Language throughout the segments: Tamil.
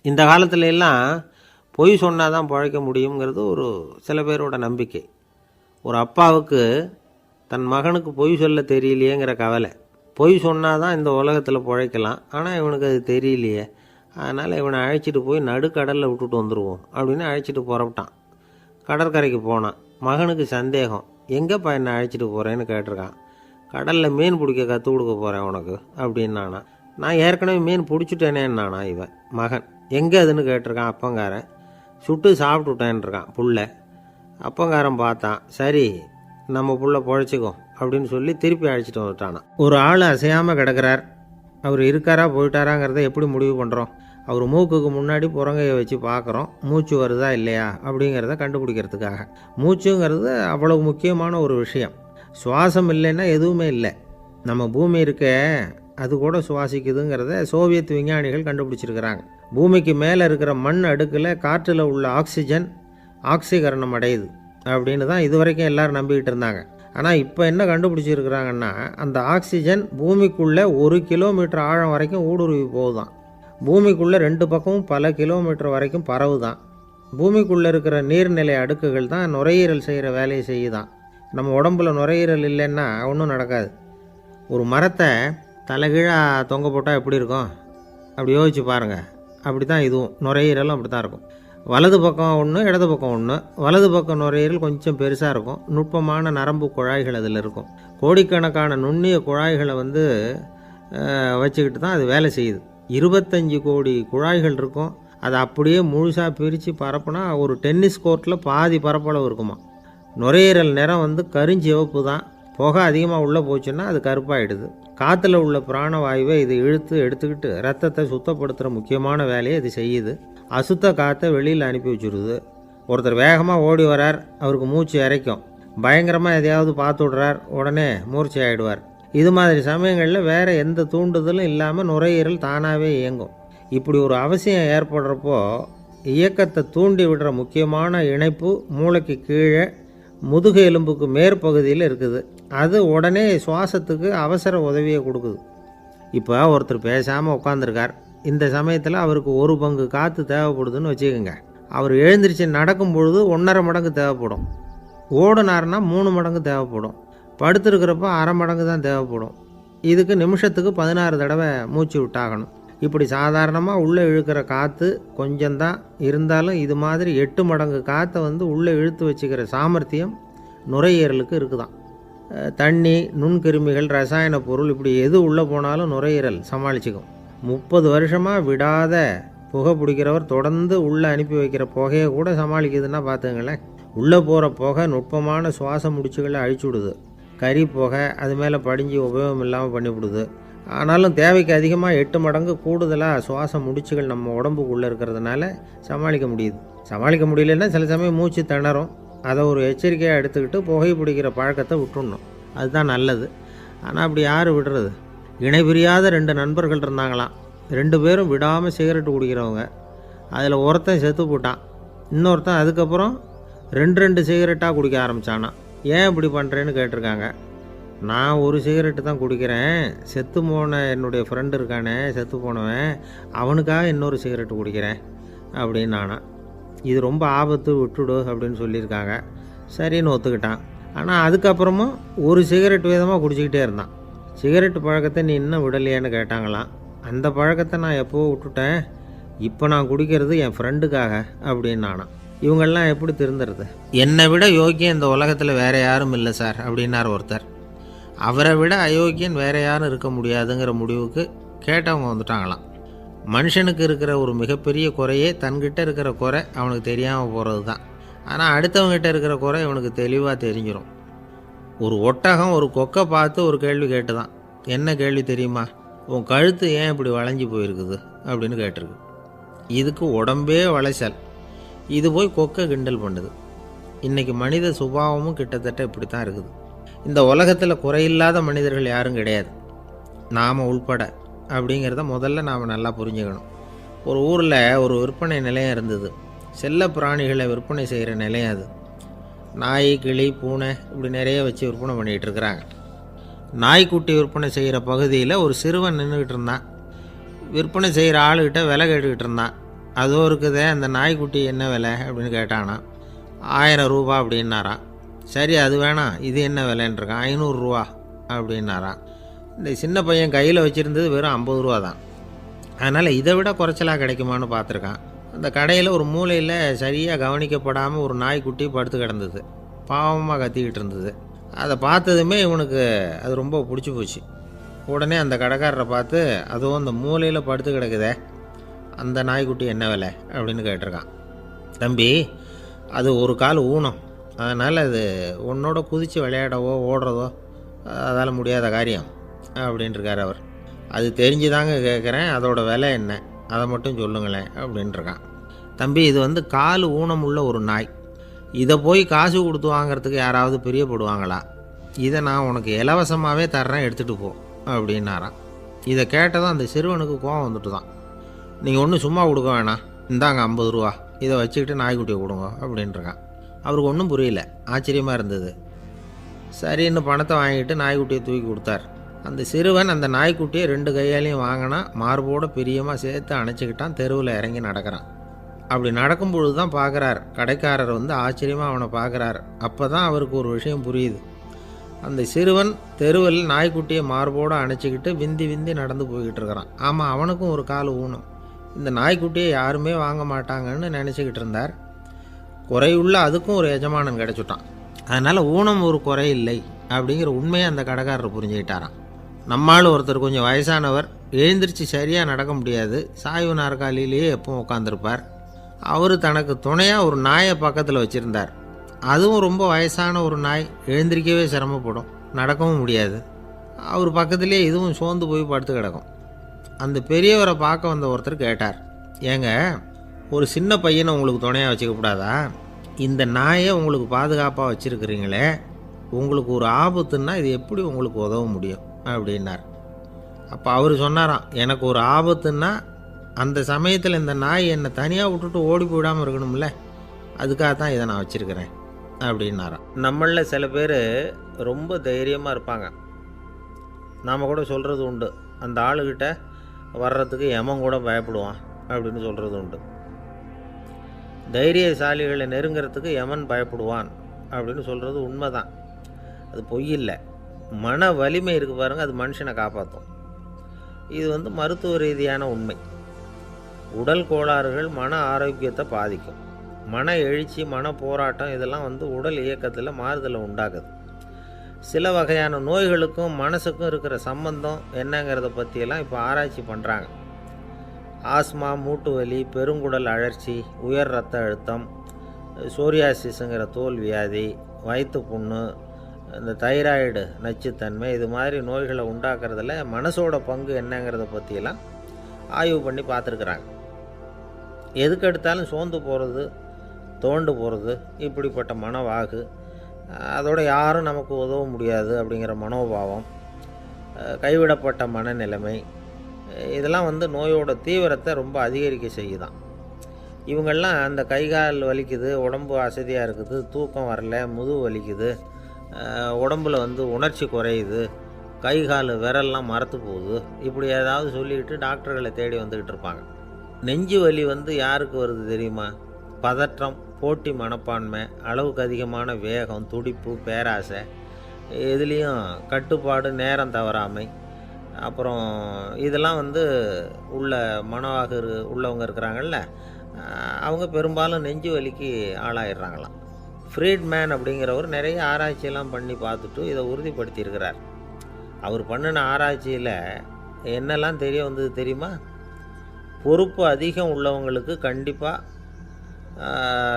இந்த காலத்துல எல்லாம் பொய் சொன்னால் தான் பிழைக்க முடியுங்கிறது ஒரு சில பேரோட நம்பிக்கை. ஒரு அப்பாவுக்கு தன் மகனுக்கு பொய் சொல்ல தெரியலையேங்கிற கவலை. பொய் சொன்னால் தான் இந்த உலகத்தில் பிழைக்கலாம், ஆனால் இவனுக்கு அது தெரியலையே, அதனால் இவனை அழைச்சிட்டு போய் நடுக்கடலில் விட்டுட்டு வந்துடுவோம் அப்படின்னு அழைச்சிட்டு புறப்பட்டான். கடற்கரைக்கு போனான். மகனுக்கு சந்தேகம், எங்கேப்பா என்னை அழைச்சிட்டு போகிறேன்னு கேட்டிருக்கான். கடலில் மீன் பிடிக்க கற்றுக் கொடுக்க போகிறேன் உனக்கு அப்படின்னானா. நான் ஏற்கனவே மீன் பிடிச்சிட்டேனேன்னானா இவன் மகன். எங்கே அதுன்னு கேட்டிருக்கான் அப்பங்காரன். சுட்டு சாப்பிட்டுட்டேன்ருக்கான் புள்ள. அப்பங்காரன் பார்த்தான், சரி நம்ம புள்ள பொழைச்சிக்கும் அப்படின்னு சொல்லி திருப்பி அழைச்சிட்டு வந்துட்டானா. ஒரு ஆள் அசையாமல் கிடக்கிறார். அவர் இருக்காரா போயிட்டாராங்கிறத எப்படி முடிவு பண்ணுறோம்? அவர் மூக்குக்கு முன்னாடி புறங்கையை வச்சு பார்க்குறோம், மூச்சு வருதா இல்லையா அப்படிங்கிறத கண்டுபிடிக்கிறதுக்காக. மூச்சுங்கிறது அவ்வளவு முக்கியமான ஒரு விஷயம். சுவாசம் இல்லைன்னா எதுவுமே இல்லை. நம்ம பூமி இருக்க அது கூட சுவாசிக்குதுங்கிறத சோவியத் விஞ்ஞானிகள் கண்டுபிடிச்சிருக்கிறாங்க. பூமிக்கு மேலே இருக்கிற மண் அடுக்கில் காற்றில் உள்ள ஆக்சிஜன் ஆக்சிகரணம் அடையுது அப்படின்னு தான் இதுவரைக்கும் எல்லோரும் நம்பிக்கிட்டு இருந்தாங்க. ஆனால் இப்போ என்ன கண்டுபிடிச்சிருக்கிறாங்கன்னா, அந்த ஆக்சிஜன் பூமிக்குள்ளே 1 கிலோமீட்டர் ஆழம் வரைக்கும் ஊடுருவி போகுதான். பூமிக்குள்ளே 2 பக்கமும் பல கிலோமீட்டர் வரைக்கும் பரவுதான். பூமிக்குள்ளே இருக்கிற நீர்நிலை அடுக்குகள் தான் நுரையீரல் செய்கிற வேலையை செய்யுதான். நம்ம உடம்புல நுரையீரல் இல்லைன்னா ஒன்றும் நடக்காது. ஒரு மரத்தை தலைகீழாக தொங்க போட்டால் எப்படி இருக்கும் அப்படி யோசிச்சு பாருங்கள். அப்படி தான் இதுவும் நுரையீரலும் அப்படி தான் இருக்கும். வலது பக்கம் ஒன்று, இடது பக்கம் ஒன்று. வலது பக்கம் நுரையீரல் கொஞ்சம் பெருசாக இருக்கும். நுட்பமான நரம்பு குழாய்கள் அதில் இருக்கும். கோடிக்கணக்கான நுண்ணிய குழாய்களை வச்சுக்கிட்டு தான் அது வேலை செய்யுது. 25 கோடி குழாய்கள் இருக்கும். அதை அப்படியே முழுசாக பிரித்து பரப்புனா ஒரு டென்னிஸ் கோர்ட்டில் பாதி பரப்பளவு இருக்குமா. நுரையீரல் நிறம் கருஞ்சிவப்பு தான். புகை அதிகமாக உள்ளே போச்சுன்னா அது கருப்பாயிடுது. காற்றுல உள்ள பிராணவாயுவை இது இழுத்து எடுத்துக்கிட்டு ரத்தத்தை சுத்தப்படுத்துகிற முக்கியமான வேலையை இது செய்யுது. அசுத்த காற்றை வெளியில் அனுப்பி வச்சுருது. ஒருத்தர் வேகமாக ஓடி வரார், அவருக்கு மூச்சு இறைக்கும். பயங்கரமாக எதையாவது பார்த்து விடுறார், உடனே மூர்ச்சி ஆகிடுவார். இது மாதிரி சமயங்களில் வேறு எந்த தூண்டுதலும் இல்லாமல் நுரையீரல் தானாகவே இயங்கும். இப்படி ஒரு அவசியம் ஏற்படுறப்போ இயக்கத்தை தூண்டி விடுற முக்கியமான இணைப்பு மூளைக்கு கீழே முதுகு எலும்புக்கு மேற்பகுதியில் இருக்குது. அது உடனே சுவாசத்துக்கு அவசர உதவியை கொடுக்குது. இப்போ ஒருத்தர் பேசாமல் உட்காந்துருக்கார். இந்த சமயத்தில் அவருக்கு 1 பங்கு காற்று தேவைப்படுதுன்னு வச்சுக்கோங்க. அவர் எழுந்திரிச்சு நடக்கும் பொழுது 1.5 மடங்கு தேவைப்படும். ஓடினார்னா 3 மடங்கு தேவைப்படும். படுத்துருக்கிறப்ப 1/2 மடங்கு தான் தேவைப்படும். இதுக்கு நிமிஷத்துக்கு 16 தடவை மூச்சு விட்டாகணும். இப்படி சாதாரணமாக உள்ளே இழுக்கிற காற்று கொஞ்சம்தான் இருந்தாலும் இது மாதிரி 8 மடங்கு காற்றை உள்ளே இழுத்து வச்சுக்கிற சாமர்த்தியம் நுரையீரலுக்கு இருக்குதான். தண்ணி, நுண்கிருமிகள், ரசாயன பொருள் இப்படி எது உள்ளே போனாலும் நுரையீரல் சமாளிச்சுக்கும். 30 வருஷமாக விடாத புகை பிடிக்கிறவர் தொடர்ந்து உள்ளே அனுப்பி வைக்கிற புகையை கூட சமாளிக்குதுன்னா பார்த்துங்களேன். உள்ளே போகிற புகை நுட்பமான சுவாச முடிச்சுகளை அழிச்சு விடுது. கறி புகை அது மேலே படிஞ்சு உபயோகம் இல்லாமல் பண்ணிவிடுது. ஆனாலும் தேவைக்கு அதிகமாக 8 மடங்கு கூடுதலாக சுவாச முடிச்சுகள் நம்ம உடம்புக்குள்ளே இருக்கிறதுனால சமாளிக்க முடியுது. சமாளிக்க முடியலன்னா சில சமயம் மூச்சு திணறும். அதை ஒரு எச்சரிக்கையாக எடுத்துக்கிட்டு புகை பிடிக்கிற பழக்கத்தை விட்டுடணும். அதுதான் நல்லது. ஆனால் அப்படி யார் விடுறது? இணை பிரியாத 2 நண்பர்கள் இருந்தாங்களாம். 2 பேரும் விடாமல் சிகரெட்டு குடிக்கிறவங்க. அதில் ஒருத்தன் செத்து போட்டான். இன்னொருத்தன் அதுக்கப்புறம் 2 சிகரெட்டாக குடிக்க ஆரம்பித்தானா. ஏன் இப்படி பண்ணுறேன்னு கேட்டிருக்காங்க. நான் 1 சிகரெட்டு தான் குடிக்கிறேன், செத்து போன என்னுடைய ஃப்ரெண்டு இருக்கானே செத்து போனவன், அவனுக்காக இன்னொரு சிகரெட்டு குடிக்கிறேன் அப்படின்னு நானா. இது ரொம்ப ஆபத்து, விட்டுடு அப்படின்னு சொல்லியிருக்காங்க. சரின்னு ஒத்துக்கிட்டான். ஆனால் அதுக்கப்புறமும் 1 சிகரெட் வீதமாக குடிச்சிக்கிட்டே இருந்தான். சிகரெட்டு பழக்கத்தை நீ இன்னும் விடலையான்னு கேட்டாங்களாம். அந்த பழக்கத்தை நான் எப்போவோ விட்டுட்டேன், இப்போ நான் குடிக்கிறது என் ஃப்ரெண்டுக்காக அப்படின்னு நானா. இவங்கெல்லாம் எப்படி திருந்துறது? என்னை விட யோக்கியம் இந்த உலகத்தில் வேறு யாரும் இல்லை சார் அப்படின்னார் ஒருத்தர். அவரை விட அயோக்கியன் வேறு யாரும் இருக்க முடியாதுங்கிற முடிவுக்கு கேட்டவங்க வந்துட்டாங்களாம். மனுஷனுக்கு இருக்கிற ஒரு மிகப்பெரிய குறையே தன்கிட்ட இருக்கிற குறை அவனுக்கு தெரியாமல் போகிறது தான். ஆனால் அடுத்தவங்ககிட்ட இருக்கிற குறை இவனுக்கு தெளிவாக தெரிஞ்சிடும். ஒரு ஒட்டகம் ஒரு கொக்கை பார்த்து ஒரு கேள்வி கேட்டுதான். என்ன கேள்வி தெரியுமா? உன் கழுத்து ஏன் இப்படி வளைஞ்சி போயிருக்குது அப்படின்னு கேட்டிருக்கு. இதுக்கு உடம்பே வளைச்சல். இது போய் கொக்கை கிண்டல் பண்ணுது. இன்றைக்கி மனித சுபாவமும் கிட்டத்தட்ட இப்படி தான் இருக்குது. இந்த உலகத்தில் குறையில்லாத மனிதர்கள் யாரும் கிடையாது, நாம் உள்பட அப்படிங்கிறத முதல்ல நாம் நல்லா புரிஞ்சுக்கணும். ஒரு ஊரில் ஒரு விற்பனை நிலையம் இருந்தது. செல்ல பிராணிகளை விற்பனை செய்கிற நிலையம் அது. நாய், கிளி, பூனை இப்படி நிறைய வச்சு விற்பனை பண்ணிகிட்டு இருக்கிறாங்க. நாய்க்குட்டி விற்பனை செய்கிற பகுதியில் ஒரு சிறுவன் நின்றுக்கிட்டு இருந்தான். விற்பனை செய்கிற ஆளுகிட்ட விலை கேட்டுக்கிட்டு இருந்தான். அதோ இருக்குதே அந்த நாய்க்குட்டி என்ன விலை அப்படின்னு கேட்டானா. 1000 ரூபா அப்படின்னாரான். சரி அது வேணாம், இது என்ன விலைன்றிருக்கான். 500 ரூபா அப்படின்னாரான். இந்த சின்ன பையன் கையில் வச்சுருந்தது வெறும் 50 ரூபா தான். அதனால் இதை விட குறைச்சலாக கிடைக்குமான்னு பார்த்துருக்கான். அந்த கடையில் ஒரு மூலையில் சரியாக கவனிக்கப்படாமல் ஒரு நாய்க்குட்டி படுத்து கிடந்தது. பாவமாக கத்திக்கிட்டு இருந்தது. அதை பார்த்ததுமே இவனுக்கு அது ரொம்ப பிடிச்சி போச்சு. உடனே அந்த கடைக்காரரை பார்த்து, அதுவும் அந்த மூலையில் படுத்து கிடக்குதே அந்த நாய்க்குட்டி என்ன விலை அப்படின்னு கேட்டிருக்கான். தம்பி, அது ஒரு கால் ஊனம், அதனால் அது உன்னோட குதித்து விளையாடவோ ஓடுறதோ அதால் முடியாத காரியம் அப்படின்ட்டுருக்கார் அவர். அது தெரிஞ்சுதாங்க கேட்குறேன், அதோட விலை என்ன அதை மட்டும் சொல்லுங்களேன் அப்படின்ட்டுருக்கான். தம்பி, இது வந்து கால் ஊனம் உள்ள ஒரு நாய். இதை போய் காசு கொடுத்து வாங்கிறதுக்கு யாராவது பிரியப்படுவாங்களா? இதை நான் உனக்கு இலவசமாகவே தர்றேன், எடுத்துகிட்டு போ அப்படின்னாரான். இதை கேட்டதும் அந்த சிறுவனுக்கு கோவம் வந்துட்டு தான். நீங்கள் ஒன்றும் சும்மா கொடுக்க வேணாம், இந்தாங்க 50 ரூபா, இதை வச்சுக்கிட்டு நாய்க்குட்டியை கொடுங்க அப்படின்ட்டுருக்கான். அவருக்கு ஒன்றும் புரியல, ஆச்சரியமாக இருந்தது. சரின்னு பணத்தை வாங்கிட்டு நாய்க்குட்டியை தூக்கி கொடுத்தார். அந்த சிறுவன் அந்த நாய்க்குட்டியை 2 கையாலையும் வாங்கினா, மார்போட பிரியமாக சேர்த்து அணைச்சிக்கிட்டான். தெருவில் இறங்கி நடக்கிறான். அப்படி நடக்கும்பொழுது தான் பார்க்குறார், கடைக்காரர் வந்து ஆச்சரியமாக அவனை பார்க்குறார். அப்போ தான் அவருக்கு ஒரு விஷயம் புரியுது. அந்த சிறுவன் தெருவில் நாய்க்குட்டியை மார்போடு அணைச்சிக்கிட்டு விந்தி விந்தி நடந்து போய்கிட்டு இருக்கிறான். ஆமாம், அவனுக்கும் ஒரு கால் ஊனம். இந்த நாய்க்குட்டியை யாருமே வாங்க மாட்டாங்கன்னு நினச்சிக்கிட்டு இருந்தார். குறையுள்ள அதுக்கும் ஒரு எஜமானன் கிடச்சிட்டான். அதனால் ஊனம் ஒரு குறை இல்லை அப்படிங்கிற உண்மையை அந்த கடைக்காரர் புரிஞ்சுக்கிட்டாராம். நம்மால் ஒருத்தர் கொஞ்சம் வயசானவர், எழுந்திரிச்சு சரியாக நடக்க முடியாது, சாய்வு நாற்காலியிலேயே எப்பவும் உட்காந்துருப்பார். அவர் தனக்கு துணையாக ஒரு நாயை பக்கத்தில் வச்சுருந்தார். அதுவும் ரொம்ப வயசான ஒரு நாய், எழுந்திரிக்கவே சிரமப்படும், நடக்கவும் முடியாது. அவர் பக்கத்துலேயே இதுவும் சோர்ந்து போய் படுத்து கிடக்கும். அந்த பெரியவரை பார்க்க வந்த ஒருத்தர் கேட்டார், ஏங்க, ஒரு சின்ன பையனை உங்களுக்கு துணையாக வச்சுக்கப்படாதா? இந்த நாயை உங்களுக்கு பாதுகாப்பாக வச்சுருக்கிறீங்களே, உங்களுக்கு ஒரு ஆபத்துன்னா இது எப்படி உங்களுக்கு உதவ முடியும் அப்படின்னார். அப்போ அவர் சொன்னாராம், எனக்கு ஒரு ஆபத்துன்னா அந்த சமயத்தில் இந்த நாய் என்னை தனியாக விட்டுட்டு ஓடி போயிடாமல் இருக்கணும்ல, அதுக்காக தான் இதை நான் வச்சுருக்கிறேன் அப்படின்னாராம். நம்மளில் சில பேர் ரொம்ப தைரியமாக இருப்பாங்க. நாம் கூட சொல்கிறது உண்டு, அந்த ஆளுகிட்ட வர்றதுக்கு எமன் கூட பயப்படுவான் அப்படின்னு சொல்கிறது உண்டு. தைரியசாலிகளை நெருங்கிறதுக்கு எமன் பயப்படுவான் அப்படின்னு சொல்கிறது உண்மை தான், அது பொய் இல்லை. மன வலிமை இருக்குது பாருங்கள், அது மனுஷனை காப்பாற்றும். இது வந்து மருத்துவ ரீதியான உண்மை. உடல் கோளாறுகள் மன ஆரோக்கியத்தை பாதிக்கும். மன எழுச்சி, மன போராட்டம் இதெல்லாம் வந்து உடல் இயக்கத்தில் மாறுதலை உண்டாக்குது. சில வகையான நோய்களுக்கும் மனசுக்கும் இருக்கிற சம்பந்தம் என்னங்கிறத பற்றியெல்லாம் இப்போ ஆராய்ச்சி பண்ணுறாங்க. ஆஸ்மா, மூட்டு வலி, பெருங்குடல் அழற்சி, உயர் இரத்த அழுத்தம், சோரியாசிஸுங்கிற தோல் வியாதி, வயிற்று புண்ணு, இந்த தைராய்டு நச்சுத்தன்மை, இது மாதிரி நோய்களை உண்டாக்குறதுல மனசோட பங்கு என்னங்கிறத பற்றியெல்லாம் ஆய்வு பண்ணி பார்த்துருக்குறாங்க. எதுக்கு எடுத்தாலும் சோர்ந்து போகிறது, தோண்டு போகிறது, இப்படிப்பட்ட மனவாகு, அதோட யாரும் நமக்கு உதவ முடியாது அப்படிங்கிற மனோபாவம், கைவிடப்பட்ட மனநிலைமை, இதெல்லாம் வந்து நோயோட தீவிரத்தை ரொம்ப அதிகரிக்க செய்யுதான். இவங்கெல்லாம் அந்த கைகால் வலிக்குது, உடம்பு அசதியாக இருக்குது, தூக்கம் வரல, முதுகு வலிக்குது, உடம்புல வந்து உணர்ச்சி குறையுது, கை கால் விரல்லாம் மரத்து போகுது, இப்படி ஏதாவது சொல்லிக்கிட்டு டாக்டர்களை தேடி வந்துக்கிட்டு இருப்பாங்க. நெஞ்சு வலி வந்து யாருக்கு வருது தெரியுமா? பதற்றம், போட்டி மனப்பான்மை, அளவுக்கு அதிகமான வேகம், துடிப்பு, பேராசை, இதுலேயும் கட்டுப்பாடு, நேரம் தவறாமை, அப்புறம் இதெல்லாம் வந்து உள்ள மனவாக உள்ளவங்க இருக்கிறாங்கல்ல, அவங்க பெரும்பாலும் நெஞ்சு வலிக்கு ஆளாயிடுறாங்களாம். ஃப்ரீட்மேன் அப்படிங்கிறவர் நிறைய ஆராய்ச்சியெல்லாம் பண்ணி பார்த்துட்டு இதை உறுதிப்படுத்தியிருக்கிறார். அவர் பண்ணின ஆராய்ச்சியில் என்னெல்லாம் தெரிய வந்தது தெரியுமா? பொறுப்பு அதிகம் உள்ளவங்களுக்கு கண்டிப்பாக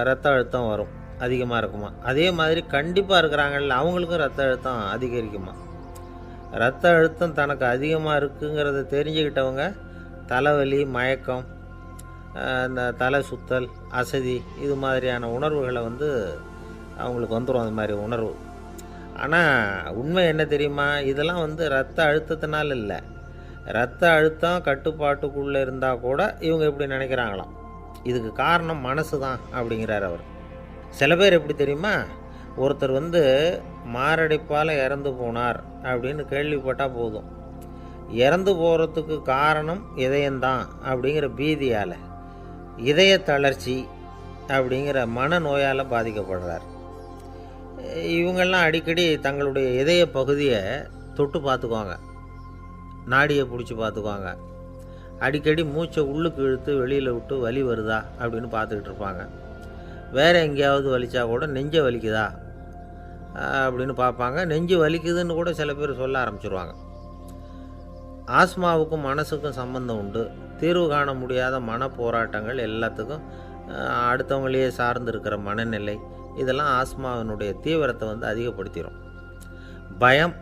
ரத்த அழுத்தம் வரும், அதிகமாக இருக்குமா. அதே மாதிரி கண்டிப்பாக இருக்கிறாங்கல்ல, அவங்களுக்கும் ரத்த அழுத்தம் அதிகரிக்குமா. ரத்த அழுத்தம் தனக்கு அதிகமாக இருக்குங்கிறத தெரிஞ்சுக்கிட்டவங்க தலைவலி, மயக்கம், இந்த தலை சுத்தல், அசதி, இது மாதிரியான உணர்வுகளை வந்து அவங்களுக்கு வந்துடும், அது மாதிரி உணர்வு. ஆனால் உண்மை என்ன தெரியுமா? இதெல்லாம் வந்து ரத்த அழுத்தத்தினால இல்லை. ரத்த அழுத்தம் கட்டுப்பாட்டுக்குள்ளே இருந்தால் கூட இவங்க இப்படி நினைக்கிறாங்களாம். இதுக்கு காரணம் மனசு தான் அப்படிங்கிறார் அவர். சில பேர் எப்படி தெரியுமா? ஒருத்தர் வந்து மாரடைப்பால் இறந்து போனார் அப்படின்னு கேள்விப்பட்டால் போதும், இறந்து போகிறதுக்கு காரணம் இதயம்தான் அப்படிங்கிற பீதியால் இதய தளர்ச்சி அப்படிங்கிற மனநோயால் பாதிக்கப்படுறார். இவங்கெல்லாம் அடிக்கடி தங்களுடைய இதய பகுதியை தொட்டு பார்த்துக்குவாங்க, நாடியை பிடிச்சி பார்த்துக்குவாங்க. அடிக்கடி மூச்சை உள்ளுக்கு இழுத்து வெளியில் விட்டு வலி வருதா அப்படின்னு பார்த்துக்கிட்டு இருப்பாங்க. வேறு எங்கேயாவது வலிச்சா கூட நெஞ்சை வலிக்குதா அப்படின்னு பார்ப்பாங்க. நெஞ்சு வலிக்குதுன்னு கூட சில பேர் சொல்ல ஆரம்பிச்சிருவாங்க. ஆஸ்மாவுக்கும் மனசுக்கும் சம்பந்தம் உண்டு. தீர்வு காண முடியாத மன போராட்டங்கள் எல்லாத்துக்கும் அடுத்தவங்களையே சார்ந்து இருக்கிற மனநிலை, இதெல்லாம் ஆஸ்மாவினுடைய தீவிரத்தை அதிகப்படுத்திடும். பயம்,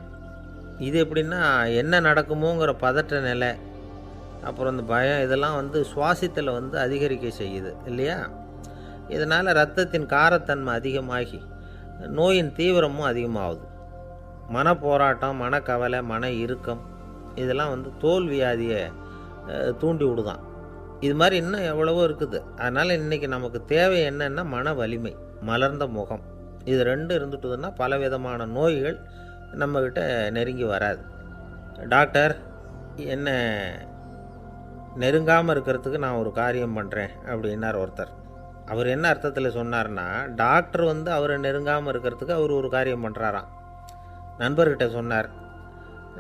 இது எப்படின்னா என்ன நடக்குமோங்கிற பதற்ற நிலை, அப்புறம் இந்த பயம் இதெல்லாம் சுவாசித்தலை அதிகரிக்க செய்யுது இல்லையா? இதனால் இரத்தத்தின் காரத்தன்மை அதிகமாகி நோயின் தீவிரமும் அதிகமாகுது. மன போராட்டம், மனக்கவலை, மன இறுக்கம் இதெல்லாம் தோல் வியாதியை தூண்டி விடுதான். இது மாதிரி இன்னும் எவ்வளவோ இருக்குது. அதனால் இன்றைக்கி நமக்கு தேவை என்னென்னா மன வலிமை, மலர்ந்த முகம். இது ரெண்டு இருந்துட்டுதுன்னா பலவிதமான நோய்கள் நம்மக்கிட்ட நெருங்கி வராது. டாக்டர் என்ன நெருங்காமல் இருக்கிறதுக்கு நான் ஒரு காரியம் பண்ணுறேன் அப்படின்னார் ஒருத்தர். அவர் என்ன அர்த்தத்தில் சொன்னார்னா, டாக்டர் அவரை நெருங்காமல் இருக்கிறதுக்கு அவர் ஒரு காரியம் பண்ணுறாராம். நண்பர்கிட்ட சொன்னார்.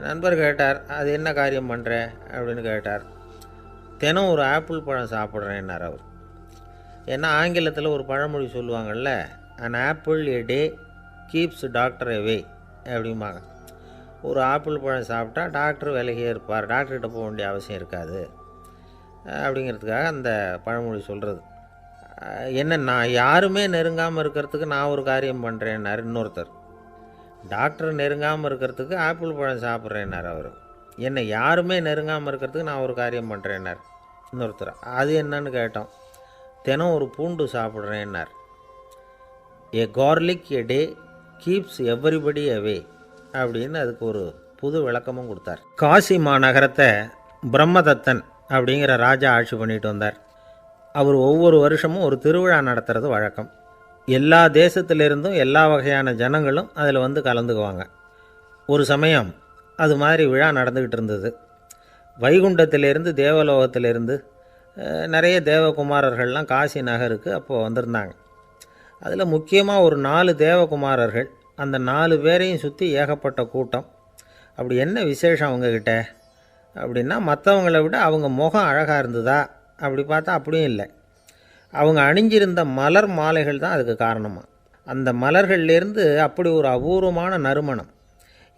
நண்பர் கேட்டார், அது என்ன காரியம் பண்ணுற அப்படின்னு கேட்டார். தினம் ஒரு ஆப்பிள் பழம் சாப்பிட்றேன்னார் அவர். ஏன்னா ஆங்கிலத்தில் ஒரு பழமொழி சொல்லுவாங்கள்ல, an apple a day keeps doctor away அப்படிம்பாங்க. ஒரு ஆப்பிள் பழம் சாப்பிட்டா டாக்டர் விலகியே இருப்பார், டாக்டர்கிட்ட போக வேண்டிய அவசியம் இருக்காது அப்படிங்கிறதுக்காக அந்த பழமொழி சொல்கிறது. என்ன, நான் யாருமே நெருங்காமல் இருக்கிறதுக்கு நான் ஒரு காரியம் பண்ணுறேன்னார் இன்னொருத்தர். டாக்டர் நெருங்காமல் இருக்கிறதுக்கு ஆப்பிள் பழம் சாப்பிட்றேன்னார் அவர். என்னை யாருமே நெருங்காமல் இருக்கிறதுக்கு நான் ஒரு காரியம் பண்ணுறேன்னார் இன்னொருத்தர். அது என்னன்னு கேட்டோம். தினம் ஒரு பூண்டு சாப்பிட்றேன்னார். ஏ கார்லிக் எ டே கீப்ஸ் எவ்ரிபடி அவே அப்படின்னு அதுக்கு ஒரு புது விளக்கமும் கொடுத்தார். காசி மாநகரத்தை பிரம்மதத்தன் அப்படிங்கிற ராஜா ஆட்சி பண்ணிட்டு வந்தார். அவர் ஒவ்வொரு வருஷமும் ஒரு திருவிழா நடத்துறது வழக்கம். எல்லா தேசத்திலிருந்தும் எல்லா வகையான ஜனங்களும் அதில் கலந்துக்குவாங்க. ஒரு சமயம் அது மாதிரி விழா நடந்துக்கிட்டு இருந்தது. வைகுண்டத்திலேருந்து தேவலோகத்திலேருந்து நிறைய தேவகுமாரர்கள்லாம் காசி நகருக்கு அப்போது வந்திருந்தாங்க. அதில் முக்கியமாக ஒரு 4 தேவகுமாரர்கள், அந்த 4 பேரையும் சுற்றி ஏகப்பட்ட கூட்டம். அப்படி என்ன விசேஷம் அவங்கக்கிட்ட அப்படின்னா, மற்றவங்கள விட அவங்க முகம் அழகாக இருந்ததா அப்படி பார்த்தா அப்படியும் இல்லை. அவங்க அணிஞ்சிருந்த மலர் மாலைகள் தான் அதுக்கு காரணமாக. அந்த மலர்கள்லேருந்து அப்படி ஒரு அபூர்வமான நறுமணம்.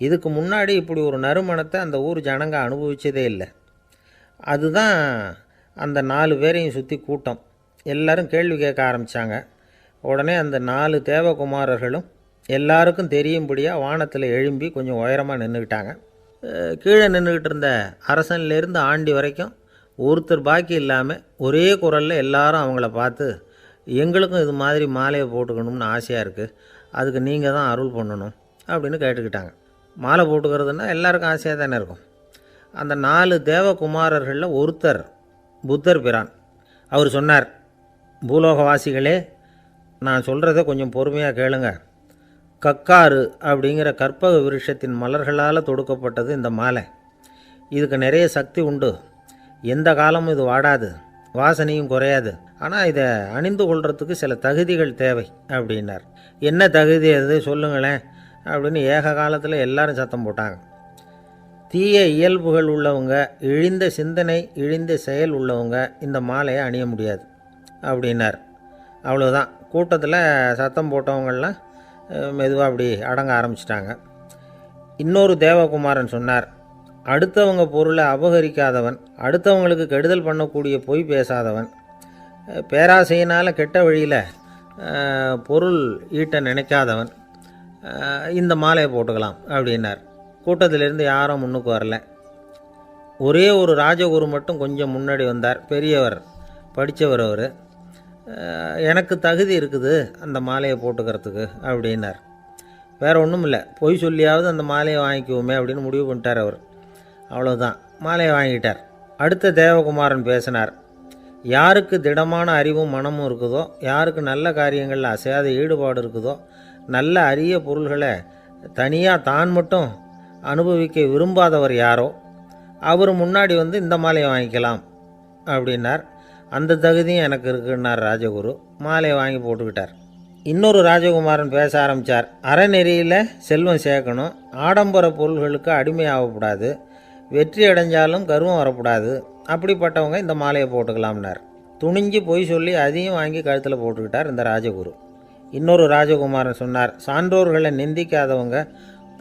இதுக்கு முன்னாடி இப்படி ஒரு நறுமணத்தை அந்த ஊர் ஜனங்க அனுபவிச்சதே இல்லை. அதுதான் அந்த 4 பேரையும் சுற்றி கூட்டம். எல்லோரும் கேள்வி கேட்க ஆரம்பித்தாங்க. உடனே அந்த 4 தேவகுமாரர்களும் எல்லாருக்கும் தெரியும்படியாக வானத்தில் எழும்பி கொஞ்சம் உயரமாக நின்றுக்கிட்டாங்க. கீழே நின்றுக்கிட்டு இருந்த அரசன்லேருந்து ஆண்டி வரைக்கும் ஒருத்தர் பாக்கி இல்லாமல் ஒரே குரலில் எல்லாரும் அவங்கள பார்த்து, எங்களுக்கும் இது மாதிரி மாலையை போட்டுக்கணும்னு ஆசையாக இருக்குது, அதுக்கு நீங்கள் தான் அருள் பண்ணணும் அப்படின்னு கேட்டுக்கிட்டாங்க. மாலை போட்டுக்கிறதுனா எல்லாருக்கும் ஆசையாக தானே இருக்கும். அந்த 4 தேவகுமாரர்களில் ஒருத்தர் புத்தர் பிரான். அவர் சொன்னார், பூலோகவாசிகளே, நான் சொல்கிறத கொஞ்சம் பொறுமையாக கேளுங்க. கக்காரு அப்படிங்கிற கற்பக விருட்சத்தின் மலர்களால் தொடுக்கப்பட்டது இந்த மாலை. இதுக்கு நிறைய சக்தி உண்டு. எந்த காலமும் இது வாடாது, வாசனையும் குறையாது. ஆனால் இதை அணிந்து கொள்கிறதுக்கு சில தகுதிகள் தேவை அப்படின்னார். என்ன தகுதி அது சொல்லுங்களேன் அப்படின்னு ஏக காலத்தில் எல்லாரும் சத்தம் போட்டாங்க. தீய இயல்புகள் உள்ளவங்க, இழிந்த சிந்தனை, இழிந்த செயல் உள்ளவங்க இந்த மாலையை அணிய முடியாது அப்படின்னார். அவ்வளோதான். கூட்டத்தில் சத்தம் போட்டவங்கள்லாம் மெதுவாக அப்படி அடங்க ஆரம்பிச்சிட்டாங்க. இன்னொரு தேவகுமாரன் சொன்னார், அடுத்தவங்க பொருளை அபகரிக்காதவன், அடுத்தவங்களுக்கு கெடுதல் பண்ணக்கூடிய பொய் பேசாதவன், பேராசையினால் கெட்ட வழியில் பொருள் ஈட்ட நினைக்காதவன் இந்த மாலையை போட்டுக்கலாம் அப்படின்னார். கூட்டத்திலிருந்து யாரும் முன்னுக்கு வரல. ஒரே ஒரு ராஜகுரு மட்டும் கொஞ்சம் முன்னாடி வந்தார். பெரியவர், படித்தவர். அவர், எனக்கு தகுதி இருக்குது அந்த மாலையை போட்டுக்கிறதுக்கு அப்படின்னார். வேறு ஒன்றும் இல்லை, பொய் சொல்லியாவது அந்த மாலையை வாங்கிக்குவோமே அப்படின்னு முடிவு பண்ணிட்டார் அவர். அவ்வளோதான், மாலையை வாங்கிட்டார். அடுத்த தேவகுமாரன் பேசினார். யாருக்கு திடமான அறிவும் மனமும் இருக்குதோ, யாருக்கு நல்ல காரியங்களில் அசையாத ஈடுபாடு இருக்குதோ, நல்ல அரிய பொருள்களை தனியாக தான் மட்டும் அனுபவிக்க விரும்பாதவர் யாரோ அவர் முன்னாடி இந்த மாலையை வாங்கிக்கலாம் அப்படின்னார். அந்த தகுதியும் எனக்கு இருக்குன்னார் ராஜகுரு. மாலையை வாங்கி போட்டுக்கிட்டார். இன்னொரு ராஜகுமாரன் பேச ஆரம்பித்தார். அறநெறியில் செல்வம் சேர்க்கணும், ஆடம்பர பொருள்களுக்கு அடிமையாகக்கூடாது, வெற்றி அடைஞ்சாலும் கர்வம் வரக்கூடாது, அப்படிப்பட்டவங்க இந்த மாலையை போட்டுக்கலாம்னார். துணிஞ்சு பொய் சொல்லி அதையும் வாங்கி கழுத்தில் போட்டுக்கிட்டார் இந்த ராஜகுரு. இன்னொரு ராஜகுமாரன் சொன்னார், சான்றோர்களை நிந்திக்காதவங்க,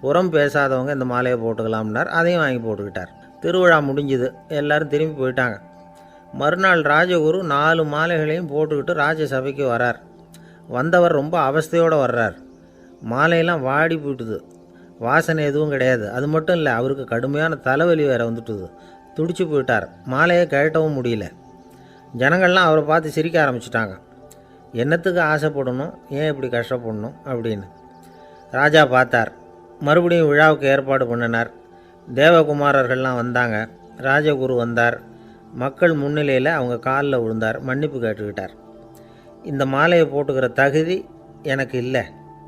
புறம் பேசாதவங்க இந்த மாலையை போட்டுக்கலாம்னார். அதையும் வாங்கி போட்டுக்கிட்டார். திருவிழா முடிஞ்சுது, எல்லோரும் திரும்பி போயிட்டாங்க. மறுநாள் ராஜகுரு 4 மாலைகளையும் போட்டுக்கிட்டு ராஜசபைக்கு வரார். வந்தவர் ரொம்ப அவஸ்தையோடு வர்றார். மாலையெல்லாம் வாடி போயிட்டுது, வாசனை எதுவும் கிடையாது. அது மட்டும் இல்லை, அவருக்கு கடுமையான தலைவலி வேறு வந்துட்டுது. துடிச்சு போயிட்டார். மாலையை கழட்டவும் முடியல. ஜனங்கள்லாம் அவரை பார்த்து சிரிக்க ஆரம்பிச்சிட்டாங்க. என்னத்துக்கு ஆசைப்படணும், ஏன் இப்படி கஷ்டப்படணும் அப்படின்னு. ராஜா பார்த்தார். மறுபடியும் விழாவுக்கு ஏற்பாடு பண்ணினார். தேவகுமாரர்கள்லாம் வந்தாங்க. ராஜகுரு வந்தார். மக்கள் முன்னிலையில் அவங்க காலில் விழுந்தார், மன்னிப்பு கேட்டுக்கிட்டார். இந்த மாலையை போட்டுக்கிற தகுதி எனக்கு இல்லை.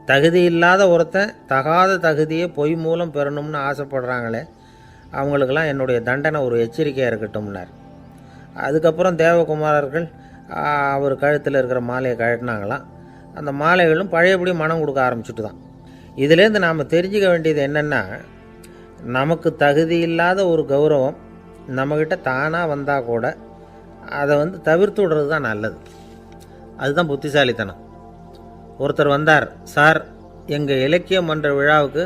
தகுதி இல்லாத ஒருத்தன் தகாத தகுதியை பொய் மூலம் பெறணும்னு ஆசைப்படுறாங்களே, அவங்களுக்கெல்லாம் என்னுடைய தண்டனை ஒரு எச்சரிக்கையாக இருக்கட்டும்னார். அதுக்கப்புறம் தேவகுமாரர்கள் அவர் கழுத்தில் இருக்கிற மாலையை கழட்டினாங்களாம். அந்த மாலைகளும் பழையபடி மனம் கொடுக்க ஆரம்பிச்சுட்டு தான். இதுலேருந்து நாம் தெரிஞ்சுக்க வேண்டியது என்னென்னா, நமக்கு தகுதி இல்லாத ஒரு கௌரவம் நம்மக்கிட்ட தானாக வந்தால் கூட அதை தவிர்த்து விடுறது தான் நல்லது. அதுதான் புத்திசாலித்தனம். ஒருத்தர் வந்தார். சார், எங்கள் இலக்கிய மன்ற விழாவுக்கு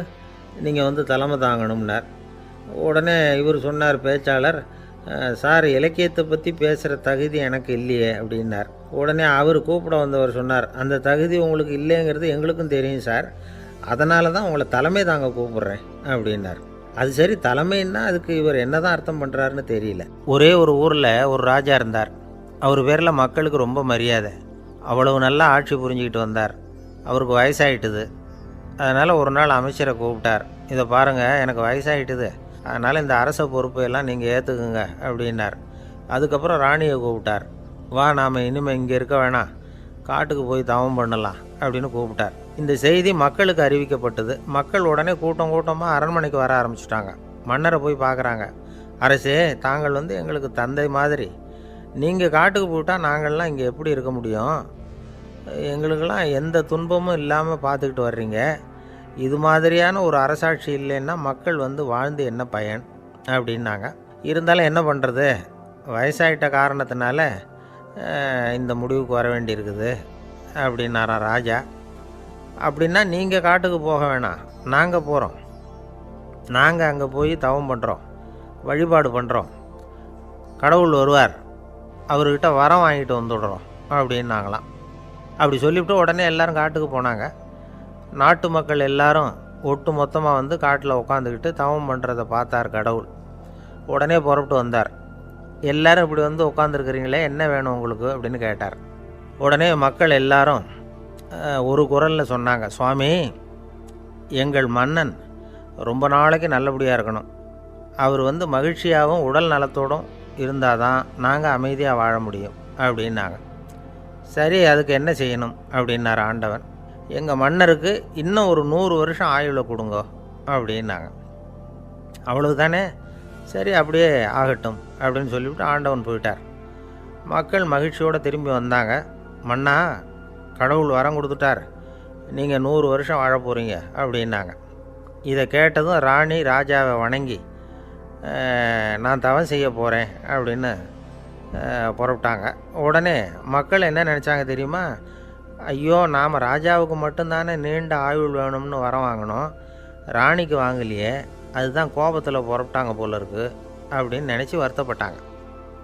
நீங்கள் தலைமை தாங்கணும்னார். உடனே இவர் சொன்னார், பேச்சாளர், சார், இலக்கியத்தை பற்றி பேசுகிற தகுதி எனக்கு இல்லையே அப்படின்னார். உடனே அவர் கூப்பிட வந்தவர் சொன்னார், அந்த தகுதி உங்களுக்கு இல்லைங்கிறது எங்களுக்கும் தெரியும் சார், அதனால தான் உங்களை தலைமை தாங்க கூப்பிட்றேன் அப்படின்னார். அது சரி, தலைமைன்னா அதுக்கு இவர் என்ன தான் அர்த்தம் பண்ணுறாருன்னு தெரியல. ஒரே ஒரு ஊரில் ஒரு ராஜா இருந்தார். அவர் பேரில் மக்களுக்கு ரொம்ப மரியாதை. அவ்வளவு நல்லா ஆட்சி புரிஞ்சுக்கிட்டு வந்தார். அவருக்கு வயசாகிட்டுது. அதனால் ஒரு நாள் அமைச்சரை கூப்பிட்டார். இதை பாருங்கள், எனக்கு வயசாகிட்டுது, அதனால் இந்த அரச பொறுப்பையெல்லாம் நீங்கள் ஏற்றுக்குங்க அப்படின்னார். அதுக்கப்புறம் ராணியை கூப்பிட்டார். வா, நாம் இனிமேல் இங்கே இருக்க வேணாம், காட்டுக்கு போய் தவம் பண்ணலாம் அப்படின்னு கூப்பிட்டார். இந்த செய்தி மக்களுக்கு அறிவிக்கப்பட்டது. மக்கள் உடனே கூட்டமாக அரண்மனைக்கு வர ஆரம்பிச்சிட்டாங்க. மன்னரை போய் பார்க்குறாங்க. அரசே, தாங்கள் எங்களுக்கு தந்தை மாதிரி. நீங்கள் காட்டுக்கு போயிட்டால் நாங்கள்லாம் இங்கே எப்படி இருக்க முடியும்? எங்களுக்கெல்லாம் எந்த துன்பமும் இல்லாமல் பார்த்துக்கிட்டு வர்றீங்க. இது மாதிரியான ஒரு அரசாட்சி இல்லைன்னா மக்கள் வாழ்ந்து என்ன பயன் அப்படின்னாங்க. இருந்தாலும் என்ன பண்ணுறது, வயசாகிட்ட காரணத்தினால இந்த முடிவுக்கு வர வேண்டியிருக்குது அப்படின்னாராம் ராஜா. அப்படின்னா நீங்கள் காட்டுக்கு போக வேணாம், நாங்கள் போகிறோம். நாங்கள் அங்கே போய் தவம் பண்ணுறோம், வழிபாடு பண்ணுறோம். கடவுள் வருவார், அவர்கிட்ட வரம் வாங்கிட்டு வந்துடுறோம் அப்படின்னாங்களாம். அப்படி சொல்லிவிட்டு உடனே எல்லோரும் காட்டுக்கு போனாங்க. நாட்டு மக்கள் எல்லாரும் ஒட்டு மொத்தமாக காட்டில் உட்காந்துக்கிட்டு தவம் பண்ணுறதை பார்த்தார் கடவுள். உடனே புறப்பட்டு வந்தார். எல்லோரும் இப்படி உட்காந்துருக்குறீங்களே, என்ன வேணும் உங்களுக்கு அப்படின்னு கேட்டார். உடனே மக்கள் எல்லாரும் ஒரு குரலில் சொன்னாங்க, சுவாமி, எங்கள் மன்னன் ரொம்ப நாளைக்கு நல்லபடியாக இருக்கணும். அவர் மகிழ்ச்சியாகவும் உடல் நலத்தோடும் இருந்தால் தான் நாங்கள் அமைதியாக வாழ முடியும் அப்படின்னாங்க. சரி, அதுக்கு என்ன செய்யணும் அப்படின்னார் ஆண்டவன். எங்கள் மன்னருக்கு இன்னும் ஒரு 100 வருஷம் ஆயுளை கொடுங்க அப்படின்னாங்க. அவ்வளவு தானே, சரி அப்படியே ஆகட்டும் அப்படின்னு சொல்லிவிட்டு ஆண்டவன் போயிட்டார். மக்கள் மகிழ்ச்சியோடு திரும்பி வந்தாங்க. மன்னா, கடவுள் வரம் கொடுத்துட்டார், நீங்கள் 100 வருஷம் வாழ போகிறீங்க அப்படின்னாங்க. இதை கேட்டதும் ராணி ராஜாவை வணங்கி, நான் தவம் செய்ய போகிறேன் அப்படின்னு புறப்பட்டாங்க. உடனே மக்கள் என்ன நினச்சாங்க தெரியுமா? ஐயோ, நாம் ராஜாவுக்கு மட்டும்தானே நீண்ட ஆயுள் வேணும்னு வரம் வாங்கினோம், ராணிக்கு வாங்கலையே, அதுதான் கோபத்தில் புறப்பட்டாங்க போல இருக்குது அப்படின்னு நினச்சி வருத்தப்பட்டாங்க.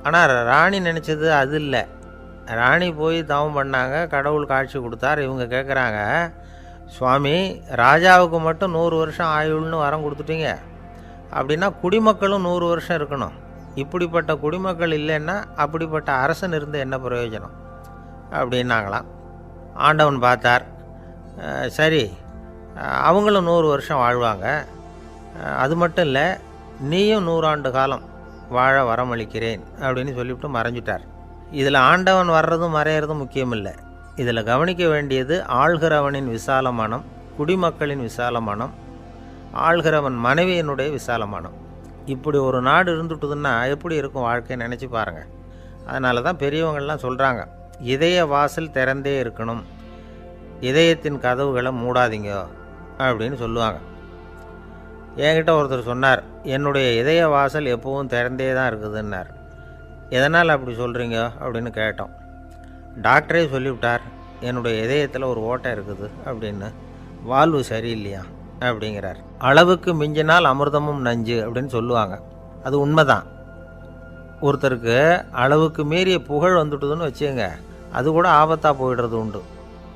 ஆனால் ராணி நினச்சது அது இல்லை. ராணி போய் தவம் பண்ணாங்க, கடவுள் காட்சி கொடுத்தார். இவங்க கேட்குறாங்க, சுவாமி, ராஜாவுக்கு மட்டும் 100 வருஷம் ஆயுள்னு வரம் கொடுத்துட்டீங்க, அப்படின்னா குடிமக்களும் 100 வருஷம் இருக்கணும். இப்படிப்பட்ட குடிமக்கள் இல்லைன்னா அப்படிப்பட்ட அரசன் இருந்து என்ன பிரயோஜனம் அப்படின்னாங்களாம். ஆண்டவன் பார்த்தார். சரி, அவங்களும் 100 வருஷம் வாழ்வாங்க, அது மட்டும் இல்லை, நீயும் 100 ஆண்டு காலம் வாழ வரமளிக்கிறேன் அப்படின்னு சொல்லிவிட்டு மறைஞ்சிட்டார். இதில் ஆண்டவன் வர்றதும் மறையிறதும் முக்கியம் இல்லை. இதில் கவனிக்க வேண்டியது ஆள்கிறவனின் விசால மனம், குடிமக்களின் விசால மனம், ஆள்கிறவன் மனைவியினுடைய விசால மனம். இப்படி ஒரு நாடு இருந்துட்டுதுன்னா எப்படி இருக்கும் வாழ்க்கையை நினச்சி பாருங்கள். அதனால தான் பெரியவங்கள்லாம் சொல்கிறாங்க, இதய வாசல் திறந்தே இருக்கணும், இதயத்தின் கதவுகளை மூடாதீங்க அப்படின்னு சொல்லுவாங்க. என்கிட்ட ஒருத்தர் சொன்னார், என்னுடைய இதய வாசல் எப்பவும் திறந்தே தான் இருக்குதுன்னார். எதனால் அப்படி சொல்கிறீங்க அப்படின்னு கேட்டோம். டாக்டரே சொல்லிவிட்டார், என்னுடைய இதயத்தில் ஒரு ஓட்டை இருக்குது அப்படின்னு, வால்வு சரியில்லையா அப்படிங்கிறார். அளவுக்கு மிஞ்சினால் அமிர்தமும் நஞ்சு அப்படின்னு சொல்லுவாங்க. அது உண்மைதான். ஒருத்தருக்கு அளவுக்கு மீறிய புகழ் வந்துட்டுதுன்னு வச்சுங்க, அது கூட ஆபத்தாக போயிடுறது உண்டு.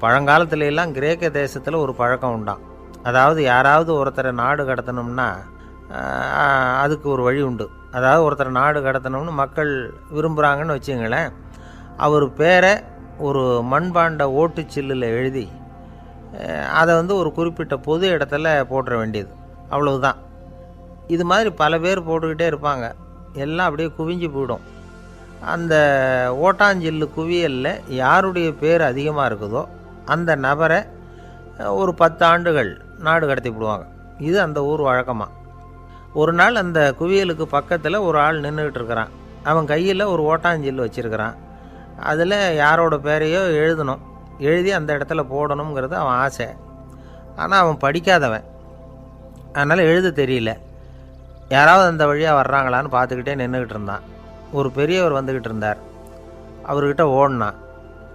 பழங்காலத்துல எல்லாம் கிரேக்க தேசத்தில் ஒரு பழக்கம் உண்டாம். அதாவது யாராவது ஒருத்தரை நாடு கடத்தணும்னா அதுக்கு ஒரு வழி உண்டு. அதாவது ஒருத்தரை நாடு கடத்தணும்னு மக்கள் விரும்புகிறாங்கன்னு வச்சுங்களேன், அவர் பேரை ஒரு மண்பாண்ட ஓட்டுச்சில்லில் எழுதி அதை ஒரு குறிப்பிட்ட பொது இடத்துல போட்டுற வேண்டியது, அவ்வளவுதான். இது மாதிரி பல பேர் போட்டுக்கிட்டே இருப்பாங்க, எல்லாம் அப்படியே குவிஞ்சு போயிடும். அந்த ஓட்டாஞ்சில்லு குவியலில் யாருடைய பேர் அதிகமாக இருக்குதோ அந்த நபரை ஒரு 10 ஆண்டுகள் நாடு கடத்தி விடுவாங்க. இது அந்த ஊர் வழக்கமாக. ஒரு நாள் அந்த குவியலுக்கு பக்கத்தில் ஒரு ஆள் நின்றுக்கிட்டு இருக்கிறான். அவன் கையில் ஒரு ஓட்டாஞ்சில்லு வச்சுருக்கிறான். அதில் யாரோட பேரையோ எழுதணும், எழுதி அந்த இடத்துல போடணுங்கிறது அவன் ஆசை. ஆனால் அவன் படிக்காதவன், அதனால் எழுத தெரியல. யாராவது அந்த வழியாக வர்றாங்களான்னு பார்த்துக்கிட்டே நின்றுக்கிட்டு இருந்தான். ஒரு பெரியவர் வந்துக்கிட்டு இருந்தார். அவர்கிட்ட ஓடினான்.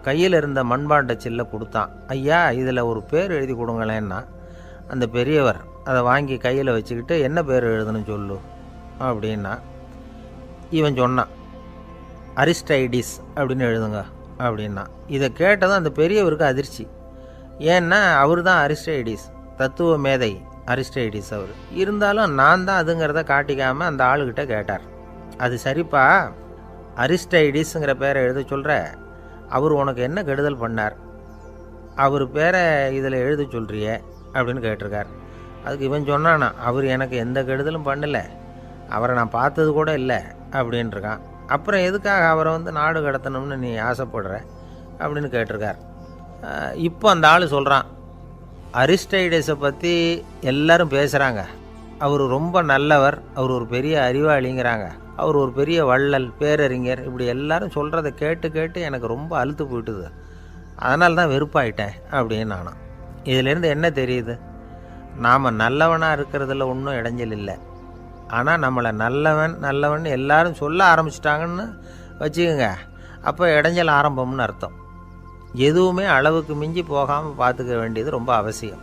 கையில் இருந்த மண்பாண்ட சில்லை கொடுத்தான். ஐயா, இதில் ஒரு பேர் எழுதி கொடுங்களேன்னா. அந்த பெரியவர் அதை வாங்கி கையில் வச்சுக்கிட்டு, என்ன பேர் எழுதணும் சொல்லு அப்படின்னா. இவன் சொன்னான், அரிஸ்டைடிஸ் அப்படின்னு எழுதுங்க அப்படின்னா. இதை கேட்டதும் அந்த பெரியவருக்கு அதிர்ச்சி. ஏன்னா அவர் தான் அரிஸ்டைடிஸ், தத்துவ மேதை அரிஸ்டைடிஸ் அவர். இருந்தாலும் நான் தான் அதுங்கிறத காட்டிக்காமல் அந்த ஆளுகிட்ட கேட்டார். அது சரிப்பா, அரிஸ்டைடிஸுங்கிற பேரை எழுத சொல்கிற, அவர் உனக்கு என்ன கெடுதல் பண்ணார், அவர் பேரை இதில் எழுத சொல்கிறிய அப்படின்னு கேட்டிருக்கார். அதுக்கு இவன் சொன்னானா, அவர் எனக்கு எந்த கெடுதலும் பண்ணலை, அவரை நான் பார்த்தது கூட இல்லை அப்படின்ட்டுருக்கான். அப்புறம் எதுக்காக அவரை நாடு கடத்தணும்னு நீ ஆசைப்படுற அப்படின்னு கேட்டிருக்கார். இப்போ அந்த ஆள் சொல்கிறான், அரிஸ்டைடஸை பற்றி எல்லாரும் பேசுகிறாங்க, அவர் ரொம்ப நல்லவர், அவர் ஒரு பெரிய அறிவாளிங்கிறாங்க, அவர் ஒரு பெரிய வள்ளல், பேரறிஞர், இப்படி எல்லாரும் சொல்கிறத கேட்டு கேட்டு எனக்கு ரொம்ப அலுத்து போயிட்டுது, அதனால தான் வெறுப்பாயிட்டேன் அப்படின்னு நானும். இதிலேருந்து என்ன தெரியுது, நாம் நல்லவனாக இருக்கிறதுல ஒன்றும் இடைஞ்சல் இல்லை. ஆனால் நம்மளை நல்லவன் எல்லாரும் சொல்ல ஆரம்பிச்சிட்டாங்கன்னு வச்சுக்கோங்க, அப்போ இடைஞ்சல் ஆரம்பம்னு அர்த்தம். எதுவுமே அளவுக்கு மிஞ்சி போகாமல் பார்த்துக்க வேண்டியது ரொம்ப அவசியம்.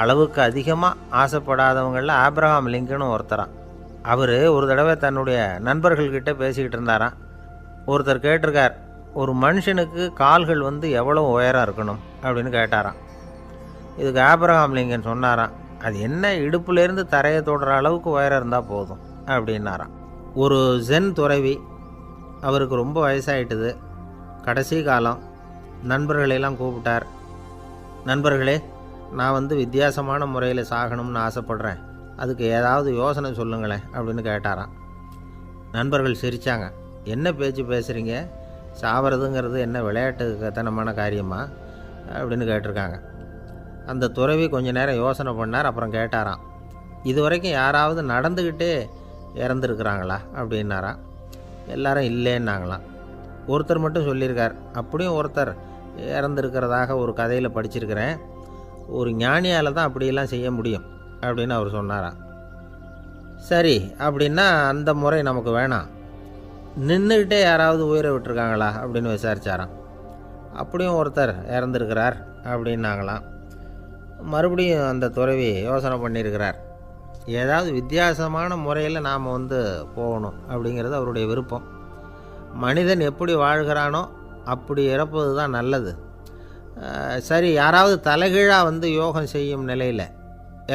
அளவுக்கு அதிகமாக ஆசைப்படாதவங்களில் ஆப்ரஹாம் லிங்கனும் ஒருத்தரான். அவர் ஒரு தடவை தன்னுடைய நண்பர்கள்கிட்ட பேசிக்கிட்டு இருந்தாராம். ஒருத்தர் கேட்டிருக்கார், ஒரு மனுஷனுக்கு கால்கள் எவ்வளோ உயரம் இருக்கணும் அப்படின்னு கேட்டாராம். இதுக்கு ஆப்ரஹாம் லிங்கன் சொன்னாராம், அது என்ன, இடுப்புலேருந்து தரையை தொடுற அளவுக்கு உயரம் இருந்தால் போதும் அப்படின்னாராம். ஒரு ஜென் துறவி, அவருக்கு ரொம்ப வயசாகிட்டுது, கடைசி காலம். நண்பர்களெல்லாம் கூப்பிட்டார். நண்பர்களே, நான் வித்தியாசமான முறையில் சாகணும்னு ஆசைப்படுறேன், அதுக்கு ஏதாவது யோசனை சொல்லுங்களேன் அப்படின்னு கேட்டாராம். நண்பர்கள் சிரித்தாங்க. என்ன பேச்சு பேசுகிறீங்க, சாவறதுங்கிறது என்ன விளையாட்டுத்தனமான காரியமா அப்படின்னு கேட்டிருக்காங்க. அந்த துறவி கொஞ்ச நேரம் யோசனை பண்ணார். அப்புறம் கேட்டாராம், இது வரைக்கும் யாராவது நடந்துக்கிட்டே இறந்துருக்குறாங்களா அப்படின்னாராம். எல்லாரும் இல்லைன்னாங்களாம். ஒருத்தர் மட்டும் சொல்லியிருக்கார், அப்படியும் ஒருத்தர் இறந்துருக்கிறதாக ஒரு கதையில் படிச்சிருக்கிறேன், ஒரு ஞானியால் தான் அப்படியெல்லாம் செய்ய முடியும் அப்படின்னு அவர் சொன்னாராம். சரி, அப்படின்னா அந்த முறை நமக்கு வேணாம், நின்றுக்கிட்டே யாராவது உயிரை விட்டுருக்காங்களா அப்படின்னு விசாரித்தாராம். அப்படியும் ஒருத்தர் இறந்துருக்கிறார் அப்படின்னாங்களாம். மறுபடியும் அந்த துறவி யோசனை பண்ணியிருக்கிறார், ஏதாவது வித்தியாசமான முறையில் நாம் போகணும் அப்படிங்கிறது அவருடைய விருப்பம். மனிதன் எப்படி வாழ்கிறானோ அப்படி இறப்பது தான் நல்லது. சரி, யாராவது தலைகீழாக யோகம் செய்யும் நிலையில்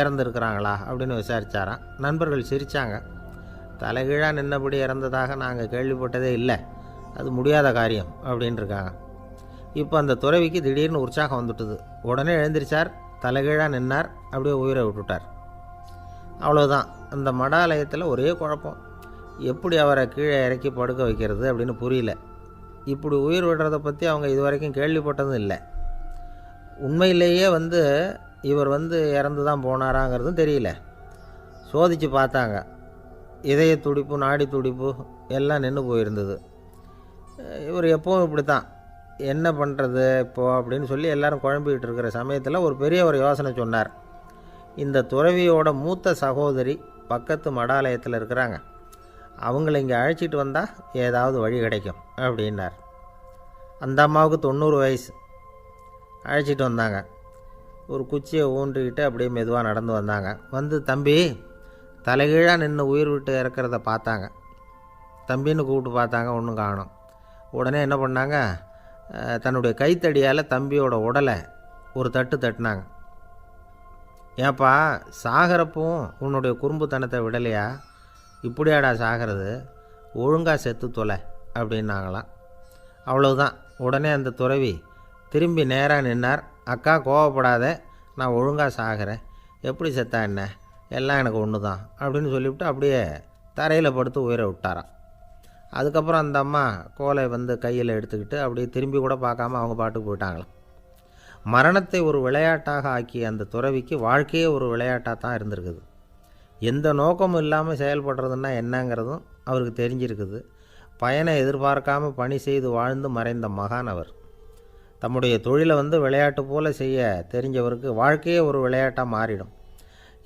இறந்துருக்கிறாங்களா அப்படின்னு விசாரித்தாராம். நண்பர்கள் சிரித்தாங்க. தலைகீழாக நின்னபடி இறந்ததாக நாங்கள் கேள்விப்பட்டதே இல்லை, அது முடியாத காரியம் அப்படின்ட்டுருக்காங்க. இப்போ அந்த துறவிக்கு திடீர்னு உற்சாகம் வந்துட்டுது. உடனே எழுந்திரிச்சார், தலைகீழாக நின்னார், அப்படியே உயிரை விட்டுட்டார். அவ்வளோதான். அந்த மடாலயத்தில் ஒரே குழப்பம், எப்படி அவரை கீழே இறக்கி படுக்க வைக்கிறது அப்படின்னு புரியல. இப்படி உயிர் விடுறதை பற்றி அவங்க இது வரைக்கும் கேள்விப்பட்டதும் இல்லை. உண்மையிலேயே இவர் இறந்து தான் போனாராங்கிறதும் தெரியல. சோதித்து பார்த்தாங்க, இதய துடிப்பு, நாடி துடிப்பு எல்லாம் நின்று போயிருந்தது. இவர் எப்பவும் இப்படி தான், என்ன பண்ணுறது இப்போது அப்படின்னு சொல்லி எல்லோரும் குழம்பிக்கிட்டு இருக்கிற சமயத்தில் ஒரு பெரிய ஒரு யோசனை சொன்னார். இந்த துறவியோட மூத்த சகோதரி பக்கத்து மடாலயத்தில் இருக்கிறாங்க, அவங்கள இங்கே அழைச்சிட்டு வந்தால் ஏதாவது வழி கிடைக்கும் அப்படின்னார். அந்த அம்மாவுக்கு 90 வயசு. அழைச்சிட்டு வந்தாங்க. ஒரு குச்சியை ஊன்றிக்கிட்டு அப்படியே மெதுவாக நடந்து வந்தாங்க. வந்து தம்பி தலைகீழாக நின்று உயிர் விட்டு இறக்கிறத பார்த்தாங்க. தம்பின்னு கூப்பிட்டு பார்த்தாங்க, ஒன்றும் காணோம். உடனே என்ன பண்ணாங்க, தன்னுடைய கைத்தடியால் தம்பியோட உடலை ஒரு தட்டு தட்டினாங்க. ஏப்பா சாகிறப்பவும் உன்னுடைய குறும்புத்தனத்தை விடலையா, இப்படியாடா சாகிறது, ஒழுங்காக செத்து தொலை அப்படின்னாங்களாம். அவ்வளவுதான். உடனே அந்த துறவி திரும்பி நேராக நின்னார். அக்கா கோவப்படாத, நான் ஒழுங்காக சாகிறேன், எப்படி செத்தா என்ன, எல்லாம் எனக்கு ஒன்று தான் அப்படின்னு சொல்லிவிட்டு அப்படியே தரையில் படுத்து உயிரை விட்டாராம். அதுக்கப்புறம் அந்த அம்மா கோலை வந்து கையில் எடுத்துக்கிட்டு அப்படியே திரும்பி கூட பார்க்காம அவங்க பாட்டுக்கு போயிட்டாங்களாம். மரணத்தை ஒரு விளையாட்டாக ஆக்கிய அந்த துறவிக்கு வாழ்க்கையே ஒரு விளையாட்டாக தான் இருந்திருக்குது. எந்த நோக்கமும் இல்லாமல் செயல்படுறதுன்னா என்னங்கிறதும் அவருக்கு தெரிஞ்சிருக்குது. பயனை எதிர்பார்க்காம பணி செய்து வாழ்ந்து மறைந்த மகான் அவர். தம்முடைய தொழிலை வந்து விளையாட்டு போல் செய்ய தெரிஞ்சவருக்கு வாழ்க்கையே ஒரு விளையாட்டாக மாறிடும்.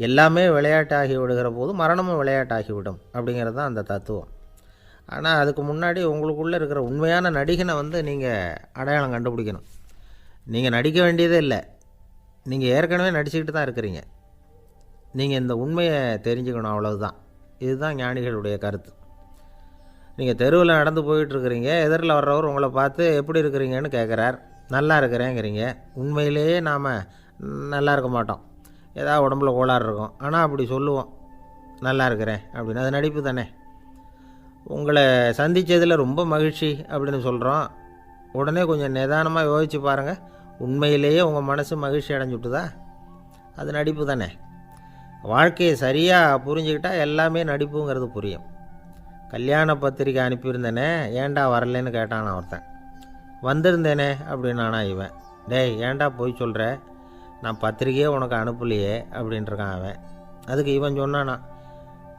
எல்லாமே விளையாட்டாகி விடுகிற போது மரணமும் விளையாட்டாகிவிடும் அப்படிங்கிறது தான் அந்த தத்துவம். ஆனால் அதுக்கு முன்னாடி உங்களுக்குள்ளே இருக்கிற உண்மையான நடிகனை வந்து நீங்கள் அடையாளம் கண்டுபிடிக்கணும். நீங்கள் நடிக்க வேண்டியதே இல்லை, நீங்கள் ஏற்கனவே நடிச்சுக்கிட்டு தான் இருக்கிறீங்க. நீங்கள் இந்த உண்மையை தெரிஞ்சுக்கணும், அவ்வளவுதான். இதுதான் ஞானிகளுடைய கருத்து. நீங்கள் தெருவில் நடந்து போயிட்டுருக்கிறீங்க, எதிரில் வர்றவர் உங்களை பார்த்து எப்படி இருக்கிறீங்கன்னு கேட்குறார். நல்லா இருக்கிறேங்கிறீங்க. உண்மையிலேயே நாம் நல்லா இருக்க மாட்டோம், ஏதாவது உடம்புல கோளாறு இருக்கும். ஆனால் அப்படி சொல்லுவோம் நல்லா இருக்கிறேன் அப்படின்னு, அது நடிப்பு தானே. உங்களை சந்தித்ததில் ரொம்ப மகிழ்ச்சி அப்படின்னு சொல்கிறோம். உடனே கொஞ்சம் நிதானமாக யோசித்து பாருங்கள், உண்மையிலேயே உங்கள் மனசு மகிழ்ச்சி அடைஞ்சுட்டுதா, அது நடிப்பு தானே. வாழ்க்கையை சரியாக புரிஞ்சுக்கிட்டால் எல்லாமே நடிப்புங்கிறது புரியும். கல்யாண பத்திரிக்கை அனுப்பியிருந்தேனே, ஏன்டா வரலன்னு கேட்டான் ஒருத்தன். வந்திருந்தேனே அப்படின்னானா இவன். டேய் ஏன்டா போய் சொல்கிற, நான் பத்திரிக்கையே உனக்கு அனுப்பலையே அப்படின்ட்டுருக்கான் அவன். அதுக்கு இவன் சொன்னானா,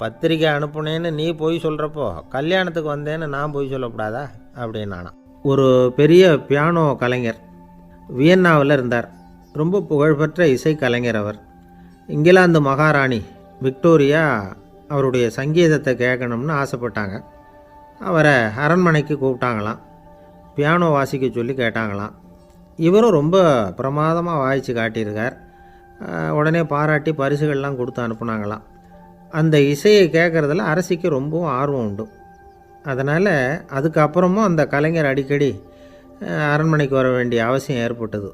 பத்திரிக்கை அனுப்புனேன்னு நீ போய் சொல்கிறப்போ கல்யாணத்துக்கு வந்தேன்னு நான் போய் சொல்லக்கூடாதா அப்படின்னானா. ஒரு பெரிய பியானோ கலைஞர் வியன்னாவில் இருந்தார். ரொம்ப புகழ்பெற்ற இசை கலைஞர் அவர். இங்கிலாந்து மகாராணி விக்டோரியா அவருடைய சங்கீதத்தை கேட்கணும்னு ஆசைப்பட்டாங்க. அவரை அரண்மனைக்கு கூப்பிட்டாங்களாம். பியானோ வாசிக்க சொல்லி கேட்டாங்களாம். இவரும் ரொம்ப பிரமாதமாக வாய்ச்சி காட்டியிருக்கார். உடனே பாராட்டி பரிசுகள்லாம் கொடுத்து அனுப்புனாங்களாம். அந்த இசையை கேட்குறதுல அரசிக்கு ரொம்பவும் ஆர்வம் உண்டு. அதனால் அதுக்கப்புறமும் அந்த கலைஞர் அடிக்கடி அரண்மனைக்கு வர வேண்டிய அவசியம் ஏற்பட்டது.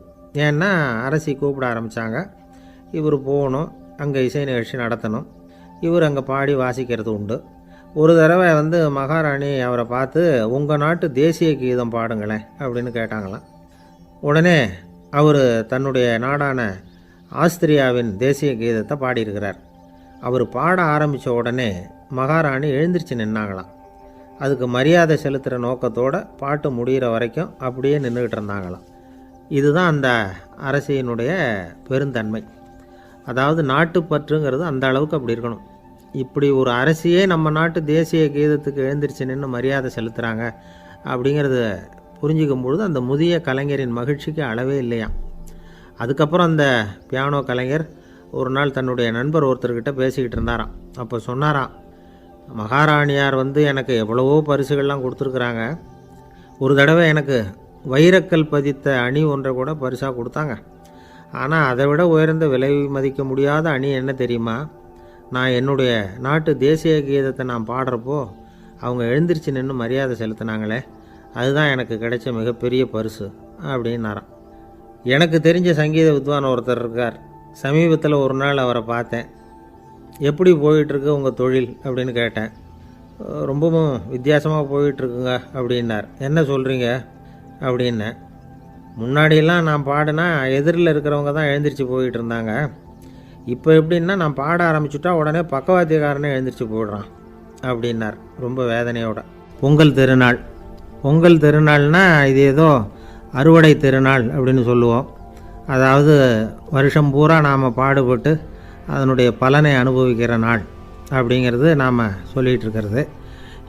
ஏன்னா அரசி கூப்பிட ஆரம்பித்தாங்க. இவர் போகணும், அங்கே இசை நிகழ்ச்சி நடத்தணும். இவர் அங்கே பாடி வாசிக்கிறது உண்டு. ஒரு தடவை வந்து மகாராணி அவரை பார்த்து உங்கள் நாட்டு தேசிய கீதம் பாடுங்களேன் அப்படின்னு கேட்டாங்களாம். உடனே அவர் தன்னுடைய நாடான ஆஸ்திரியாவின் தேசிய கீதத்தை பாடியிருக்கிறார். அவர் பாட ஆரம்பித்த உடனே மகாராணி எழுந்திரிச்சு நின்னாங்களாம். அதுக்கு மரியாதை செலுத்துகிற நோக்கத்தோடு பாட்டு முடிகிற வரைக்கும் அப்படியே நின்றுக்கிட்டு இருந்தாங்களாம். இதுதான் அந்த அரசியினுடைய பெருந்தன்மை. அதாவது நாட்டுப்பற்றுங்கிறது அந்த அளவுக்கு அப்படி இருக்கணும். இப்படி ஒரு அரசியே நம்ம நாட்டு தேசிய கீதத்துக்கு எழுந்திரிச்சு நின்று மரியாதை செலுத்துகிறாங்க அப்படிங்கிறத புரிஞ்சிக்கும் பொழுது அந்த முதிய கலைஞரின் மகிழ்ச்சிக்கு அளவே இல்லையாம். அதுக்கப்புறம் அந்த பியானோ கலைஞர் ஒரு நாள் தன்னுடைய நண்பர் ஒருத்தர்கிட்ட பேசிக்கிட்டு இருந்தாராம். அப்போ சொன்னாராம், மகாராணியார் வந்து எனக்கு எவ்வளவோ பரிசுகள்லாம் கொடுத்துருக்குறாங்க. ஒரு தடவை எனக்கு வைரக்கல் பதித்த அணி ஒன்றை கூட பரிசாக கொடுத்தாங்க. ஆனால் அதை விட உயர்ந்த விலை மதிக்க முடியாத அணி என்ன தெரியுமா, நான் என்னுடைய நாட்டு தேசிய கீதத்தை நான் பாடுறப்போ அவங்க எழுந்திரிச்சு நின்று மரியாதை செலுத்தினாங்களே, அதுதான் எனக்கு கிடைச்ச மிகப்பெரிய பரிசு அப்படின்னாராம். எனக்கு தெரிஞ்ச சங்கீத வித்வான் ஒருத்தர் இருக்கார். சமீபத்தில் ஒரு நாள் அவரை பார்த்தேன். எப்படி போயிட்டுருக்கு உங்கள் தொழில் அப்படின்னு கேட்டேன். ரொம்பவும் வித்தியாசமாக போயிட்டுருக்குங்க அப்படின்னார். என்ன சொல்கிறீங்க அப்படின்னேன். முன்னாடியெல்லாம் நான் பாடினா எதிரில் இருக்கிறவங்க தான் எழுந்திரிச்சு போயிட்டு இருந்தாங்க. இப்போ எப்படின்னா நான் பாட ஆரம்பிச்சுட்டா உடனே பக்கவாத்தியக்காரனே எழுந்திரிச்சு போயிடுறான் அப்படின்னார் ரொம்ப வேதனையோட. பொங்கல் திருநாள்னால் இது ஏதோ அறுவடை திருநாள் அப்படின்னு சொல்லுவோம். அதாவது வருஷம் பூரா நாம் பாடுபட்டு அதனுடைய பலனை அனுபவிக்கிற நாள் அப்படிங்கிறது நாம் சொல்லிகிட்டு இருக்கிறது.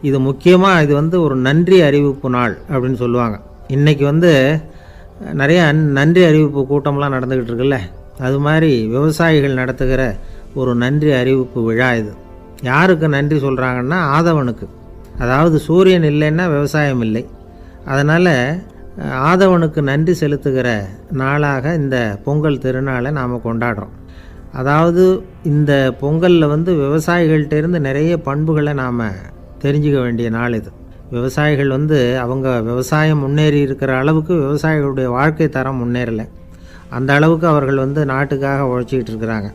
இது முக்கியமாக இது ஒரு நன்றி அறிவிப்பு நாள் அப்படின்னு சொல்லுவாங்க. இன்றைக்கி நிறைய நன்றி அறிவிப்பு கூட்டம்லாம் நடந்துக்கிட்டு இருக்குல்ல, அது மாதிரி விவசாயிகள் நடத்துகிற ஒரு நன்றி அறிவிப்பு விழா இது. யாருக்கு நன்றி சொல்கிறாங்கன்னா ஆதவனுக்கு. அதாவது சூரியன் இல்லைன்னா விவசாயம் இல்லை. அதனால் ஆதவனுக்கு நன்றி செலுத்துகிற நாளாக இந்த பொங்கல் திருநாளை நாம் கொண்டாடுறோம். அதாவது இந்த பொங்கலில் விவசாயிகள்கிட்டேருந்து நிறைய பண்புகளை நாம் தெரிஞ்சுக்க வேண்டிய நாள் இது. விவசாயிகள் அவங்க விவசாயம் முன்னேறி இருக்கிற அளவுக்கு விவசாயிகளுடைய வாழ்க்கை தரம் முன்னேறலை. அந்த அளவுக்கு அவர்கள் நாட்டுக்காக உழைச்சிக்கிட்டு இருக்கிறாங்க.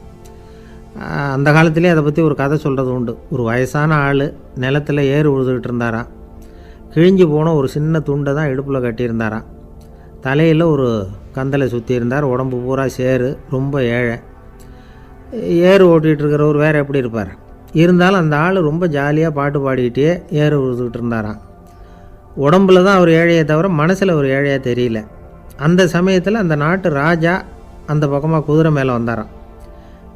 அந்த காலத்திலே அதை பற்றி ஒரு கதை சொல்கிறது உண்டு. ஒரு வயசான ஆள் நிலத்தில் ஏறு உழுதுகிட்டு இருந்தாராம். கிழிஞ்சு போன ஒரு சின்ன துண்டை தான் இடுப்பில் கட்டியிருந்தாராம். தலையில் ஒரு கந்தலை சுற்றி இருந்தார். உடம்பு பூரா சேரு, ரொம்ப ஏழை. ஏறு ஓட்டிகிட்டு இருக்கிறவர் வேறு எப்படி இருப்பார்? இருந்தாலும் அந்த ஆள் ரொம்ப ஜாலியாக பாட்டு பாடிக்கிட்டே ஏறு உழுதுகிட்டு இருந்தாராம். உடம்புல தான் அவர் ஏழையை தவிர மனசில் ஒரு ஏழையாக தெரியல. அந்த சமயத்தில் அந்த நாட்டு ராஜா அந்த பக்கமாக குதிரை மேலே வந்தாராம்.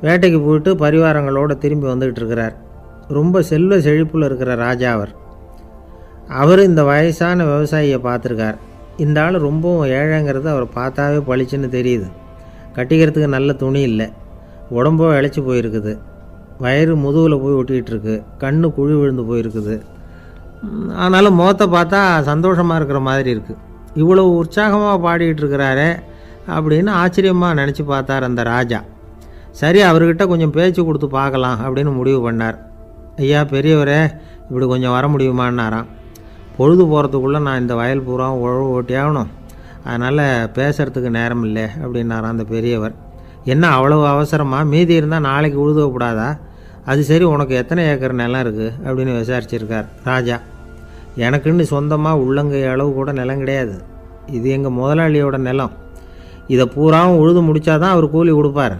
வேட்டைக்கு போயிட்டு பரிவாரங்களோடு திரும்பி வந்துக்கிட்டு இருக்கிறார். ரொம்ப செல்வ செழிப்பில் இருக்கிற ராஜா அவர் இந்த வயசான விவசாயியை பார்த்துருக்கார். இந்த ஆள் ரொம்பவும் ஏழைங்கிறது அவர் பார்த்தாவே பளிச்சுன்னு தெரியுது. கட்டிக்கிறதுக்கு நல்ல துணி இல்லை, உடம்போ இழைச்சி போயிருக்குது, வயிறு முதுகில் போய் ஒட்டிக்கிட்டு இருக்கு, கண்ணு குழி விழுந்து போயிருக்குது. ஆனாலும் முகத்தை பார்த்தா சந்தோஷமாக இருக்கிற மாதிரி இருக்குது. இவ்வளோ உற்சாகமாக பாடிக்கிட்டு இருக்கிறாரே அப்படின்னு ஆச்சரியமாக நினச்சி பார்த்தார் அந்த ராஜா. சரி, அவர்கிட்ட கொஞ்சம் பேச்சு கொடுத்து பார்க்கலாம் அப்படின்னு முடிவு பண்ணார். ஐயா பெரியவரே, இப்படி கொஞ்சம் வர முடியுமான்னாராம். பொழுது போகிறதுக்குள்ளே நான் இந்த வயல் பூரா உழவு ஓட்டி ஆகணும், அதனால் பேசுகிறதுக்கு நேரம் இல்லை அப்படின்னாராம் அந்த பெரியவர். என்ன அவ்வளவு அவசரமாக? மீதி இருந்தால் நாளைக்கு உழுதக்கூடாதா? அது சரி, உனக்கு எத்தனை ஏக்கர் நிலம் இருக்குது அப்படின்னு விசாரிச்சிருக்கார் ராஜா. எனக்குன்னு சொந்தமாக உள்ளங்கை அளவு கூட நிலம் கிடையாது. இது எங்கள் முதலாளியோட நிலம். இதை பூராவும் உழுது முடித்தாதான் அவர் கூலி கொடுப்பார்.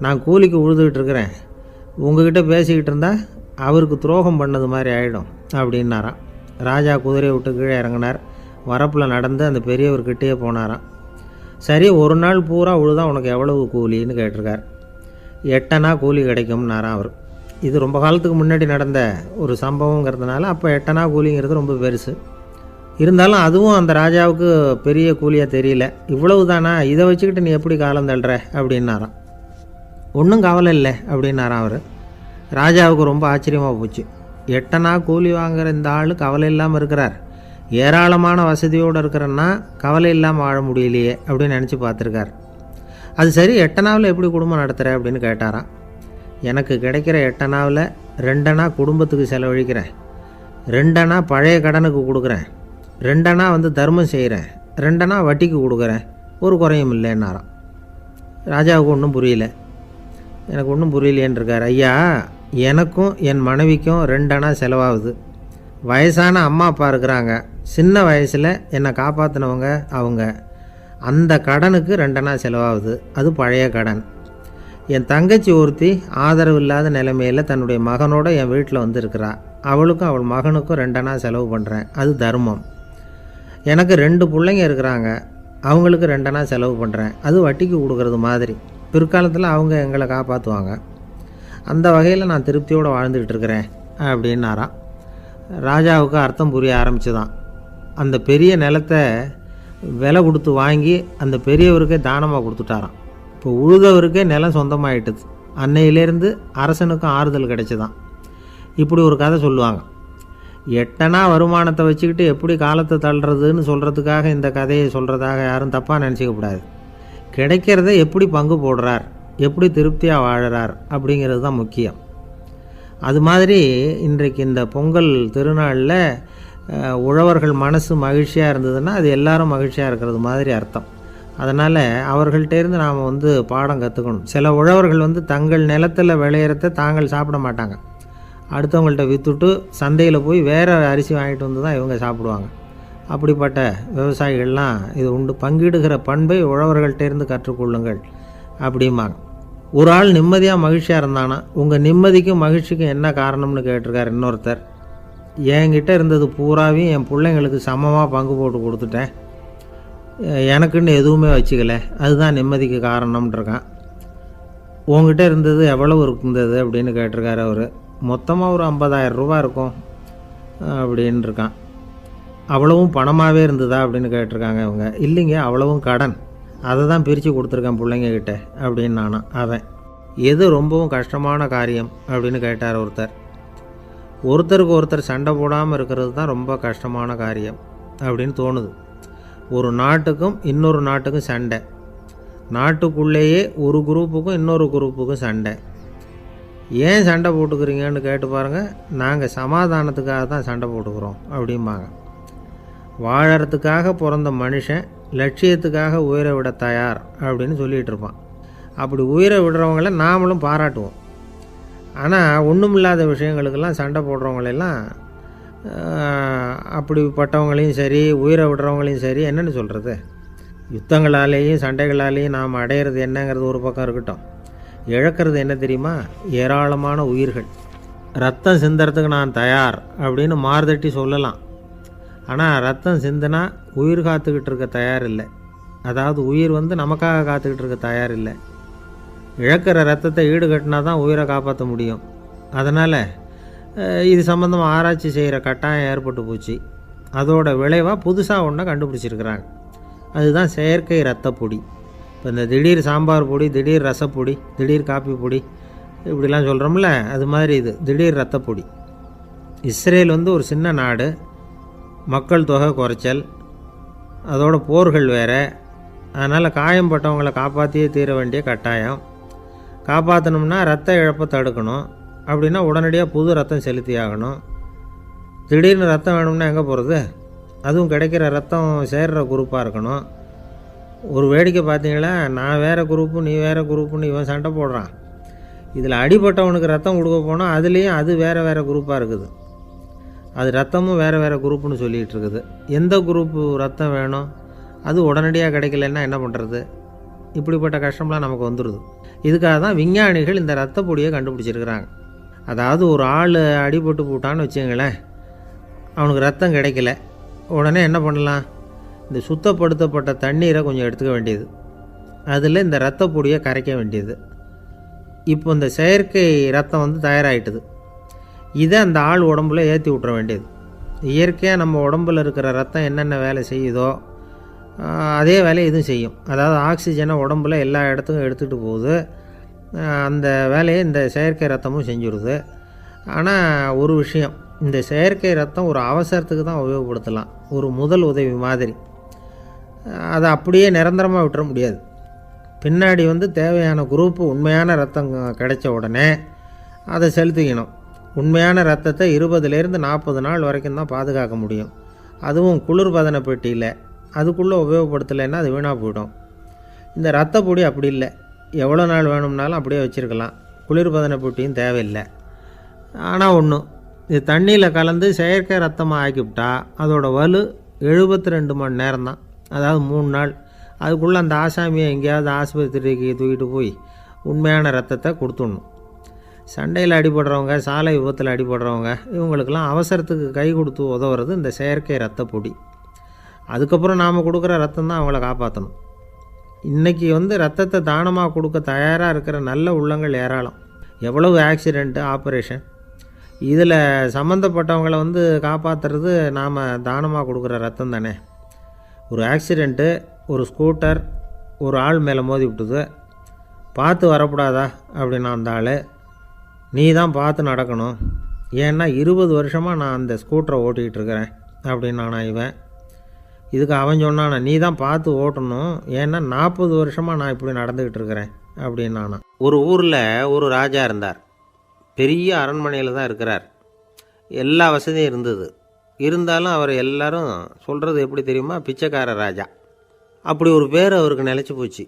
நான் கூலிக்கு உழுதுகிட்டு இருக்கிறேன். உங்ககிட்ட பேசிக்கிட்டு இருந்தால் அவருக்கு துரோகம் பண்ணது மாதிரி ஆகிடும் அப்படின்னாராம். ராஜா குதிரையை விட்டு கீழே இறங்கினார். வரப்பில் நடந்து அந்த பெரியவர்கிட்டே போனாராம். சரி, ஒரு நாள் பூரா உழுதா உனக்கு எவ்வளவு கூலின்னு கேட்டிருக்கார். 8 அணா கூலி கிடைக்கும்னாராம் அவர். இது ரொம்ப காலத்துக்கு முன்னாடி நடந்த ஒரு சம்பவங்கிறதுனால அப்போ 8 அணா கூலிங்கிறது ரொம்ப பெருசு. இருந்தாலும் அதுவும் அந்த ராஜாவுக்கு பெரிய கூலியாக தெரியல. இவ்வளவு தானா, இதை வச்சுக்கிட்டு நீ எப்படி காலம் தள்ளுற அப்படின்னாராம். ஒன்றும் கவலை இல்லை அப்படின்னாராம் அவர். ராஜாவுக்கு ரொம்ப ஆச்சரியமாக போச்சு. 8 அணா கூலி வாங்குகிற இந்த ஆள் கவலை இல்லாமல் இருக்கிறார், ஏராளமான வசதியோடு இருக்கிறன்னா கவலை இல்லாமல் வாழ முடியலையே அப்படின்னு நினச்சி பார்த்துருக்கார். அது சரி, 8 அணாவில் எப்படி குடும்பம் நடத்துகிற அப்படின்னு கேட்டாராம். எனக்கு கிடைக்கிற 8 அணாவில் 2 அணா குடும்பத்துக்கு செலவழிக்கிறேன், 2 அணா பழைய கடனுக்கு கொடுக்குறேன், 2 அணா தர்மம் செய்கிறேன், 2 அணா வட்டிக்கு கொடுக்குறேன், ஒரு குறையும் இல்லைன்னாராம். ராஜாவுக்கு ஒன்றும் புரியல. எனக்கு ஒன்றும் புரியலையேன்னு இருக்கார். ஐயா, எனக்கும் என் மனைவிக்கும் 2 அணா செலவாகுது. வயசான அம்மா அப்பா இருக்கிறாங்க, சின்ன வயசில் என்னை காப்பாற்றினவங்க அவங்க. அந்த கடனுக்கு 2 அணா செலவாகுது, அது பழைய கடன். என் தங்கச்சி ஒருத்தி ஆதரவு இல்லாத நிலைமையில் தன்னுடைய மகனோட என் வீட்டில் இருக்கிறா. அவளுக்கும் அவள் மகனுக்கும் 2 அணா செலவு பண்ணுறேன், அது தர்மம். எனக்கு 2 பிள்ளைங்க இருக்கிறாங்க, அவங்களுக்கு 2 அணா செலவு பண்ணுறேன், அது வட்டிக்கு கொடுக்கறது மாதிரி. பிற்காலத்தில் அவங்க எங்களை காப்பாற்றுவாங்க. அந்த வகையில் நான் திருப்தியோடு வாழ்ந்துக்கிட்டு இருக்கிறேன் அப்படின்னாராம். ராஜாவுக்கு அர்த்தம் புரிய ஆரம்பிச்சுதான். அந்த பெரிய நிலத்தை விலை கொடுத்து வாங்கி அந்த பெரியவருக்கே தானமாக கொடுத்துட்டாராம். இப்போ உழுதவருக்கே நிலம் சொந்தமாகிட்டுது. அன்னையிலேருந்து அரசனுக்கும் ஆறுதல் கிடைச்சிதான். இப்படி ஒரு கதை சொல்லுவாங்க. 8 அணா வருமானத்தை வச்சுக்கிட்டு எப்படி காலத்தை தள்ளுறதுன்னு சொல்கிறதுக்காக இந்த கதையை சொல்கிறதாக யாரும் தப்பாக நினச்சிக்கக்கூடாது. கிடைக்கிறத எப்படி பங்கு போடுறார், எப்படி திருப்தியாக வாழறார் அப்படிங்கிறது தான் முக்கியம். அது மாதிரி இன்றைக்கு இந்த பொங்கல் திருநாளில் உழவர்கள் மனசு மகிழ்ச்சியாக இருந்ததுன்னா அது எல்லாரும் மகிழ்ச்சியாக இருக்கிறது மாதிரி அர்த்தம். அதனால் அவர்கள்ட்டேருந்து நாம் பாடம் கற்றுக்கணும். சில உழவர்கள் தங்கள் நிலத்தில் விளையிறத தாங்கள் சாப்பிட மாட்டாங்க, அடுத்தவங்கள்ட்ட விற்றுட்டு சந்தையில் போய் வேறு அரிசி வாங்கிட்டு வந்து தான் இவங்க சாப்பிடுவாங்க. அப்படிப்பட்ட விவசாயிகள்லாம் இது உண்டு. பங்கிடுகிற பண்பை உழவர்கள்ட்டேருந்து கற்றுக்கொள்ளுங்கள் அப்படிம்பாங்க. ஒரு ஆள் நிம்மதியாக மகிழ்ச்சியாக இருந்தானா, உங்கள் நிம்மதிக்கும் மகிழ்ச்சிக்கும் என்ன காரணம்னு கேட்டிருக்கார் இன்னொருத்தர். என்கிட்ட இருந்தது பூராவையும் என் பிள்ளைங்களுக்கு சமமாக பங்கு போட்டு கொடுத்துட்டேன், எனக்குன்னு எதுவுமே வச்சுக்கல, அதுதான் நிம்மதிக்கு காரணம்ன்றிருக்கான். உங்ககிட்ட இருந்தது எவ்வளவு இருந்தது அப்படின்னு கேட்டிருக்காரு அவர். மொத்தமாக ஒரு 50,000 ரூபா இருக்கும். அப்படின்னு இருக்கான். அவ்வளவும் பணமாகவே இருந்ததா அப்படின்னு கேட்டிருக்காங்க இவங்க. இல்லைங்க, அவ்வளவும் கடன், அதை தான் பிரித்து கொடுத்துருக்கேன் பிள்ளைங்கக்கிட்ட அப்படின்னு நானும். அவன் எது ரொம்பவும் கஷ்டமான காரியம் அப்படின்னு கேட்டார் ஒருத்தர். ஒருத்தருக்கு ஒருத்தர் சண்டை போடாமல் இருக்கிறது தான் ரொம்ப கஷ்டமான காரியம் அப்படின்னு தோணுது. ஒரு நாட்டுக்கும் இன்னொரு நாட்டுக்கும் சண்டை, நாட்டுக்குள்ளேயே ஒரு குரூப்புக்கும் இன்னொரு குரூப்புக்கும் சண்டை. ஏன் சண்டை போட்டுக்கிறீங்கன்னு கேட்டு பாருங்கள். நாங்கள் சமாதானத்துக்காக தான் சண்டை போட்டுக்கிறோம் அப்படிம்பாங்க. வாழறதுக்காக பிறந்த மனுஷன் லட்சியத்துக்காக உயிரை விட தயார் அப்படின்னு சொல்லிகிட்டு இருப்பான். அப்படி உயிரை விடுறவங்கள நாமளும் பாராட்டுவோம். ஆனால் ஒன்றுமில்லாத விஷயங்களுக்கெல்லாம் சண்டை போடுறவங்களெல்லாம், அப்படிப்பட்டவங்களையும் சரி உயிரை விடுறவங்களையும் சரி என்னென்னு சொல்கிறது, யுத்தங்களாலேயும் சண்டைகளாலேயும் நாம் அடையிறது என்னங்கிறது ஒரு பக்கம் இருக்கட்டும், இழக்கிறது என்ன தெரியுமா? ஏராளமான உயிர்கள். ரத்தம் சிந்தறதுக்கு நான் தயார் அப்படின்னு மார்தட்டி சொல்லலாம். ஆனால் ரத்தம் சிந்தினா உயிர் காத்துக்கிட்டு இருக்க தயார் இல்லை. அதாவது உயிர் நமக்காக காத்துக்கிட்டு இருக்க தயார் இல்லை. இழக்கிற ரத்தத்தை ஈடுகட்டினா தான் உயிரை காப்பாற்ற முடியும். அதனால் இது சம்மந்தமாக ஆராய்ச்சி செய்கிற கட்டாயம் ஏற்பட்டு போச்சு. அதோட விளைவாக புதுசாக ஒன்றை கண்டுபிடிச்சிருக்கிறாங்க. அதுதான் செயற்கை ரத்த பொடி. இப்போ இந்த திடீர் சாம்பார் பொடி, திடீர் ரசப்பொடி, திடீர் காப்பி பொடி இப்படிலாம் சொல்கிறோம்ல, அது மாதிரி இது திடீர் ரத்த பொடி. இஸ்ரேல் ஒரு சின்ன நாடு, மக்கள் தொகை குறைச்சல், அதோட போர்கள் வேறு. அதனால் காயம்பட்டவங்களை காப்பாற்றியே தீர வேண்டிய கட்டாயம். காப்பாற்றணும்னா ரத்த இழப்பை தடுக்கணும். அப்படின்னா உடனடியாக புது ரத்தம் செலுத்தி ஆகணும். திடீர்னு ரத்தம் வேணும்னா எங்கே போகிறது? அதுவும் கிடைக்கிற ரத்தம் சேர்கிற குரூப்பாக இருக்கணும். ஒரு வேடிக்கை பார்த்தீங்களா, நான் வேறு குரூப்பு நீ வேறு குரூப்புன்னு இவன் சண்டை போடுறான். இதில் அடிபட்டவனுக்கு ரத்தம் கொடுக்க போனால் அதுலேயும் அது வேறு வேறு குரூப்பாக இருக்குது. அது ரத்தமும் வேறு வேறு குரூப்புன்னு சொல்லிகிட்டு இருக்குது. எந்த குரூப்பு ரத்தம் வேணும், அது உடனடியாக கிடைக்கலன்னா என்ன பண்ணுறது? இப்படிப்பட்ட கஷ்டம்லாம் நமக்கு வந்துடுது. இதுக்காக தான் விஞ்ஞானிகள் இந்த ரத்த பொடியை கண்டுபிடிச்சிருக்கிறாங்க. அதாவது ஒரு ஆள் அடிபட்டு போட்டான்னு வச்சுங்களேன், அவனுக்கு ரத்தம் கிடைக்கல, உடனே என்ன பண்ணலாம்? இந்த சுத்தப்படுத்தப்பட்ட தண்ணீரை கொஞ்சம் எடுத்துக்க வேண்டியது, அதில் இந்த ரத்த பொடியை கரைக்க வேண்டியது. இப்போ இந்த செயற்கை ரத்தம் தயாராகிட்டுது. இதை அந்த ஆள் உடம்புல ஏற்றி விட்டுற வேண்டியது. இயற்கையாக நம்ம உடம்பில் இருக்கிற ரத்தம் என்னென்ன வேலை செய்யுதோ அதே வேலையை இதுவும் செய்யும். அதாவது ஆக்சிஜனை உடம்புல எல்லா இடத்துக்கும் எடுத்துகிட்டு போகுது. அந்த வேலையை இந்த செயற்கை ரத்தமும் செஞ்சுடுது. ஆனால் ஒரு விஷயம், இந்த செயற்கை ரத்தம் ஒரு அவசரத்துக்கு தான் உபயோகப்படுத்தலாம், ஒரு முதல் உதவி மாதிரி. அதை அப்படியே நிரந்தரமாக விட்டுற முடியாது. பின்னாடி தேவையான குரூப்பு உண்மையான ரத்தம் கிடைச்ச உடனே அதை செலுத்திக்கணும். உண்மையான ரத்தத்தை 20லேருந்து 40 நாள் வரைக்கும் தான் பாதுகாக்க முடியும். அதுவும் குளிர்பதன பெட்டியில். அதுக்குள்ளே உபயோகப்படுத்தலைன்னா அது வீணாக போயிடும். இந்த ரத்த பொடி அப்படி இல்லை, எவ்வளோ நாள் வேணும்னாலும் அப்படியே வச்சுருக்கலாம். குளிர்பதன பெட்டியும் தேவையில்லை. ஆனால் ஒன்று, இது தண்ணியில் கலந்து செயற்கை ரத்தமாக ஆக்கிவிட்டா அதோட வலு 72 மணி நேரம் தான். அதாவது 3 நாள். அதுக்குள்ளே அந்த ஆசாமியை எங்கேயாவது ஆஸ்பத்திரிக்கு தூக்கிட்டு போய் உண்மையான ரத்தத்தை கொடுத்துடணும். சண்டையில் அடிபடுறவங்க, சாலை விபத்தில் அடிபடுறவங்க, இவங்களுக்கெல்லாம் அவசரத்துக்கு கை கொடுத்து உதவுறது இந்த செயற்கை ரத்த பொடி. அதுக்கப்புறம் நாம் கொடுக்குற ரத்தம் தான் அவங்கள காப்பாற்றணும். இன்றைக்கி ரத்தத்தை தானமாக கொடுக்க தயாராக இருக்கிற நல்ல உள்ளங்கள் ஏராளம். எவ்வளவு ஆக்சிடெண்ட்டு, ஆப்ரேஷன், இதில் சம்மந்தப்பட்டவங்களை காப்பாற்றுறது நாம் தானமாக கொடுக்குற ரத்தம் தானே. ஒரு ஆக்சிடெண்ட்டு, ஒரு ஸ்கூட்டர் ஒரு ஆள் மேலே மோதி விட்டுது, பார்த்து வரக்கூடாதா அப்படின்னா அந்த ஆள், நீ தான் பார்த்து நடக்கணும், ஏன்னா 20 வருஷமாக நான் அந்த ஸ்கூட்டரை ஓட்டிகிட்டு இருக்கிறேன் அப்படின்னானா இவன். இதுக்கு அவன் சொன்னானா, நீ தான் பார்த்து ஓட்டணும், ஏன்னா 40 வருஷமாக நான் இப்படி நடந்துக்கிட்டு இருக்கிறேன் அப்படின்னானா. ஒரு ஊரில் ஒரு ராஜா இருந்தார். பெரிய அரண்மனையில் தான் இருக்கிறார். எல்லா வசதியும் இருந்தது. இருந்தாலும் அவர் எல்லாரும் சொல்கிறது எப்படி தெரியுமா? பிச்சைக்கார ராஜா. அப்படி ஒரு பேர் அவருக்கு நிலச்சி போச்சு.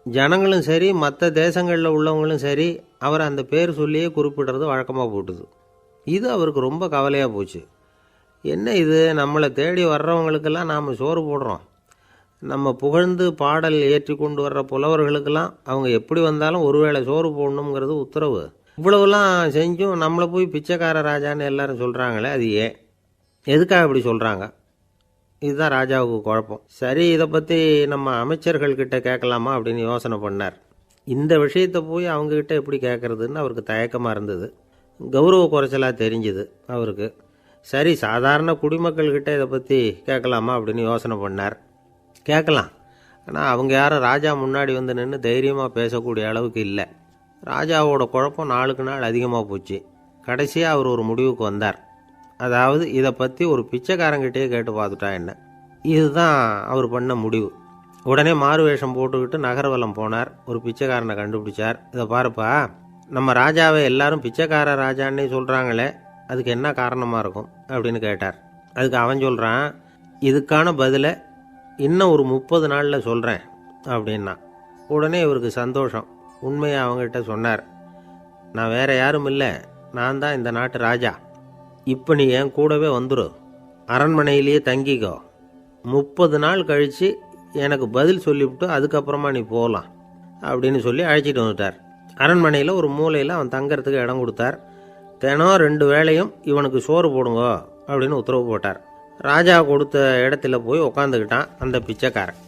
ஜனங்களும் சரி, மற்ற தேசங்களில் உள்ளவங்களும் சரி, அவர் அந்த பேர் சொல்லியே குறிப்பிடுறது வழக்கமாக போட்டுது. இது அவருக்கு ரொம்ப கவலையாக போச்சு. என்ன இது, நம்மளை தேடி வர்றவங்களுக்கெல்லாம் நாம் சோறு போடுறோம், நம்ம புகழ்ந்து பாடல் ஏற்றி கொண்டு வர்ற புலவர்களுக்கெல்லாம் அவங்க எப்படி வந்தாலும் ஒருவேளை சோறு போடணுங்கிறது உத்தரவு. இவ்வளவுலாம் செஞ்சும் நம்மளை போய் பிச்சைக்கார ராஜான்னு எல்லாரும் சொல்கிறாங்களே, அது ஏன், எதுக்காக இப்படி சொல்கிறாங்க? இதுதான் ராஜாவுக்கு குழப்பம். சரி, இதை பற்றி நம்ம அமைச்சர்கள்கிட்ட கேட்கலாமா அப்படின்னு யோசனை பண்ணார். இந்த விஷயத்தை போய் அவங்கக்கிட்ட எப்படி கேட்குறதுன்னு அவருக்கு தயக்கமாக இருந்தது. கௌரவ குறைச்சலாக தெரிஞ்சுது அவருக்கு. சரி, சாதாரண குடிமக்கள்கிட்ட இதை பற்றி கேட்கலாமா அப்படின்னு யோசனை பண்ணார். கேட்கலாம், ஆனால் அவங்க யாரும் ராஜா முன்னாடி வந்து நின்று தைரியமாக பேசக்கூடிய அளவுக்கு இல்லை. ராஜாவோட குழப்பம் நாளுக்கு நாள் அதிகமாக போச்சு. கடைசியாக அவர் ஒரு முடிவுக்கு வந்தார். அதாவது இதை பற்றி ஒரு பிச்சைக்காரங்கிட்டே கேட்டு பார்த்துட்டா என்ன. இதுதான் அவர் பண்ண முடிவு. உடனே மாறு வேஷம் போட்டுக்கிட்டு நகரவலம் போனார். ஒரு பிச்சைக்காரனை கண்டுபிடிச்சார். இதை பாருப்பா, நம்ம ராஜாவை எல்லாரும் பிச்சைக்கார ராஜான்னே சொல்கிறாங்களே, அதுக்கு என்ன காரணமாக இருக்கும் அப்படின்னு கேட்டார். அதுக்கு அவன் சொல்கிறான், இதுக்கான பதிலை இன்னும் ஒரு 30 நாளில் சொல்கிறேன் அப்படின்னா. உடனே இவருக்கு சந்தோஷம். உண்மையை அவங்ககிட்ட சொன்னார். நான் வேற யாரும் இல்லை, நான் தான் இந்த நாட்டு ராஜா. இப்போ நீ என் கூடவே வந்துரு, அரண்மனையிலேயே தங்கிக்கோ. 30 நாள் கழித்து எனக்கு பதில் சொல்லிவிட்டு அதுக்கப்புறமா நீ போகலாம் அப்படின்னு சொல்லி அழைச்சிட்டு வந்துட்டார். அரண்மனையில் ஒரு மூலையில் அவன் தங்கறதுக்கு இடம் கொடுத்தார். தினம் 2 வேளையும் இவனுக்கு சோறு போடுங்க அப்படின்னு உத்தரவு போட்டார். ராஜா கொடுத்த இடத்துல போய் உக்காந்துக்கிட்டான் அந்த பிச்சைக்காரன்.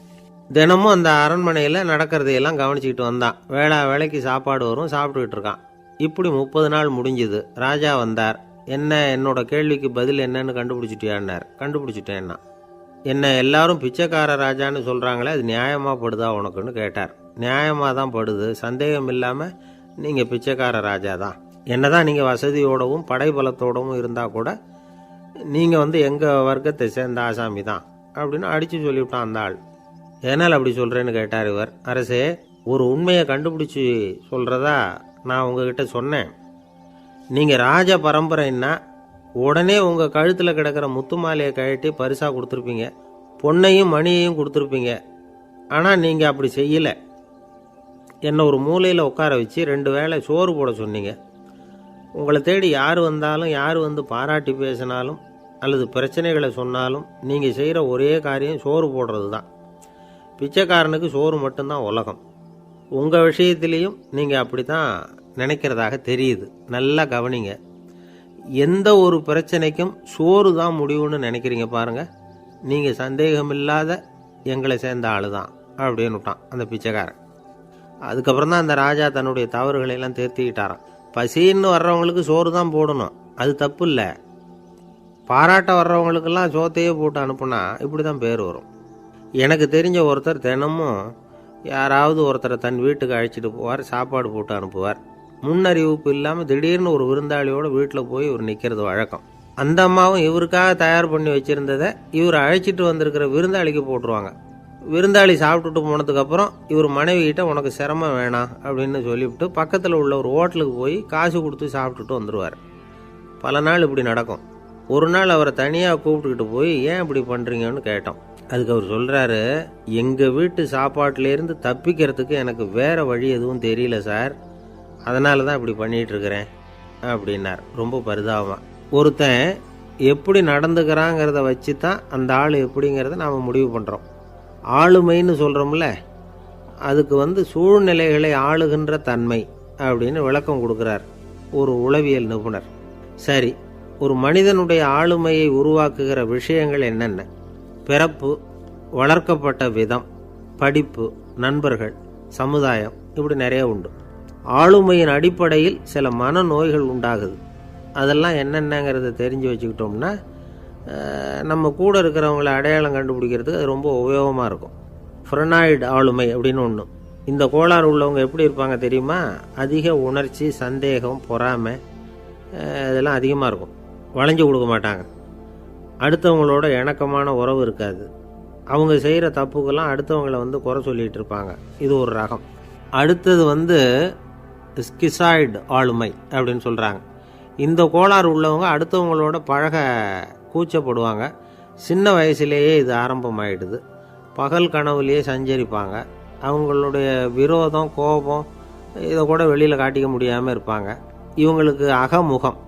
தினமும் அந்த அரண்மனையில் நடக்கிறதையெல்லாம் கவனிச்சிக்கிட்டு வந்தான். வேளைக்கு சாப்பாடு வரும், சாப்பிட்டுக்கிட்டு இருக்கான். இப்படி 30 நாள் முடிஞ்சுது. ராஜா வந்தார். என்ன, என்னோட கேள்விக்கு பதில் என்னன்னு கண்டுபிடிச்சிட்டியான்னார். கண்டுபிடிச்சிட்டேன்னா. என்ன எல்லாரும் பிச்சைக்கார ராஜான்னு சொல்கிறாங்களே, அது நியாயமாக படுதா உனக்குன்னு கேட்டார். நியாயமாக தான் படுது, சந்தேகம் இல்லாமல் நீங்கள் பிச்சைக்கார ராஜா தான். என்ன தான் நீங்கள் வசதியோடவும் படைபலத்தோடவும் இருந்தால் கூட நீங்கள் எங்கள் வர்க்கத்தை சேர்ந்த ஆசாமி தான் அப்படின்னு அடித்து சொல்லிவிட்டான் அந்த ஆள். ஏனால் அப்படி சொல்கிறேன்னு கேட்டார் இவர். அரசே, ஒரு உண்மையை கண்டுபிடிச்சி சொல்கிறதா நான் உங்ககிட்ட சொன்னேன். நீங்கள் ராஜ பரம்பரைன்னா உடனே உங்கள் கழுத்தில் கிடக்கிற முத்து மாலையை கழட்டி பரிசாக கொடுத்துருப்பீங்க, பொன்னையும் மணியையும் கொடுத்துருப்பீங்க. ஆனால் நீங்கள் அப்படி செய்யலை. என்னை ஒரு மூலையில் உட்கார வச்சு 2 வேளை சோறு போட சொன்னீங்க. உங்களை தேடி யார் வந்தாலும், யார் வந்து பாராட்டி பேசினாலும் அல்லது பிரச்சனைகளை சொன்னாலும் நீங்கள் செய்கிற ஒரே காரியம் சோறு போடுறது தான். பிச்சைக்காரனுக்கு சோறு மட்டும்தான் உலகம். உங்கள் விஷயத்திலையும் நீங்கள் அப்படி தான் நினைக்கிறதாக தெரியுது. நல்லா கவனிங்க. எந்த ஒரு பிரச்சனைக்கும் சோறு தான் முடிவுன்னு நினைக்கிறீங்க பாருங்கள். நீங்கள் சந்தேகமில்லாத எங்களை சேர்ந்த ஆள் தான் அப்படின்னு விட்டான் அந்த பிச்சைக்காரன். அதுக்கப்புறம் தான் அந்த ராஜா தன்னுடைய தவறுகளையெல்லாம் தேர்த்திக்கிட்டாராம். பசின்னு வர்றவங்களுக்கு சோறு தான் போடணும், அது தப்பு இல்லை. பாராட்ட வர்றவங்களுக்கெல்லாம் சோத்தையே போட்டு அனுப்புனா இப்படி தான் பேர் வரும். எனக்கு தெரிஞ்ச ஒருத்தர் தினமும் யாராவது ஒருத்தரை தன் வீட்டுக்கு அழைச்சிட்டு போவார், சாப்பாடு போட்டு அனுப்புவார். முன்னறிவிப்பு இல்லாமல் திடீர்னு ஒரு விருந்தாளியோட வீட்டில் போய் இவர் நிற்கிறது வழக்கம். அந்த அம்மாவும் இவருக்காக தயார் பண்ணி வச்சுருந்ததை இவர் அழைச்சிட்டு வந்திருக்கிற விருந்தாளிக்கு போட்டுருவாங்க. விருந்தாளி சாப்பிட்டுட்டு போனதுக்கப்புறம் இவர் மனைவிகிட்ட உனக்கு சிரமம் வேணாம் அப்படின்னு சொல்லிவிட்டு பக்கத்தில் உள்ள ஒரு ஹோட்டலுக்கு போய் காசு கொடுத்து சாப்பிட்டுட்டு வந்துடுவார். பல நாள் இப்படி நடக்கும். ஒரு நாள் அவரை தனியாக கூப்பிட்டுக்கிட்டு போய் ஏன் இப்படி பண்ணுறீங்கன்னு கேட்டோம். அதுக்கு அவர் சொல்கிறாரு, எங்கள் வீட்டு சாப்பாட்டிலேருந்து தப்பிக்கிறதுக்கு எனக்கு வேறு வழி எதுவும் தெரியல சார், அதனால தான் இப்படி பண்ணிகிட்ருக்கிறேன் அப்படின்னார் ரொம்ப பரிதாபமாக. ஒருத்தன் எப்படி நடந்துக்கிறாங்கிறத வச்சு தான் அந்த ஆள் எப்படிங்கிறத நாம் முடிவு பண்ணுறோம். ஆளுமைன்னு சொல்கிறோம்ல, அதுக்கு சூழ்நிலைகளை ஆளுகின்ற தன்மை அப்படின்னு விளக்கம் கொடுக்குறார் ஒரு உளவியல் நிபுணர். சரி, ஒரு மனிதனுடைய ஆளுமையை உருவாக்குகிற விஷயங்கள் என்னென்ன? பிறப்பு, வளர்க்கப்பட்ட விதம், படிப்பு, நண்பர்கள், சமுதாயம், இப்படி நிறைய உண்டு. ஆளுமையின் அடிப்படையில் சில மனநோய்கள் உண்டாகுது. அதெல்லாம் என்னென்னங்கிறத தெரிஞ்சு வச்சுக்கிட்டோம்னா நம்ம கூட இருக்கிறவங்கள அடையாளம் கண்டுபிடிக்கிறதுக்கு அது ரொம்ப உபயோகமாக இருக்கும். ஃப்ரெனாய்டு ஆளுமை அப்படின்னு ஒன்று. இந்த கோளாறு உள்ளவங்க எப்படி இருப்பாங்க தெரியுமா? அதிக உணர்ச்சி, சந்தேகம், பொறாமை இதெல்லாம் அதிகமாக இருக்கும். வளைஞ்சு கொடுக்க மாட்டாங்க. அடுத்தவங்களோட இணக்கமான உறவு இருக்காது. அவங்க செய்கிற தப்புக்கெல்லாம் அடுத்தவங்களை குறை சொல்லிகிட்டு இருப்பாங்க. இது ஒரு ரகம். அடுத்தது ஸ்கிசாய்டு ஆளுமை அப்படின்னு சொல்கிறாங்க. இந்த கோளாறு உள்ளவங்க அடுத்தவங்களோட பழக கூச்சப்படுவாங்க. சின்ன வயசுலேயே இது ஆரம்பமாயிடுது. பகல் கனவுலேயே சஞ்சரிப்பாங்க. அவங்களுடைய விரோதம், கோபம் இதை கூட வெளியில் காட்டிக்க முடியாமல் இருப்பாங்க. இவங்களுக்கு அகமுகம்,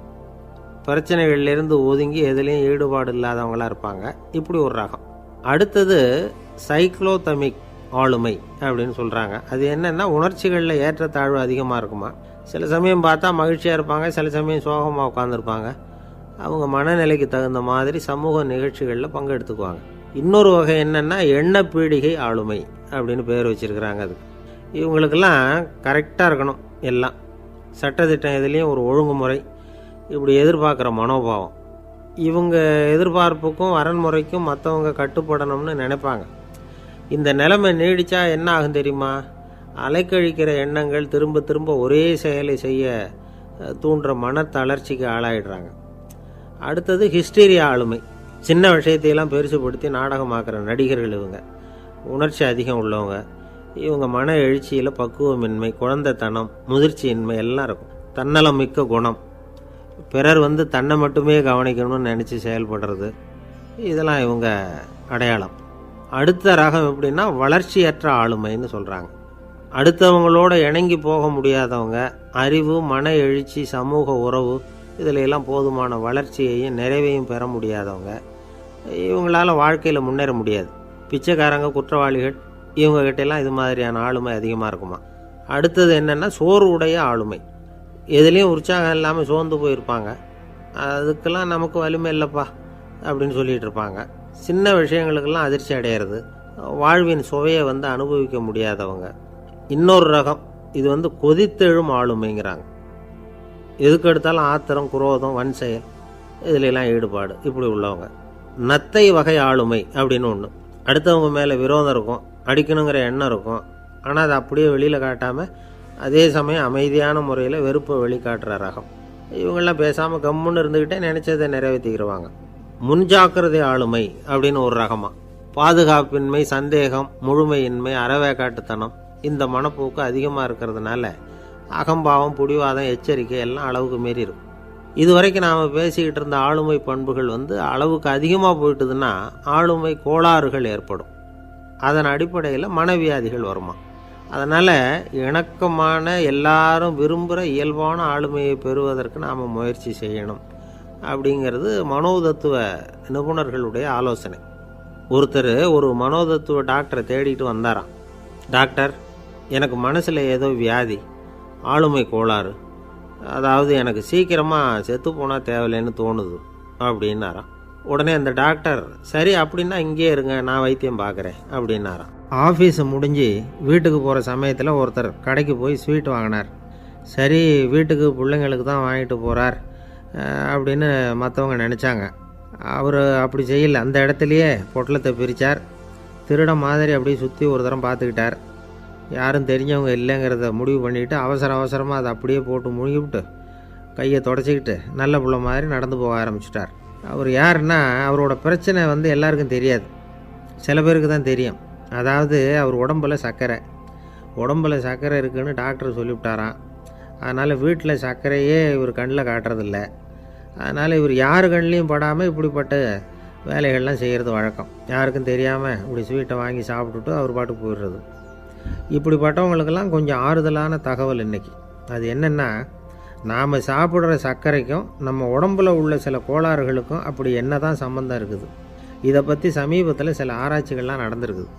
பிரச்சனைகள்லேருந்து ஒதுங்கி எதுலேயும் ஈடுபாடு இல்லாதவங்களாக இருப்பாங்க. இப்படி ஒரு ரகம். அடுத்தது சைக்ளோதமிக் ஆளுமை அப்படின்னு சொல்கிறாங்க. அது என்னென்னா, உணர்ச்சிகளில் ஏற்றத்தாழ்வு அதிகமாக இருக்குமா. சில சமயம் பார்த்தா மகிழ்ச்சியாக இருப்பாங்க, சில சமயம் சோகமாக உட்காந்துருப்பாங்க. அவங்க மனநிலைக்கு தகுந்த மாதிரி சமூக நிகழ்ச்சிகளில் பங்கெடுத்துக்குவாங்க. இன்னொரு வகை என்னென்னா எண்ணப்பீடிகை ஆளுமை அப்படின்னு பேர் வச்சுருக்கிறாங்க. அதுக்கு இவங்களுக்கெல்லாம் கரெக்டாக இருக்கணும், எல்லாம் சட்டத்திட்டம், எதுலேயும் ஒரு ஒழுங்குமுறை, இப்படி எதிர்பார்க்குற மனோபாவம். இவங்க எதிர்பார்ப்புக்கும் வரன்முறைக்கும் மற்றவங்க கட்டுப்படணும்னு நினைப்பாங்க. இந்த நிலைமை நீடித்தா என்ன ஆகும் தெரியுமா? அலைக்கழிக்கிற எண்ணங்கள் திரும்ப திரும்ப ஒரே செயலை செய்ய தூண்டுற மனத்தளர்ச்சிக்கு ஆளாயிடுறாங்க. அடுத்தது ஹிஸ்டீரியா ஆளுமை. சின்ன விஷயத்தையெல்லாம் பெருசுப்படுத்தி நாடகமாக்குற நடிகர்கள் இவங்க. உணர்ச்சி அதிகம் உள்ளவங்க. இவங்க மன எழுச்சியில் பக்குவமின்மை, குழந்தைத்தனம், முதிர்ச்சியின்மை எல்லாம் இருக்கும். தன்னலம் மிக்க குணம். பிறர் தன்னை மட்டுமே கவனிக்கணும்னு நினச்சி செயல்படுறது, இதெல்லாம் இவங்க அடையாளம். அடுத்த ரகம் எப்படின்னா வளர்ச்சியற்ற ஆளுமைன்னு சொல்கிறாங்க. அடுத்தவங்களோட இணங்கி போக முடியாதவங்க. அறிவு, மன எழுச்சி, சமூக உறவு இதில் எல்லாம் போதுமான வளர்ச்சியையும் நிறைவையும் பெற முடியாதவங்க. இவங்களால வாழ்க்கையில் முன்னேற முடியாது. பிச்சைக்காரங்க, குற்றவாளிகள் இவங்ககிட்டெல்லாம் இது மாதிரியான ஆளுமை அதிகமாக இருக்குமா. அடுத்தது என்னென்னா சோர்வுடைய ஆளுமை. எதுலேயும் உற்சாகம் இல்லாமல் சோர்ந்து போயிருப்பாங்க. அதுக்கெல்லாம் நமக்கு வலிமை இல்லைப்பா அப்படின்னு சொல்லிகிட்டு இருப்பாங்க. சின்ன விஷயங்களுக்கெல்லாம் அதிர்ச்சி அடையிறது. வாழ்வின் சுவையை அனுபவிக்க முடியாதவங்க. இன்னொரு ரகம் இது கொதித்தெழும் ஆளுமைங்கிறாங்க. எதுக்கு எடுத்தாலும் ஆத்திரம், குரோதம், வன் செயல் இதிலெல்லாம் ஈடுபாடு இப்படி உள்ளவங்க. நத்தை வகை ஆளுமை அப்படின்னு ஒன்று. அடுத்தவங்க மேலே விரோதம் இருக்கும், அடிக்கணுங்கிற எண்ணம் இருக்கும். ஆனால் அதை அப்படியே வெளியில் காட்டாமல் அதே சமயம் அமைதியான முறையில் வெறுப்பை வெளிக்காட்டுற ரகம். இவங்கெல்லாம் பேசாமல் கம்முன்னு இருந்துக்கிட்டே நினச்சதை நிறைவேற்றிக்கிடுவாங்க. முன்ஜாக்கிரதை ஆளுமை அப்படின்னு ஒரு ரகமாக. பாதுகாப்பின்மை, சந்தேகம், முழுமையின்மை, அறவேக்காட்டுத்தனம் இந்த மனப்போக்கு அதிகமாக இருக்கிறதுனால அகம்பாவம், புடிவாதம், எச்சரிக்கை எல்லாம் அளவுக்கு மீறி இருக்கும். இதுவரைக்கும் நாம் பேசிக்கிட்டு இருந்த ஆளுமை பண்புகள் அளவுக்கு அதிகமாக போயிட்டுதுன்னா ஆளுமை கோளாறுகள் ஏற்படும். அதன் அடிப்படையில் மனவியாதிகள் வருமா. அதனால் இணக்கமான, எல்லாரும் விரும்புகிற இயல்பான ஆளுமையை பெறுவதற்கு நாம் முயற்சி செய்யணும் அப்படிங்கிறது மனோதத்துவ நிபுணர்களுடைய ஆலோசனை. ஒருத்தர் ஒரு மனோதத்துவ டாக்டரை தேடிட்டு வந்தாராம். டாக்டர், எனக்கு மனசில் ஏதோ வியாதி, ஆளுமை கோளாறு, அதாவது எனக்கு சீக்கிரமாக செத்து போனால் தேவையில்லைன்னு தோணுது அப்படின்னாராம். உடனே அந்த டாக்டர், சரி அப்படின்னா இங்கே இருங்க, நான் வைத்தியம் பார்க்குறேன் அப்படின்னாராம். ஆஃபீஸை முடிஞ்சு வீட்டுக்கு போகிற சமயத்தில் ஒருத்தர் கடைக்கு போய் ஸ்வீட் வாங்கினார். சரி, வீட்டுக்கு பிள்ளைங்களுக்கு தான் வாங்கிட்டு போகிறார் அப்படின்னு மற்றவங்க நினச்சாங்க. அவர் அப்படி செய்யலை. அந்த இடத்துலையே பொட்டலத்தை பிரித்தார். திருட மாதிரி அப்படியே சுற்றி ஒரு தரம் பார்த்துக்கிட்டார். யாரும் தெரிஞ்சவங்க இல்லைங்கிறத முடிவு பண்ணிவிட்டு அவசரமாக அதை அப்படியே போட்டு முழுங்கிவிட்டு கையை தொடச்சிக்கிட்டு நல்ல புள்ள மாதிரி நடந்து போக ஆரம்பிச்சிட்டார். அவர் யாருன்னா, அவரோட பிரச்சனை எல்லாருக்கும் தெரியாது, சில பேருக்கு தான் தெரியும். அதாவது அவர் உடம்பில் சர்க்கரை இருக்குதுன்னு டாக்டர் சொல்லிவிட்டாராம். அதனால் வீட்டில் சர்க்கரையே இவர் கண்ணில் காட்டுறதில்ல. அதனால் இவர் யார் கண்ணிலையும் படாமல் இப்படிப்பட்ட வேலைகள்லாம் செய்கிறது வழக்கம். யாருக்கும் தெரியாமல் இப்படி ஸ்வீட்டை வாங்கி சாப்பிட்டுட்டு அவர் பாட்டுக்கு போயிடுறது. இப்படிப்பட்டவங்களுக்கெல்லாம் கொஞ்சம் ஆறுதலான தகவல் இன்றைக்கி. அது என்னென்னா, நாம் சாப்பிட்ற சர்க்கரைக்கும் நம்ம உடம்பில் உள்ள சில கோளாறுகளுக்கும் அப்படி என்ன தான் சம்மந்தம் இருக்குது. இதை பற்றி சமீபத்தில் சில ஆராய்ச்சிகள்லாம் நடந்திருக்குது.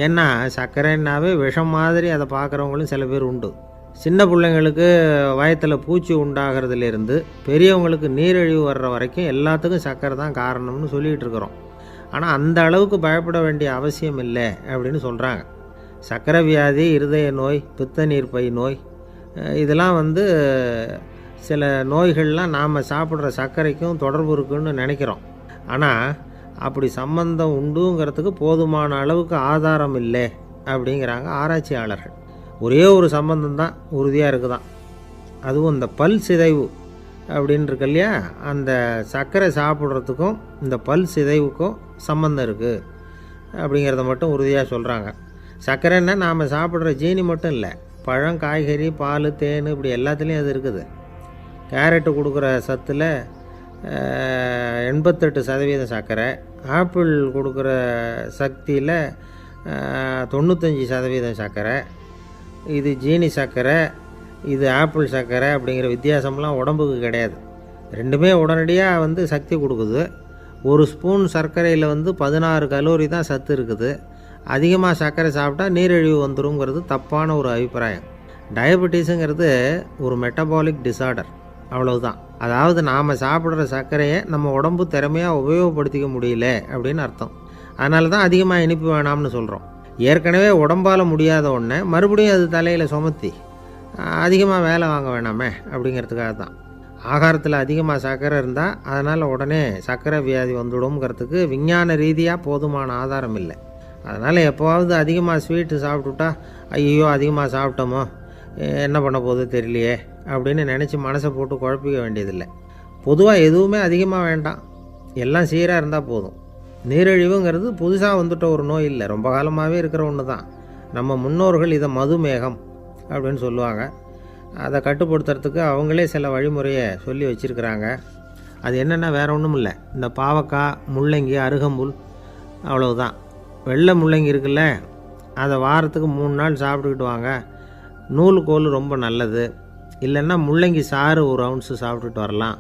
ஏன்னா சர்க்கரைன்னாவே விஷம் மாதிரி அதை பார்க்குறவங்களும் சில பேர் உண்டு. சின்ன பிள்ளைங்களுக்கு வயத்தில் பூச்சி உண்டாகிறதுலேருந்து பெரியவங்களுக்கு நீரிழிவு வர்ற வரைக்கும் எல்லாத்துக்கும் சர்க்கரை தான் காரணம்னு சொல்லிகிட்டு இருக்கிறோம். ஆனால் அந்த அளவுக்கு பயப்பட வேண்டிய அவசியம் இல்லை அப்படின்னு சொல்கிறாங்க. சர்க்கரை வியாதி, இருதய நோய், பித்த நீர்ப்பை நோய் இதெல்லாம் சில நோய்கள்லாம் நாம் சாப்பிட்ற சர்க்கரைக்கும் தொடர்பு இருக்குன்னு நினைக்கிறோம். ஆனால் அப்படி சம்பந்தம் உண்டுங்கிறதுக்கு போதுமான அளவுக்கு ஆதாரம் இல்லை அப்படிங்கிறாங்க ஆராய்ச்சியாளர்கள். ஒரே ஒரு சம்பந்தம் தான் உறுதியாக இருக்குதான். அதுவும் இந்த பல் சிதைவு அப்படின்னு இருக்கு இல்லையா, அந்த சர்க்கரை சாப்பிட்றதுக்கும் இந்த பல் சிதைவுக்கும் சம்பந்தம் இருக்குது அப்படிங்கிறத மட்டும் உறுதியாக சொல்கிறாங்க. சர்க்கரைன்னா நாம் சாப்பிட்ற ஜீனி மட்டும் இல்லை, பழம், காய்கறி, பால், தேன் இப்படி எல்லாத்துலேயும் அது இருக்குது. கேரட்டு கொடுக்குற சத்தில் 88% சர்க்கரை, ஆப்பிள் கொடுக்குற சக்தியில் 95% சர்க்கரை. இது ஜீனி சர்க்கரை, இது ஆப்பிள் சர்க்கரை அப்படிங்கிற வித்தியாசம்லாம் உடம்புக்கு கிடையாது. ரெண்டுமே உடனடியாக சக்தி கொடுக்குது. ஒரு ஸ்பூன் சர்க்கரையில் 16 கலோரி தான் சத்து இருக்குது. அதிகமாக சர்க்கரை சாப்பிட்டா நீரிழிவு வந்துருங்கிறது தப்பான ஒரு அபிப்பிராயம். டயபெட்டிஸுங்கிறது ஒரு மெட்டபாலிக் டிசார்டர், அவ்வளவுதான். அதாவது நாம் சாப்பிட்ற சர்க்கரையை நம்ம உடம்பு திறமையாக உபயோகப்படுத்திக்க முடியல அப்படின்னு அர்த்தம். அதனால தான் அதிகமாக இனிப்பு வேணாம்னு சொல்கிறோம். ஏற்கனவே உடம்பால் முடியாத ஒன்றை மறுபடியும் அது தலையில் சுமத்தி அதிகமாக வேலை வாங்க வேணாமே அப்படிங்கிறதுக்காக தான். ஆகாரத்தில் அதிகமாக சர்க்கரை இருந்தால் அதனால் உடனே சர்க்கரை வியாதி வந்துடும்ங்கிறதுக்கு விஞ்ஞான ரீதியாக போதுமான ஆதாரம் இல்லை. அதனால் எப்போவாவது அதிகமாக ஸ்வீட்டு சாப்பிட்டுட்டா ஐயோ அதிகமாக சாப்பிட்டோமோ என்ன பண்ண போகுது தெரியலையே அப்படின்னு நினச்சி மனசை போட்டு குழப்பிக்க வேண்டியதில்லை. பொதுவாக எதுவுமே அதிகமாக வேண்டாம், எல்லாம் சீராக இருந்தால் போதும். நீரிழிவுங்கிறது புதுசாக வந்துட்ட ஒரு நோய் இல்லை, ரொம்ப காலமாகவே இருக்கிற ஒன்று தான். நம்ம முன்னோர்கள் இதை மதுமேகம் அப்படின்னு சொல்லுவாங்க. அதை கட்டுப்படுத்துறதுக்கு அவங்களே சில வழிமுறையை சொல்லி வச்சுருக்கிறாங்க. அது என்னென்னா வேறு ஒன்றும் இல்லை, இந்த பாவக்காய், முள்ளங்கி, அருகம்புல், அவ்வளவுதான். வெள்ளை முள்ளங்கி இருக்குல்ல, அதை வாரத்துக்கு 3 நாள் சாப்பிட்டுக்கிட்டு வாங்க. நூலுக்கோல் ரொம்ப நல்லது. இல்லைன்னா முள்ளங்கி சாறு 1 ounce சாப்பிட்டுட்டு வரலாம்.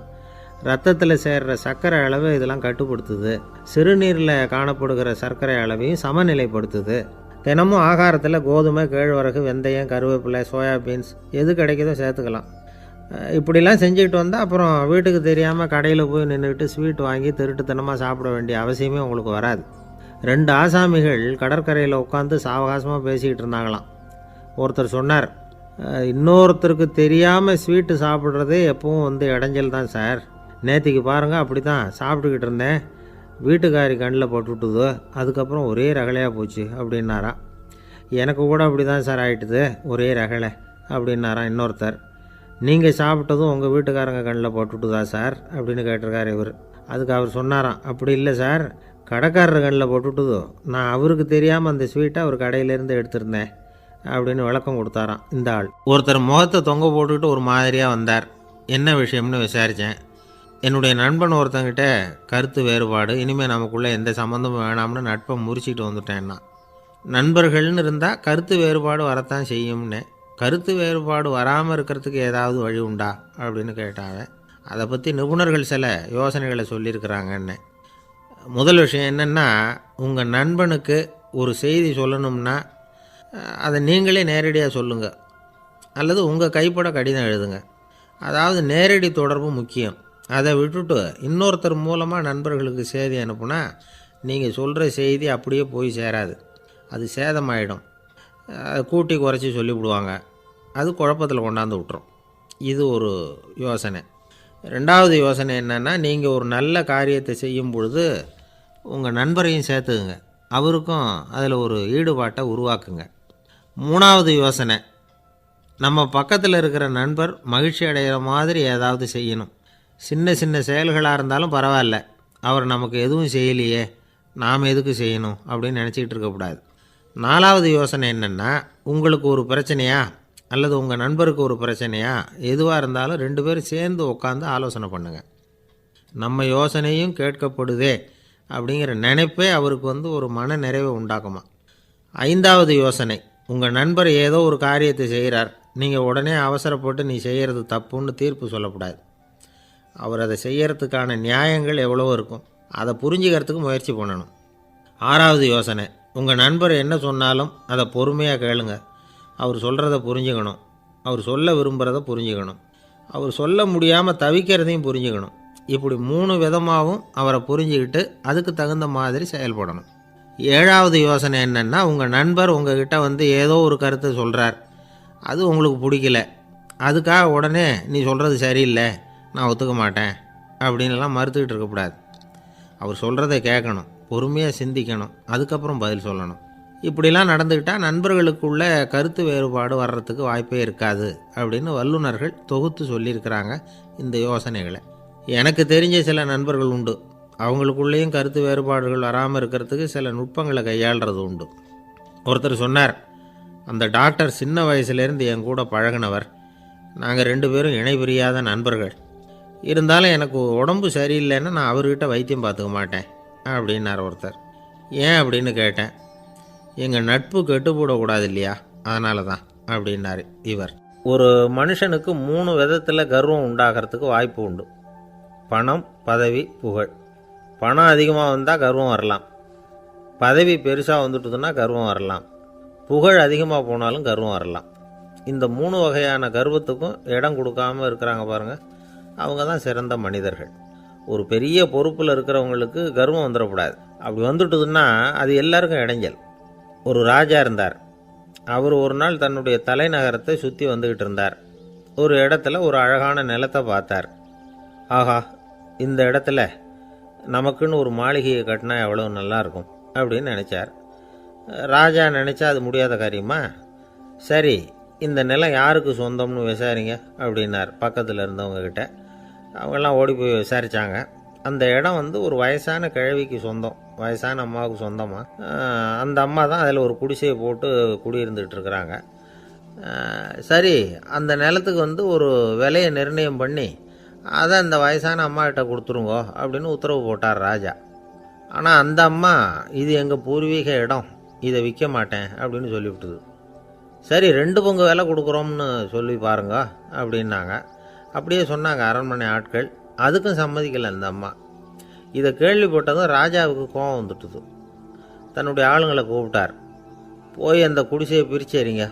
ரத்தத்தில் சேர்கிற சர்க்கரை அளவை இதெல்லாம் கட்டுப்படுத்துது. சிறுநீரில் காணப்படுகிற சர்க்கரை அளவையும் சமநிலைப்படுத்துது. தினமும் ஆகாரத்தில் கோதுமை, கேழ்வரகு, வெந்தயம், கருவேப்பிலை, சோயாபீன்ஸ் எது கிடைக்குதோ சேர்த்துக்கலாம். இப்படிலாம் செஞ்சுக்கிட்டு வந்தால் அப்புறம் வீட்டுக்கு தெரியாமல் கடையில் போய் நின்றுக்கிட்டு ஸ்வீட் வாங்கி திருட்டுத்தனமாக சாப்பிட வேண்டிய அவசியமே உங்களுக்கு வராது. 2 ஆசாமிகள் கடற்கரையில் உட்காந்து சாவகாசமாக பேசிக்கிட்டு இருந்தாங்களாம். ஒருத்தர் சொன்னார், இன்னொருத்தருக்கு தெரியாமல் ஸ்வீட்டு சாப்பிட்றதே எப்பவும் இடைஞ்சல் தான் சார். நேற்றுக்கு பாருங்கள், அப்படி தான் சாப்பிட்டுக்கிட்டு இருந்தேன், வீட்டுக்காரி கண்ணில் போட்டுவிட்டுது, அதுக்கப்புறம் ஒரே ரகலையாக போச்சு அப்படின்னாராம். எனக்கு கூட அப்படி தான் சார் ஆகிட்டுது, ஒரே ரகலை அப்படின்னாராம் இன்னொருத்தர். நீங்கள் சாப்பிட்டதும் உங்கள் வீட்டுக்காரங்க கண்ணில் போட்டுவிட்டுதா சார் அப்படின்னு கேட்டிருக்கார் இவர். அதுக்கு அவர் சொன்னாராம், அப்படி இல்லை சார், கடைக்காரர் கண்ணில் போட்டுவிட்டுதோ, நான் அவருக்கு தெரியாமல் அந்த ஸ்வீட்டை அவர் கடையிலேருந்து எடுத்திருந்தேன் அப்படின்னு விளக்கம் கொடுத்தாராம் இந்த ஆள். ஒருத்தர் முகத்தை தொங்க போட்டுக்கிட்டு ஒரு மாதிரியாக வந்தார். என்ன விஷயம்னு விசாரித்தேன். என்னுடைய நண்பன் ஒருத்தங்கிட்ட கருத்து வேறுபாடு, இனிமேல் நமக்குள்ளே எந்த சம்மந்தமும் வேணாம்னு நட்பை முறிச்சிட்டு வந்துட்டேன்னா. நண்பர்கள்னு இருந்தால் கருத்து வேறுபாடு வரத்தான் செய்யும்னு. கருத்து வேறுபாடு வராமல் இருக்கிறதுக்கு ஏதாவது வழி உண்டா அப்படின்னு கேட்டாங்க. அதை பற்றி நிபுணர்கள் சில யோசனைகளை சொல்லியிருக்கிறாங்கன்னு. முதல் விஷயம் என்னென்னா, உங்கள் நண்பனுக்கு ஒரு செய்தி சொல்லணும்னா அதை நீங்களே நேரடியாக சொல்லுங்கள், அல்லது உங்கள் கைப்பட கடிதம் எழுதுங்க. அதாவது நேரடி தொடர்பு முக்கியம். அதை விட்டுட்டு இன்னொருத்தர் மூலமாக நண்பர்களுக்கு செய்தி அனுப்புனா நீங்கள் சொல்கிற செய்தி அப்படியே போய் சேராது, அது சேதமாயிடும். கூட்டி குறைச்சி சொல்லிவிடுவாங்க, அது குழப்பத்தில் கொண்டாந்து விட்டுரும். இது ஒரு யோசனை. 2வது யோசனை என்னென்னா, நீங்கள் ஒரு நல்ல காரியத்தை செய்யும் பொழுது உங்கள் நண்பரையும் சேர்த்துக்குங்க, அவருக்கும் அதில் ஒரு ஈடுபாட்டை உருவாக்குங்க. 3வது யோசனை, நம்ம பக்கத்தில் இருக்கிற நண்பர் மகிழ்ச்சி அடைகிற மாதிரி ஏதாவது செய்யணும். சின்ன சின்ன செயல்களாக இருந்தாலும் பரவாயில்ல, அவர் நமக்கு எதுவும் செய்யலையே, நாம் எதுக்கு செய்யணும் அப்படின்னு நினச்சிக்கிட்டு இருக்கக்கூடாது. 4வது யோசனை என்னென்னா, உங்களுக்கு ஒரு பிரச்சனையா அல்லது உங்கள் நண்பருக்கு ஒரு பிரச்சனையா, எதுவாக இருந்தாலும் 2 பேரும் சேர்ந்து உட்காந்து ஆலோசனை பண்ணுங்கள். நம்ம யோசனையும் கேட்கப்படுதே அப்படிங்கிற நினைப்பே அவருக்கு ஒரு மன நிறைவை உண்டாக்குமா. 5வது யோசனை, உங்கள் நண்பர் ஏதோ ஒரு காரியத்தை செய்கிறார், நீங்கள் உடனே அவசரப்பட்டு நீ செய்கிறது தப்புன்னு தீர்ப்பு சொல்லக்கூடாது. அவர் அதை செய்யறதுக்கான நியாயங்கள் எவ்வளவோ இருக்கும், அதை புரிஞ்சுக்கிறதுக்கு முயற்சி பண்ணணும். 6வது யோசனை, உங்கள் நண்பர் என்ன சொன்னாலும் அதை பொறுமையாக கேளுங்க. அவர் சொல்கிறத புரிஞ்சுக்கணும், அவர் சொல்ல விரும்புகிறத புரிஞ்சுக்கணும், அவர் சொல்ல முடியாமல் தவிக்கிறதையும் புரிஞ்சுக்கணும். இப்படி 3 விதமாகவும் அவரை புரிஞ்சுக்கிட்டு அதுக்கு தகுந்த மாதிரி செயல்படணும். 7வது யோசனை என்னென்னா, உங்கள் நண்பர் உங்ககிட்ட ஏதோ ஒரு கருத்தை சொல்கிறார், அது உங்களுக்கு பிடிக்கல, அதுக்காக உடனே நீ சொல்கிறது சரியில்லை, நான் ஒத்துக்க மாட்டேன் அப்படின்லாம் மறுத்துக்கிட்டு இருக்கக்கூடாது. அவர் சொல்கிறத கேட்கணும், பொறுமையாக சிந்திக்கணும், அதுக்கப்புறம் பதில் சொல்லணும். இப்படிலாம் நடந்துக்கிட்டால் நண்பர்களுக்குள்ள கருத்து வேறுபாடு வர்றதுக்கு வாய்ப்பே இருக்காது அப்படின்னு வல்லுநர்கள் தொகுத்து சொல்லியிருக்கிறாங்க இந்த யோசனைகளை. எனக்கு தெரிஞ்ச சில நண்பர்கள் உண்டு, அவங்களுக்குள்ளேயும் கருத்து வேறுபாடுகள் வராமல் இருக்கிறதுக்கு சில நுட்பங்களை கையாளுறது உண்டு. ஒருத்தர் சொன்னார், அந்த டாக்டர் சின்ன வயசுலேருந்து என் கூட பழகினவர், நாங்கள் 2 பேரும் இணை பிரியாத நண்பர்கள், இருந்தாலும் எனக்கு உடம்பு சரியில்லைன்னா நான் அவர்கிட்ட வைத்தியம் பார்த்துக்க மாட்டேன் அப்படின்னார் ஒருத்தர். ஏன் அப்படின்னு கேட்டேன். எங்கள் நட்பு கெட்டுப்போடக்கூடாது இல்லையா, அதனால தான் அப்படின்னார் இவர். ஒரு மனுஷனுக்கு 3 விதத்தில் கர்வம் உண்டாகிறதுக்கு வாய்ப்பு உண்டு. பணம், பதவி, புகழ். பணம் அதிகமாக வந்தால் கர்வம் வரலாம், பதவி பெருசாக வந்துட்டுதுன்னா கர்வம் வரலாம், புகழ் அதிகமாக போனாலும் கர்வம் வரலாம். இந்த 3 வகையான கர்வத்துக்கும் இடம் கொடுக்காமல் இருக்கிறாங்க பாருங்கள், அவங்க தான் சிறந்த மனிதர்கள். ஒரு பெரிய பொறுப்பில் இருக்கிறவங்களுக்கு கர்வம் வந்துடக்கூடாது. அப்படி வந்துட்டுதுன்னா அது எல்லாருக்கும் இடைஞ்சல். ஒரு ராஜா இருந்தார். அவர் ஒரு நாள் தன்னுடைய தலைநகரத்தை சுற்றி வந்துக்கிட்டு இருந்தார். ஒரு இடத்துல ஒரு அழகான நிலத்தை பார்த்தார். ஆஹா, இந்த இடத்துல நமக்குன்னு ஒரு மாளிகையை கட்டினா எவ்வளோ நல்லாயிருக்கும் அப்படின்னு நினச்சார். ராஜா நினச்சா அது முடியாத காரியமா? சரி, இந்த நிலம் யாருக்கு சொந்தம்னு விசாரிங்க அப்படின்னார் பக்கத்தில் இருந்தவங்கக்கிட்ட. அவங்கெல்லாம் ஓடி போய் விசாரித்தாங்க. அந்த இடம் ஒரு வயசான கிழவிக்கு சொந்தம், வயசான அம்மாவுக்கு சொந்தமாக. அந்த அம்மா தான் அதில் ஒரு குடிசையை போட்டு குடியிருந்துகிட்டு இருக்கிறாங்க. சரி, அந்த நிலத்துக்கு ஒரு விலையை நிர்ணயம் பண்ணி அதை அந்த வயசான அம்மாக்கிட்ட கொடுத்துருங்கோ அப்படின்னு உத்தரவு போட்டார் ராஜா. ஆனால் அந்த அம்மா, இது எங்கள் பூர்வீக இடம், இதை விற்க மாட்டேன் அப்படின்னு சொல்லிவிட்டுது. சரி, 2 பங்கு விலை கொடுக்குறோம்னு சொல்லி பாருங்க அப்படின்னாங்க. அப்படியே சொன்னாங்க அரண்மனை ஆட்கள். அதுக்கும் சம்மதிக்கலை அந்த அம்மா. இதை கேள்விப்பட்டதும் ராஜாவுக்கு கோபம் வந்துட்டுது. தன்னுடைய ஆளுங்களை கூப்பிட்டார். போய் அந்த குடிசையை பிரித்து எறிங்க,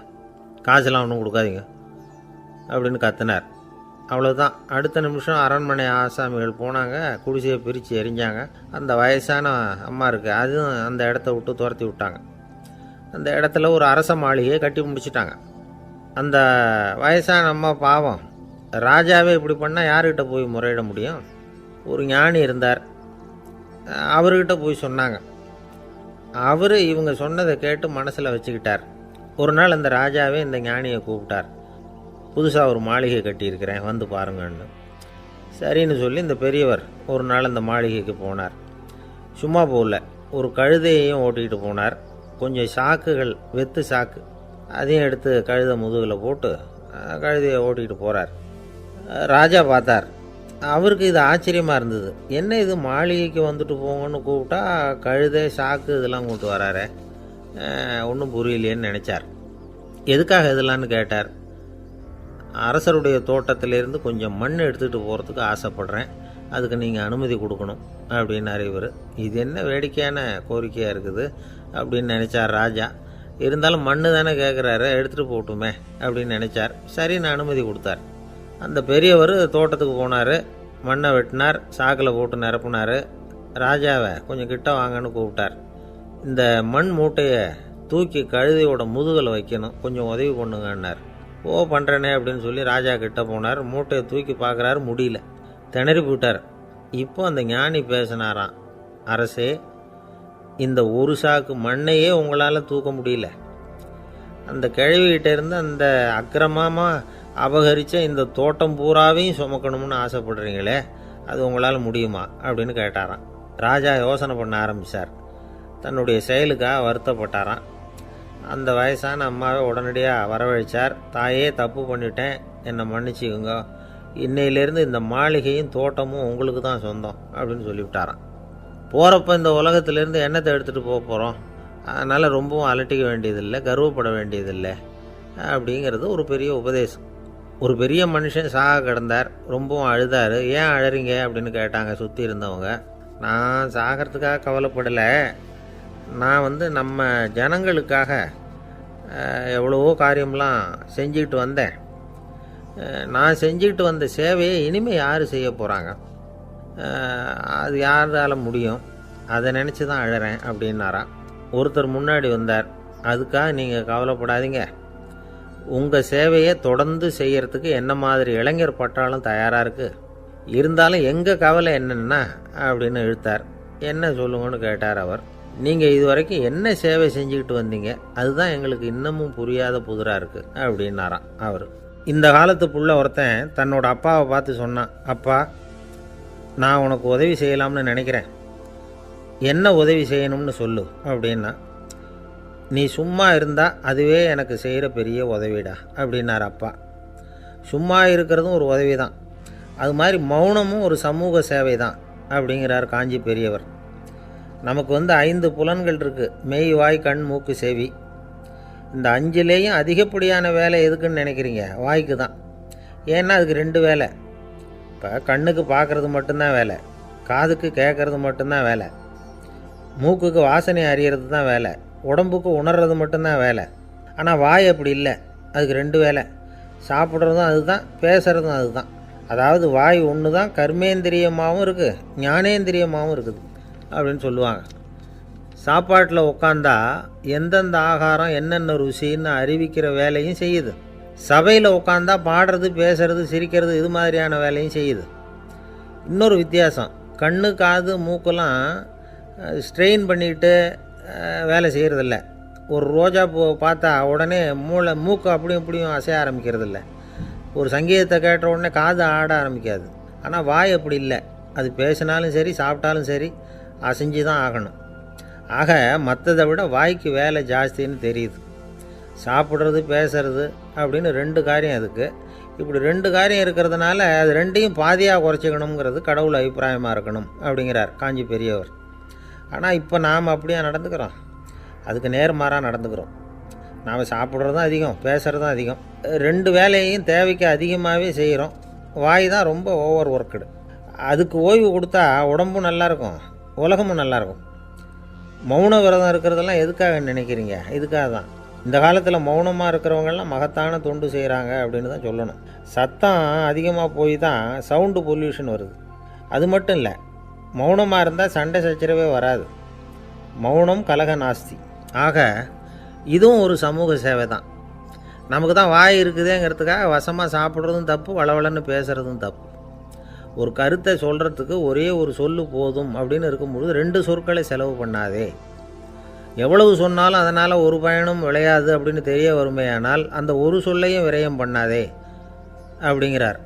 காசெல்லாம் ஒன்றும் கொடுக்காதீங்க அப்படின்னு கத்தினார். அவ்வளோதான். அடுத்த நிமிஷம் அரண்மனை ஆசாமிகள் போனாங்க, குடிசையை பிரித்து எரிஞ்சாங்க. அந்த வயசான அம்மா இருக்குது, அதுவும் அந்த இடத்த விட்டு துரத்தி விட்டாங்க. அந்த இடத்துல ஒரு அரச மாளிகையை கட்டி முடிச்சிட்டாங்க. அந்த வயசான அம்மா பாவம், ராஜாவே இப்படி பண்ணால் யார்கிட்ட போய் முறையிட முடியும்? ஒரு ஞானி இருந்தார், அவர்கிட்ட போய் சொன்னாங்க. அவர் இவங்க சொன்னதை கேட்டு மனசில் வச்சுக்கிட்டார். ஒரு நாள் அந்த ராஜாவே இந்த ஞானியை கூப்பிட்டார். புதுசாக ஒரு மாளிகை கட்டியிருக்கிறேன், வந்து பாருங்கன்னு. சரின்னு சொல்லி இந்த பெரியவர் ஒரு நாள் அந்த மாளிகைக்கு போனார். சும்மா போகல, ஒரு கழுதையையும் ஓட்டிகிட்டு போனார். கொஞ்சம் சாக்குகள், வெத்து சாக்கு, அதையும் எடுத்து கழுதை முதுகில் போட்டு கழுதையை ஓட்டிகிட்டு போகிறார். ராஜா பார்த்தார். அவருக்கு இது ஆச்சரியமாக இருந்தது. என்ன இது, மாளிகைக்கு வந்துட்டு போங்கன்னு கூப்பிட்டா கழுதை சாக்கு இதெல்லாம் கூப்பிட்டு வராரே, ஒன்றும் புரியலையேன்னு நினச்சார். எதுக்காக இதெல்லாம்னு கேட்டார். அரசருடைய தோட்டத்திலேருந்து கொஞ்சம் மண் எடுத்துகிட்டு போகிறதுக்கு ஆசைப்படுறேன், அதுக்கு நீங்கள் அனுமதி கொடுக்கணும் அப்படின்னாரு இவர். இது என்ன வேடிக்கையான கோரிக்கையாக இருக்குது அப்படின்னு நினச்சார் ராஜா. இருந்தாலும் மண் தானே கேட்குறாரு, எடுத்துகிட்டு போட்டுமே அப்படின்னு நினச்சார். சரின்னு அனுமதி கொடுத்தார். அந்த பெரியவர் தோட்டத்துக்கு போனார், மண்ணை வெட்டினார், சாக்கில் போட்டு நிரப்புனார். ராஜாவை கொஞ்சம் கிட்ட வாங்கன்னு கூப்பிட்டார். இந்த மண் மூட்டையை தூக்கி கழுதையோட முதுகில் வைக்கணும், கொஞ்சம் உதவி பண்ணுங்கன்னார். ஓ, பண்ணுறேனே அப்படின்னு சொல்லி ராஜா கிட்ட போனார். மூட்டையை தூக்கி பார்க்குறாரு, முடியல, திணறி போயிட்டார். இப்போ அந்த ஞானி பேசினாராம். அரசே, இந்த ஒரு சாக்கு மண்ணையே உங்களால் தூக்க முடியல, அந்த கிழவிகிட்ட இருந்து அந்த அக்கிரமமாக அபகரித்த இந்த தோட்டம் பூராவையும் சுமக்கணும்னு ஆசைப்படுறீங்களே, அது உங்களால் முடியுமா அப்படின்னு கேட்டாராம். ராஜா யோசனை பண்ண ஆரம்பித்தார். தன்னுடைய செயலுக்காக வருத்தப்பட்டாராம். அந்த வயசான அம்மாவை உடனடியாக வரவழைச்சார். தாயே, தப்பு பண்ணிட்டேன், என்னை மன்னிச்சுக்குங்க, இன்னையிலேருந்து இந்த மாளிகையும் தோட்டமும் உங்களுக்கு தான் சொந்தம் அப்படின்னு சொல்லிவிட்டாராம். போகிறப்ப இந்த உலகத்திலேருந்து எண்ணத்தை எடுத்துகிட்டு போக போகிறோம், அதனால் ரொம்பவும் அலட்டிக்க வேண்டியதில்லை, கர்வப்பட வேண்டியதில்லை அப்படிங்கிறது ஒரு பெரிய உபதேசம். ஒரு பெரிய மனுஷன் சாக கிடந்தார், ரொம்பவும் அழுதார். ஏன் அழறீங்க அப்படின்னு கேட்டாங்க சுற்றி இருந்தவங்க. நான் சாகிறதுக்காக கவலைப்படலை, நான் நம்ம ஜனங்களுக்காக எவ்வளவோ காரியம்லாம் செஞ்சுக்கிட்டு வந்தேன். நான் செஞ்சுக்கிட்டு வந்த சேவையை இனிமேல் யார் செய்ய போகிறாங்க, அது யாரால் முடியும், அதை நினச்சி தான் அழறேன் அப்படின்னாராம். ஒருத்தர் முன்னாடி வந்தார். அதுக்காக நீங்கள் கவலைப்படாதீங்க, உங்கள் சேவையை தொடர்ந்து செய்கிறதுக்கு என்ன மாதிரி இளைஞர் பட்டாலும் தயாராக இருக்குது, இருந்தாலும் எங்கள் கவலை என்னென்னா அப்படின்னு இழுத்தார். என்ன சொல்லுங்கன்னு கேட்டார் அவர். நீங்கள் இது வரைக்கும் என்ன சேவை செஞ்சுக்கிட்டு வந்தீங்க, அதுதான் எங்களுக்கு இன்னமும் புரியாத புதிராக இருக்குது அப்படின்னாராம் அவர். இந்த காலத்து புள்ள ஒருத்தன் தன்னோட அப்பாவை பார்த்து சொன்னான், அப்பா, நான் உனக்கு உதவி செய்யலாம்னு நினைக்கிறேன், என்ன உதவி செய்யணும்னு சொல்லு அப்படின்னா. நீ சும்மா இருந்தால் அதுவே எனக்கு செய்கிற பெரிய உதவிடா அப்படின்னார் அப்பா. சும்மா இருக்கிறதும் ஒரு உதவி தான், அது மாதிரி மௌனமும் ஒரு சமூக சேவை தான் அப்படிங்கிறார் காஞ்சி பெரியவர். நமக்கு 5 புலன்கள் இருக்குது, மெய், வாய், கண், மூக்கு, செவி. இந்த 5லேயும் அதிகப்படியான வேலை எதுக்குன்னு நினைக்கிறீங்க? வாய்க்கு தான். ஏன்னா அதுக்கு 2 வேலை. இப்போ கண்ணுக்கு பார்க்குறது மட்டும்தான் வேலை, காதுக்கு கேட்குறது மட்டும்தான் வேலை, மூக்குக்கு வாசனை அறியறது தான் வேலை, உடம்புக்கு உணர்றது மட்டும்தான் வேலை. ஆனால் வாய் அப்படி இல்லை, அதுக்கு 2 வேலை, சாப்பிட்றதும் அதுதான், பேசுகிறதும் அதுதான். அதாவது வாய் ஒன்று தான் கர்மேந்திரியமாகவும் இருக்குது, ஞானேந்திரியமாகவும் இருக்குது அப்படின்னு சொல்லுவாங்க. சாப்பாட்டில் உட்காந்தா எந்தெந்த ஆகாரம் என்னென்ன ருசின்னு அறிவிக்கிற வேலையும் செய்யுது. சபையில் உட்காந்தா பாடுறது, பேசுறது, சிரிக்கிறது, இது மாதிரியான வேலையும் செய்யுது. இன்னொரு வித்தியாசம், கண்ணு காது மூக்கெல்லாம் ஸ்ட்ரெயின் பண்ணிக்கிட்டு வேலை செய்கிறதில்ல. ஒரு ரோஜா பூ பார்த்தா உடனே மூக்கு அப்படியும் இப்படியும் அசைய ஆரம்பிக்கிறதில்ல. ஒரு சங்கீதத்தை கேட்ட உடனே காது ஆட ஆரம்பிக்காது. ஆனால் வாய் அப்படி இல்லை, அது பேசினாலும் சரி சாப்பிட்டாலும் சரி அசைஞ்சு தான் ஆகணும். ஆக மற்றதை விட வாய்க்கு வேலை ஜாஸ்தின்னு தெரியுது. சாப்பிட்றது பேசுறது அப்படின்னு 2 காரியம் அதுக்கு. இப்படி 2 காரியம் இருக்கிறதுனால அது 2ஐயும் பாதியாக குறைச்சிக்கணுங்கிறது கடவுள் அபிப்பிராயமாக இருக்கணும் அப்படிங்கிறார் காஞ்சி பெரியவர். ஆனால் இப்போ நாம் அப்படியே நடந்துக்கிறோம், அதுக்கு நேர்மாறாக நடந்துக்கிறோம். நாம் சாப்பிட்றது தான் அதிகம், பேசுகிறது தான் அதிகம். 2 வேலையையும் தேவைக்கு அதிகமாகவே செய்கிறோம். வாய் தான் ரொம்ப ஓவர் ஒர்க்குடு. அதுக்கு ஓய்வு கொடுத்தா உடம்பும் நல்லாயிருக்கும், உலகமும் நல்லாயிருக்கும். மௌன விரதம் இருக்கிறதெல்லாம் எதுக்காக நினைக்கிறீங்க? இதுக்காக தான். இந்த காலத்தில் மௌனமாக இருக்கிறவங்கெல்லாம் மகத்தான தொண்டு செய்கிறாங்க அப்படின்னு தான் சொல்லணும். சத்தம் அதிகமாக போய் தான் சவுண்டு பொல்யூஷன் வருது. அது மட்டும் இல்லை, மௌனமாக இருந்தால் சண்டை சச்சரவே வராது. மௌனம் கலக நாஸ்தி. ஆக இதுவும் ஒரு சமூக சேவை தான். நமக்கு தான் வாய் இருக்குதேங்கிறதுக்காக வசமாக சாப்பிட்றதும் தப்பு, வளவளன்னு பேசுகிறதும் தப்பு. ஒரு கருத்தை சொல்கிறதுக்கு ஒரே ஒரு சொல்லு போதும் அப்படின்னு இருக்கும்பொழுது 2 சொற்களை செலவு பண்ணாதே. எவ்வளவு சொன்னாலும் அதனால் ஒரு பயனும் விளையாது அப்படின்னு தெரிய வருமேயானால் அந்த ஒரு சொல்லையும் விரயம் பண்ணாதே அப்படிங்கிறார்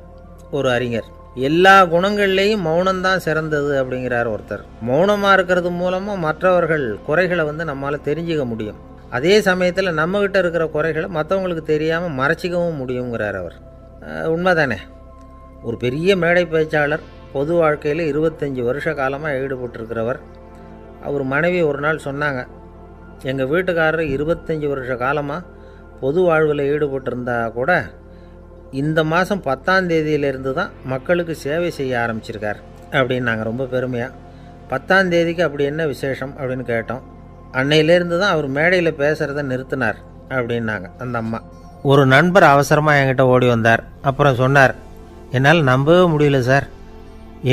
ஒரு அறிஞர். எல்லா குணங்கள்லேயும் மௌனம்தான் சிறந்தது அப்படிங்கிறார் ஒருத்தர். மௌனமாக இருக்கிறது மூலமாக மற்றவர்கள் குறைகளை நம்மளால் தெரிஞ்சிக்க முடியும். அதே சமயத்தில் நம்மக்கிட்ட இருக்கிற குறைகளை மற்றவங்களுக்கு தெரியாமல் மறைச்சிக்கவும் முடியுங்கிறார் அவர். உண்மைதானே? ஒரு பெரிய மேடை பேச்சாளர், பொது வாழ்க்கையில் 25 வருஷ காலமாக ஈடுபட்டிருக்கிறவர். அவர் மனைவி ஒரு நாள் சொன்னாங்க, எங்கள் வீட்டுக்காரர் 25 வருஷ காலமாக பொது வாழ்வில் ஈடுபட்டிருந்தா கூட இந்த மாதம் 10ஆம் தேதியிலேருந்து தான் மக்களுக்கு சேவை செய்ய ஆரம்பிச்சிருக்கார் அப்படின்னு நாங்கள் ரொம்ப பெருமையாக. 10ஆம் தேதிக்கு அப்படி என்ன விசேஷம் அப்படின்னு கேட்டோம். அன்னையிலேருந்து தான் அவர் மேடையில் பேசுகிறத நிறுத்தினார் அப்படின்னாங்க அந்த அம்மா. ஒரு நண்பர் அவசரமாக என்கிட்ட ஓடி வந்தார். அப்புறம் சொன்னார், என்னால் நம்பவே முடியல சார்,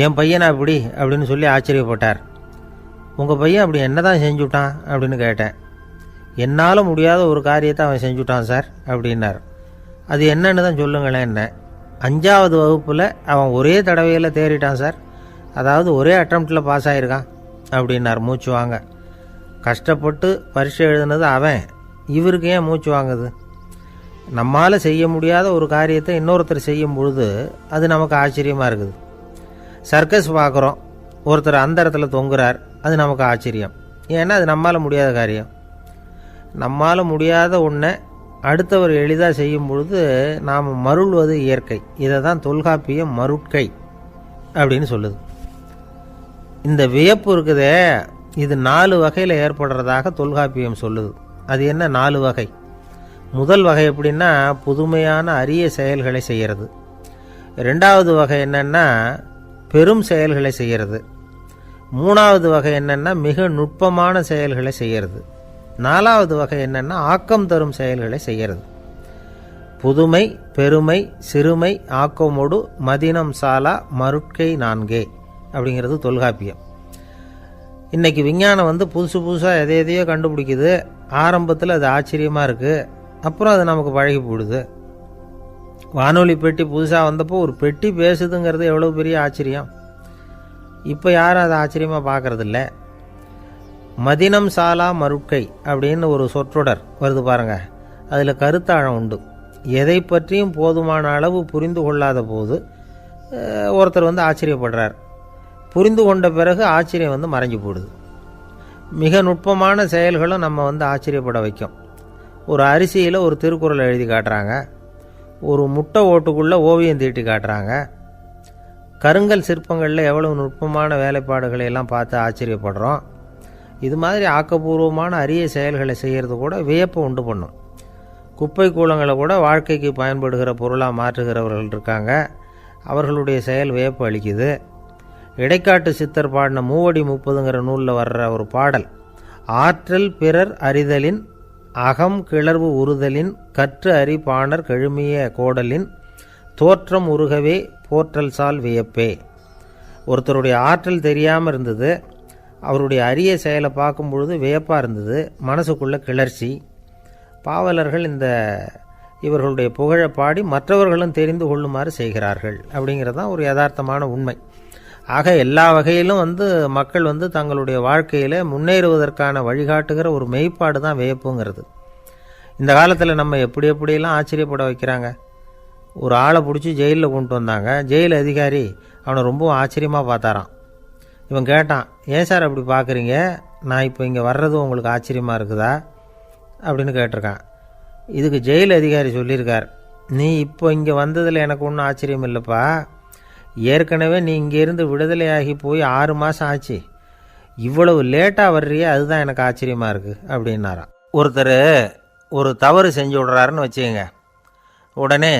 என் பையனை அப்படி அப்படின்னு சொல்லி ஆச்சரியப்பட்டார். உங்கள் பையன் அப்படி என்ன தான் செஞ்சுட்டான் அப்படின்னு கேட்டேன். என்னால் முடியாத ஒரு காரியத்தை அவன் செஞ்சுட்டான் சார் அப்படின்னார். அது என்னன்னு தான் சொல்லுங்களேன். என்ன 5ஆவது வகுப்பில் அவன் ஒரே தடவையில் தேறிட்டான் சார், அதாவது ஒரே அட்டம்ப்டில் பாஸ் ஆகிருக்கான் அப்படின்னார் மூச்சு வாங்க. கஷ்டப்பட்டு பரீட்சை எழுதுனது அவன், இவருக்கு ஏன் மூச்சு வாங்குது? நம்மால் செய்ய முடியாத ஒரு காரியத்தை இன்னொருத்தர் செய்யும் பொழுது அது நமக்கு ஆச்சரியமாக இருக்குது. சர்க்கஸ் பார்க்குறோம், ஒருத்தர் அந்த இடத்துல தொங்குறார், அது நமக்கு ஆச்சரியம். ஏன்னா அது நம்மால் முடியாத காரியம். நம்மால் முடியாத ஒன்றை அடுத்தவர் எளிதாக செய்யும் பொழுது நாம் மருள்வது இயற்கை. இதை தான் தொல்காப்பியம் மருட்கை அப்படின்னு சொல்லுது. இந்த வியப்பு இருக்குதே, இது 4 வகையில் ஏற்படுறதாக தொல்காப்பியம் சொல்லுது. அது என்ன 4 வகை? முதல் வகை எப்படின்னா புதுமையான அரிய செயல்களை செய்கிறது. 2வது வகை என்னென்னா பெரும் செயல்களை செய்கிறது. 3வது வகை என்னென்னா மிக நுட்பமான செயல்களை செய்கிறது. 4வது வகை என்னென்னா ஆக்கம் தரும் செயல்களை செய்கிறது. புதுமை, பெருமை, சிறுமை, ஆக்கமோடு மதினம் சாலா மருட்கை 4 அப்படிங்கிறது தொல்காப்பியம். இன்றைக்கி விஞ்ஞானம் புதுசு புதுசாக எதையோ கண்டுபிடிக்குது. ஆரம்பத்தில் அது ஆச்சரியமாக இருக்குது, அப்புறம் அது நமக்கு பழகி போடுது. வானொலி பெட்டி புதுசாக வந்தப்போ ஒரு பெட்டி பேசுதுங்கிறது எவ்வளோ பெரிய ஆச்சரியம். இப்போ யாரும் அதை ஆச்சரியமாக பார்க்கறதில்ல. மதினம் சாலா மருட்கை அப்படின்னு ஒரு சொற்றொடர் வருது பாருங்க, அதில் கருத்தாழம் உண்டு. எதை பற்றியும் போதுமான அளவு புரிந்து கொள்ளாத போது ஒருத்தர் ஆச்சரியப்படுறார். புரிந்து கொண்ட பிறகு ஆச்சரியம் மறைஞ்சு போடுது. மிக நுட்பமான செயல்களும் நம்ம ஆச்சரியப்பட வைக்கும். ஒரு அரிசியில் ஒரு திருக்குறள் எழுதி காட்டுறாங்க, ஒரு முட்டை ஓட்டுக்குள்ளே ஓவியம் தீட்டி காட்டுறாங்க. கருங்கல் சிற்பங்களில் எவ்வளவு நுட்பமான வேலைப்பாடுகளை எல்லாம் பார்த்து ஆச்சரியப்படுறோம். இது மாதிரி ஆக்கப்பூர்வமான அரிய செயல்களை செய்கிறது கூட வியப்பை உண்டு பண்ணும். குப்பை கூலங்களை கூட வாழ்க்கைக்கு பயன்படுகிற பொருளாக மாற்றுகிறவர்கள் இருக்காங்க, அவர்களுடைய செயல் வியப்பு அளிக்குது. இடைக்காட்டு சித்தர் பாடின 30 நூலில் வர்ற ஒரு பாடல், ஆற்றல் பிறர் அறிதலின் அகம் கிளர்வு உறுதலின் கற்று அறி பாணர் கழுமிய கோடலின் தோற்றம் உருகவே போற்றல் சால் வியப்பே. ஒருத்தருடைய ஆற்றல் தெரியாமல் இருந்தது, அவருடைய அரிய செயலை பார்க்கும் பொழுது வியப்பாக இருந்தது, மனசுக்குள்ள கிளர்ச்சி. பாவலர்கள் இவர்களுடைய புகழை பாடி மற்றவர்களும் தெரிந்து கொள்ளுமாறு செய்கிறார்கள் அப்படிங்கிறது தான் ஒரு யதார்த்தமான உண்மை. ஆக எல்லா வகையிலும் மக்கள் தங்களுடைய வாழ்க்கையில் முன்னேறுவதற்கான வழிகாட்டுகிற ஒரு மெய்ப்பாடு தான் வியப்புங்கிறது. இந்த காலத்தில் நம்ம எப்படியெல்லாம் ஆச்சரியப்பட வைக்கிறாங்க. ஒரு ஆளை பிடிச்சி ஜெயிலில் கொண்டு வந்தாங்க. ஜெயில் அதிகாரி அவனை ரொம்ப ஆச்சரியமாக பார்த்தாரான். இவன் கேட்டான், ஏன் சார் அப்படி பார்க்குறீங்க, நான் இப்போ இங்கே வர்றது உங்களுக்கு ஆச்சரியமாக இருக்குதா அப்படின்னு கேட்டிருக்கான். இதுக்கு ஜெயில் அதிகாரி சொல்லியிருக்கார், நீ இப்போ இங்கே வந்ததில் எனக்கு ஒன்றும் ஆச்சரியம் இல்லைப்பா, ஏற்கனவே நீ இங்கேருந்து விடுதலையாகி போய் 6 மாதம் ஆச்சு, இவ்வளவு லேட்டாக வர்றியே அதுதான் எனக்கு ஆச்சரியமாக இருக்குது அப்படின்னாராம். ஒருத்தர் ஒரு தவறு செஞ்சு விடுறாருன்னு வச்சுக்கோங்க, உடனே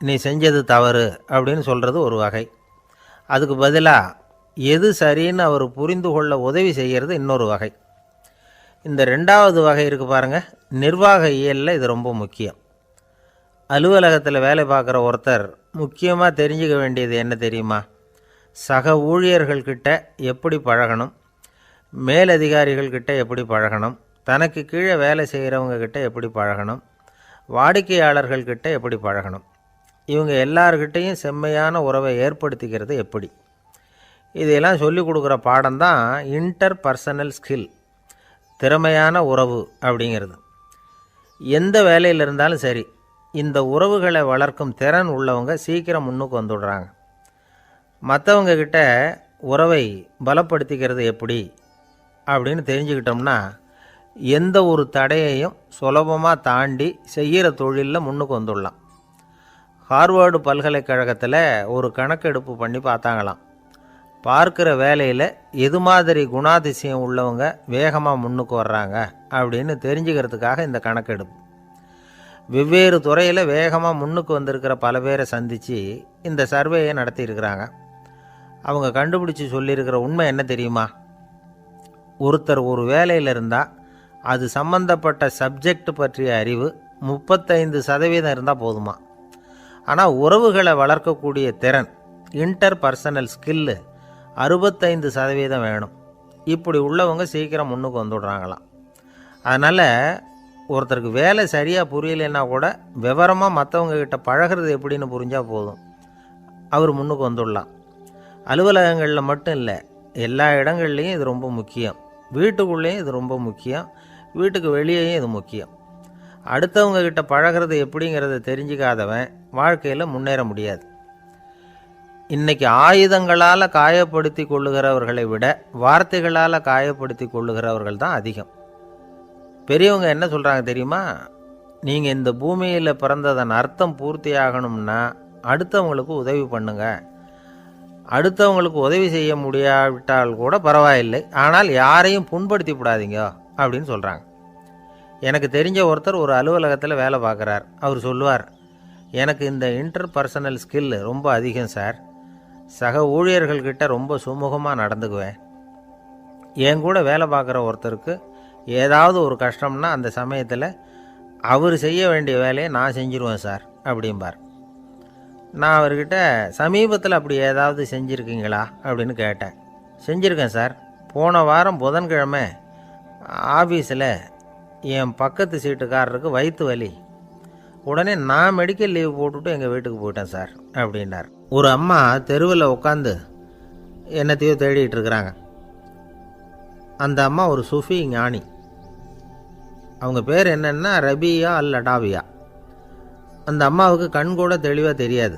நீ செஞ்சது தவறு அப்படின்னு சொல்கிறது ஒரு வகை. அதுக்கு பதிலாக எது சரின்னு அவர் புரிந்து கொள்ள உதவி செய்கிறது இன்னொரு வகை. இந்த 2வது வகை இருக்குது பாருங்கள், நிர்வாக இயலில் இது ரொம்ப முக்கியம். அலுவலகத்தில் வேலை பார்க்குற ஒருத்தர் முக்கியமாக தெரிஞ்சுக்க வேண்டியது என்ன தெரியுமா? சக ஊழியர்கள்கிட்ட எப்படி பழகணும், மேலதிகாரிகள்கிட்ட எப்படி பழகணும், தனக்கு கீழே வேலை செய்கிறவங்கக்கிட்ட எப்படி பழகணும், வாடிக்கையாளர்கள்கிட்ட எப்படி பழகணும், இவங்க எல்லார்கிட்டையும் செம்மையான உறவை ஏற்படுத்திக்கிறது எப்படி, இதையெல்லாம் சொல்லிக் கொடுக்குற பாடம் தான் இன்டர் பர்சனல் ஸ்கில், திறமையான உறவு அப்படிங்கிறது. எந்த வேலையில் இருந்தாலும் சரி, இந்த உறவுகளை வளர்க்கும் திறன் உள்ளவங்க சீக்கிரம் முன்னுக்கு வந்துடுறாங்க. மற்றவங்க கிட்ட உறவை பலப்படுத்திக்கிறது எப்படி அப்படின்னு தெரிஞ்சுக்கிட்டோம்னா எந்த ஒரு தடையையும் சுலபமாக தாண்டி செய்கிற தொழிலில் முன்னுக்கு வந்துடலாம். ஹார்வர்டு பல்கலைக்கழகத்தில் ஒரு கணக்கெடுப்பு பண்ணி பார்த்தாங்களாம். பார்க்குற வேலையில் எது மாதிரி குணாதிசயம் உள்ளவங்க வேகமாக முன்னுக்கு வர்றாங்க அப்படின்னு தெரிஞ்சுக்கிறதுக்காக இந்த கணக்கெடுப்பு. வெவ்வேறு துறையில் வேகமாக முன்னுக்கு வந்திருக்கிற பல பேரை சந்தித்து இந்த சர்வேயை நடத்தியிருக்கிறாங்க. அவங்க கண்டுபிடிச்சி சொல்லியிருக்கிற உண்மை என்ன தெரியுமா? ஒருத்தர் ஒரு வேலையில் இருந்தால் அது சம்பந்தப்பட்ட சப்ஜெக்ட் பற்றிய அறிவு 35% இருந்தால் போதுமா. ஆனால் உறவுகளை வளர்க்கக்கூடிய திறன், இன்டர் பர்சனல் ஸ்கில்லு 65% வேணும். இப்படி உள்ளவங்க சீக்கிரம் முன்னுக்கு வந்துடுறாங்களாம். அதனால் ஒருத்தருக்கு வேலை சரியாக புரியலைன்னா கூட விவரமாக மற்றவங்கக்கிட்ட பழகிறது எப்படின்னு புரிஞ்சால் போதும், அவர் முன்னுக்கு வந்துடலாம். அலுவலகங்களில் மட்டும் இல்லை, எல்லா இடங்கள்லேயும் இது ரொம்ப முக்கியம். வீட்டுக்குள்ளேயும் இது ரொம்ப முக்கியம், வீட்டுக்கு வெளியேயும் இது முக்கியம். அடுத்தவங்கக்கிட்ட பழகிறது எப்படிங்கிறத தெரிஞ்சிக்காதவன் வாழ்க்கையில் முன்னேற முடியாது. இன்றைக்கி ஆயுதங்களால் காயப்படுத்தி கொள்ளுகிறவர்களை விட வார்த்தைகளால் காயப்படுத்தி கொள்ளுகிறவர்கள் தான் அதிகம். பெரியவங்க என்ன சொல்கிறாங்க தெரியுமா? நீங்கள் இந்த பூமியில் பிறந்ததன் அர்த்தம் பூர்த்தி ஆகணும்னா அடுத்தவங்களுக்கு உதவி பண்ணுங்க. அடுத்தவங்களுக்கு உதவி செய்ய முடியாவிட்டால் கூட பரவாயில்லை, ஆனால் யாரையும் புண்படுத்தி விடாதீங்க அப்படின்னு சொல்கிறாங்க. எனக்கு தெரிஞ்ச ஒருத்தர் ஒரு அலுவலகத்தில் வேலை பார்க்குறார். அவர் சொல்லுவார், எனக்கு இந்த இன்டர் பர்சனல் ஸ்கில் ரொம்ப அதிகம் சார், சக ஊழியர்கள்கிட்ட ரொம்ப சுமூகமாக நடந்துக்குவேன். என் கூட வேலை பார்க்குற ஒருத்தருக்கு ஏதாவது ஒரு கஷ்டம்னா அந்த சமயத்தில் அவர் செய்ய வேண்டிய வேலையை நான் செஞ்சுருவேன் சார் அப்படிம்பார். நான் அவர்கிட்ட சமீபத்தில் அப்படி ஏதாவது செஞ்சுருக்கீங்களா அப்படின்னு கேட்டேன். செஞ்சுருக்கேன் சார். போன வாரம் புதன்கிழமை ஆஃபீஸில் என் பக்கத்து சீட்டுக்காரருக்கு வயிற்று வலி, உடனே நான் மெடிக்கல் லீவ் போட்டுவிட்டு எங்கள் வீட்டுக்கு போயிட்டேன் சார் அப்படின்னார். ஒரு அம்மா தெருவில் உட்காந்து என்னத்தையோ தேடிட்டு இருக்கிறாங்க. அந்த அம்மா ஒரு சூஃபி ஞானி. அவங்க பேர் என்னென்னா ரபியா அல் அடாவியா. அந்த அம்மாவுக்கு கண் கூட தெளிவாக தெரியாது.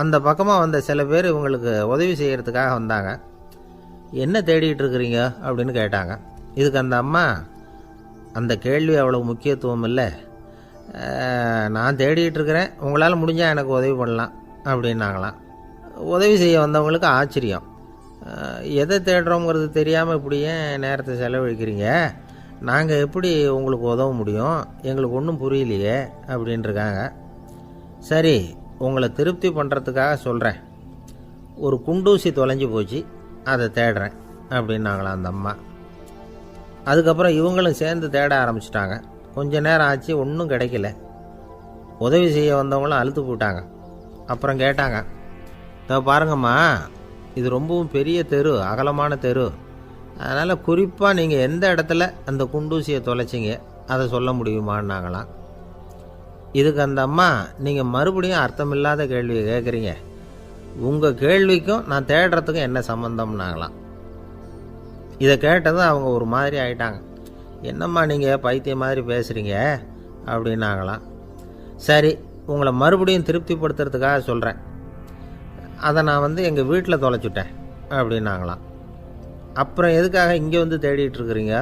அந்த பக்கமாக வந்த சில பேர் இவங்களுக்கு உதவி செய்கிறதுக்காக வந்தாங்க. என்ன தேடிட்டு இருக்கிறீங்க அப்படின்னு கேட்டாங்க. இதுக்கு அந்த அம்மா, அந்த கேள்வி அவ்வளோ முக்கியத்துவம் இல்லை, நான் தேடிட்டு இருக்கிறேன், உங்களால் முடிஞ்சால் எனக்கு உதவி பண்ணலாம் அப்படின்னாங்களாம். உதவி செய்ய வந்தவங்களுக்கு ஆச்சரியம். எதை தேடுறோங்கிறது தெரியாமல் இப்படி ஏன் நேரத்தை செலவழிக்கிறீங்க, நாங்கள் எப்படி உங்களுக்கு உதவ முடியும், எங்களுக்கு ஒன்றும் புரியலையே அப்படின்ட்டுருக்காங்க. சரி, உங்களை திருப்தி பண்ணுறதுக்காக சொல்கிறேன், ஒரு குண்டூசி தொலைஞ்சி போச்சு, அதை தேடுறேன் அப்படின்னாங்களாம் அந்த அம்மா. அதுக்கப்புறம் இவங்களும் சேர்ந்து தேட ஆரம்பிச்சிட்டாங்க. கொஞ்ச நேரம் ஆச்சு, ஒன்றும் கிடைக்கல. உதவி செய்ய வந்தவங்களும் அழுத்து போட்டாங்க. அப்புறம் கேட்டாங்க, பாருங்கம்மா, இது ரொம்பவும் பெரிய தெரு, அகலமான தெரு, அதனால் குறிப்பாக நீங்கள் எந்த இடத்துல அந்த குண்டூசியை தொலைச்சிங்க அதை சொல்ல முடியுமான்னாங்களாம். இதுக்கு அந்த அம்மா, நீங்கள் மறுபடியும் அர்த்தமில்லாத கேள்வியை கேட்குறீங்க, உங்கள் கேள்விக்கும் நான் தேடுறதுக்கும் என்ன சம்மந்தம்னாங்களாம். இதை கேட்டதும் அவங்க ஒரு மாதிரி ஆயிட்டாங்க. என்னம்மா நீங்கள் பைத்தியம் மாதிரி பேசுகிறீங்க அப்படின்னாங்களாம். சரி, உங்களை மறுபடியும் திருப்திப்படுத்துறதுக்காக சொல்கிறேன். அதை நான் எங்கள் வீட்டில் தொலைச்சுட்டேன் அப்படின்னாங்களாம். அப்புறம் எதுக்காக இங்கே தேடிட்டு இருக்கிறீங்க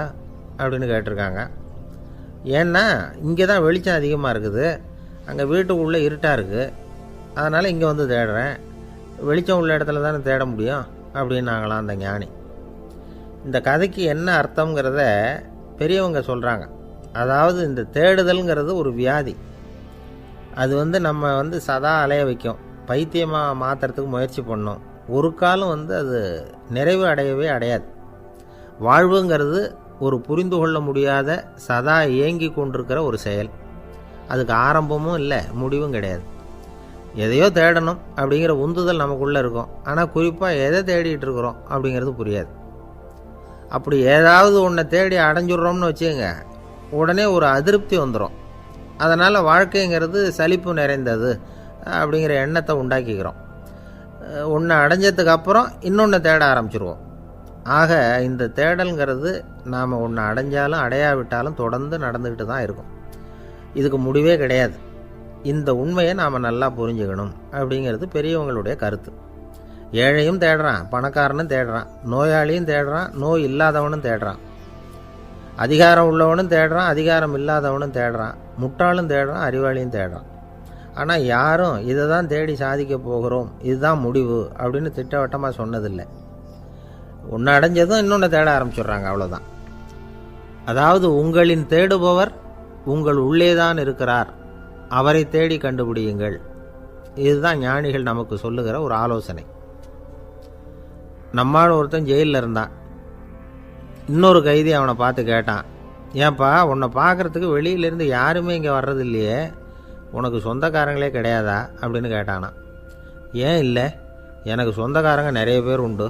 அப்படின்னு கேட்டிருக்காங்க. ஏன்னா இங்கே தான் வெளிச்சம் அதிகமாக இருக்குது, அங்கே வீட்டுக்குள்ளே இருட்டாக இருக்குது, அதனால் இங்கே தேடுறேன். வெளிச்சம் உள்ள இடத்துல தானே தேட முடியும் அப்படின்னாங்களாம் அந்த ஞானி. இந்த கதைக்கு என்ன அர்த்தங்கிறத பெரியவங்க சொல்கிறாங்க. அதாவது இந்த தேடுதல்ங்கிறது ஒரு வியாதி. அது நம்ம சதா அலைய வைக்கும், பைத்தியமாக மாற்றுறதுக்கு முயற்சி பண்ணோம். ஒரு காலம் அது நிறைவு அடையவே அடையாது. வாழ்வுங்கிறது ஒரு புரிந்து கொள்ள முடியாத சதா இயங்கி கொண்டிருக்கிற ஒரு செயல். அதுக்கு ஆரம்பமும் இல்லை, முடிவும் கிடையாது. எதையோ தேடணும் அப்படிங்கிற உந்துதல் நமக்குள்ளே இருக்கும். ஆனால் குறிப்பாக எதை தேடிட்டு இருக்கிறோம் அப்படிங்கிறது புரியாது. அப்படி ஏதாவது ஒன்றை தேடி அடைஞ்சிடுறோம்னு வச்சுக்கோங்க, உடனே ஒரு அதிருப்தி வந்துடும். அதனால் வாழ்க்கைங்கிறது சலிப்பு நிறைந்தது அப்படிங்கிற எண்ணத்தை உண்டாக்கிக்கிறோம். ஒன்று அடைஞ்சதுக்கு அப்புறம் இன்னொன்று தேட ஆரம்பிச்சிருவோம். ஆக இந்த தேடல்ங்கிறது நாம் ஒன்று அடைஞ்சாலும் அடையாவிட்டாலும் தொடர்ந்து நடந்துக்கிட்டு தான் இருக்கும். இதுக்கு முடிவே கிடையாது. இந்த உண்மையை நாம் நல்லா புரிஞ்சுக்கணும் அப்படிங்கிறது பெரியவங்களுடைய கருத்து. ஏழையும் தேடுறான், பணக்காரனும் தேடுறான், நோயாளியும் தேடுறான், நோய் இல்லாதவனும் தேடுறான், அதிகாரம் உள்ளவனும் தேடுறான், அதிகாரம் இல்லாதவனும் தேடுறான், முட்டாளும் தேடுறான், அறிவாளியும் தேடுறான். ஆனால் யாரும் இதை தான் தேடி சாதிக்க போகிறோம், இதுதான் முடிவு அப்படின்னு திட்டவட்டமாக சொன்னதில்லை. ஒன்று அடைஞ்சதும் இன்னொன்று தேட ஆரம்பிச்சிடுறாங்க, அவ்வளோதான். அதாவது உங்களின் தேடுபவர் உங்கள் உள்ளேதான் இருக்கிறார், அவரை தேடி கண்டுபிடியுங்கள். இதுதான் ஞானிகள் நமக்கு சொல்லுகிற ஒரு ஆலோசனை. நம்மால் ஒருத்தன் ஜெயிலில் இருந்தான். இன்னொரு கைதி அவனை பார்த்து கேட்டான், ஏன்பா உன்னை பார்க்குறதுக்கு வெளியிலேருந்து யாருமே இங்கே வர்றது இல்லையே, உனக்கு சொந்தக்காரங்களே கிடையாதா அப்படின்னு கேட்டானா. ஏன் இல்லை, எனக்கு சொந்தக்காரங்க நிறைய பேர் உண்டு,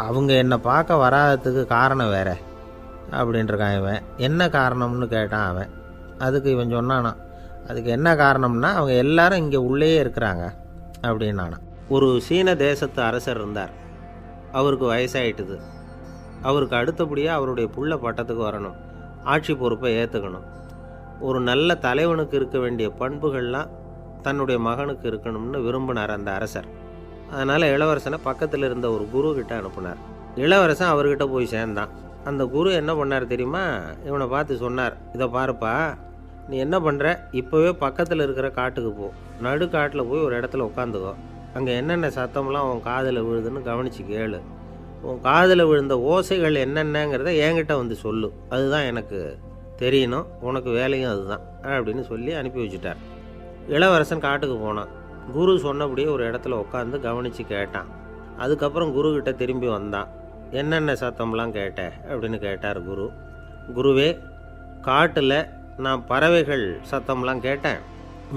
அவங்க என்னை பார்க்க வராததுக்கு காரணம் வேற அப்படின்ட்டுருக்கான் இவன். என்ன காரணம்னு கேட்டான் அவன். அதுக்கு இவன் சொன்னானா, அதுக்கு என்ன காரணம்னா அவங்க எல்லாரும் இங்கே உள்ளேயே இருக்கிறாங்க அப்படின்னானா. ஒரு சீன தேசத்து அரசர் இருந்தார். அவருக்கு வயசாயிட்டுது. அவருக்கு அடுத்தபடியாக அவருடைய புள்ள பட்டத்துக்கு வரணும், ஆட்சி பொறுப்பை ஏற்றுக்கணும். ஒரு நல்ல தலைவனுக்கு இருக்க வேண்டிய பண்புகள்லாம் தன்னுடைய மகனுக்கு இருக்கணும்னு விரும்பினார் அந்த அரசர். அதனால் இளவரசனை பக்கத்தில் இருந்த ஒரு குரு கிட்ட அனுப்புனார். இளவரசன் அவர்கிட்ட போய் சேர்ந்தான். அந்த குரு என்ன பண்ணார் தெரியுமா, இவனை பார்த்து சொன்னார், இதை பாருப்பா, நீ என்ன பண்ணுற, இப்போவே பக்கத்தில் இருக்கிற காட்டுக்கு போ, நடு காட்டில் போய் ஒரு இடத்துல உட்காந்துக்கோ, அங்கே என்னென்ன சத்தம்லாம் உன் காதில் விழுதுன்னு கவனித்து கேளு, உன் காதில் விழுந்த ஓசைகள் என்னென்னங்கிறத என்கிட்ட சொல்லு, அதுதான் எனக்கு தெரியணும், உனக்கு வேலையும் அதுதான் அப்படின்னு சொல்லி அனுப்பி வச்சுட்டார். இளவரசன் காட்டுக்கு போனான். குரு சொன்னபடியே ஒரு இடத்துல உட்காந்து கவனித்து கேட்டான். அதுக்கப்புறம் குருக்கிட்ட திரும்பி வந்தான். என்னென்ன சத்தம்லாம் கேட்ட அப்படின்னு கேட்டார் குரு. குருவே, காட்டில் நான் பறவைகள் சத்தம்லாம் கேட்டேன்,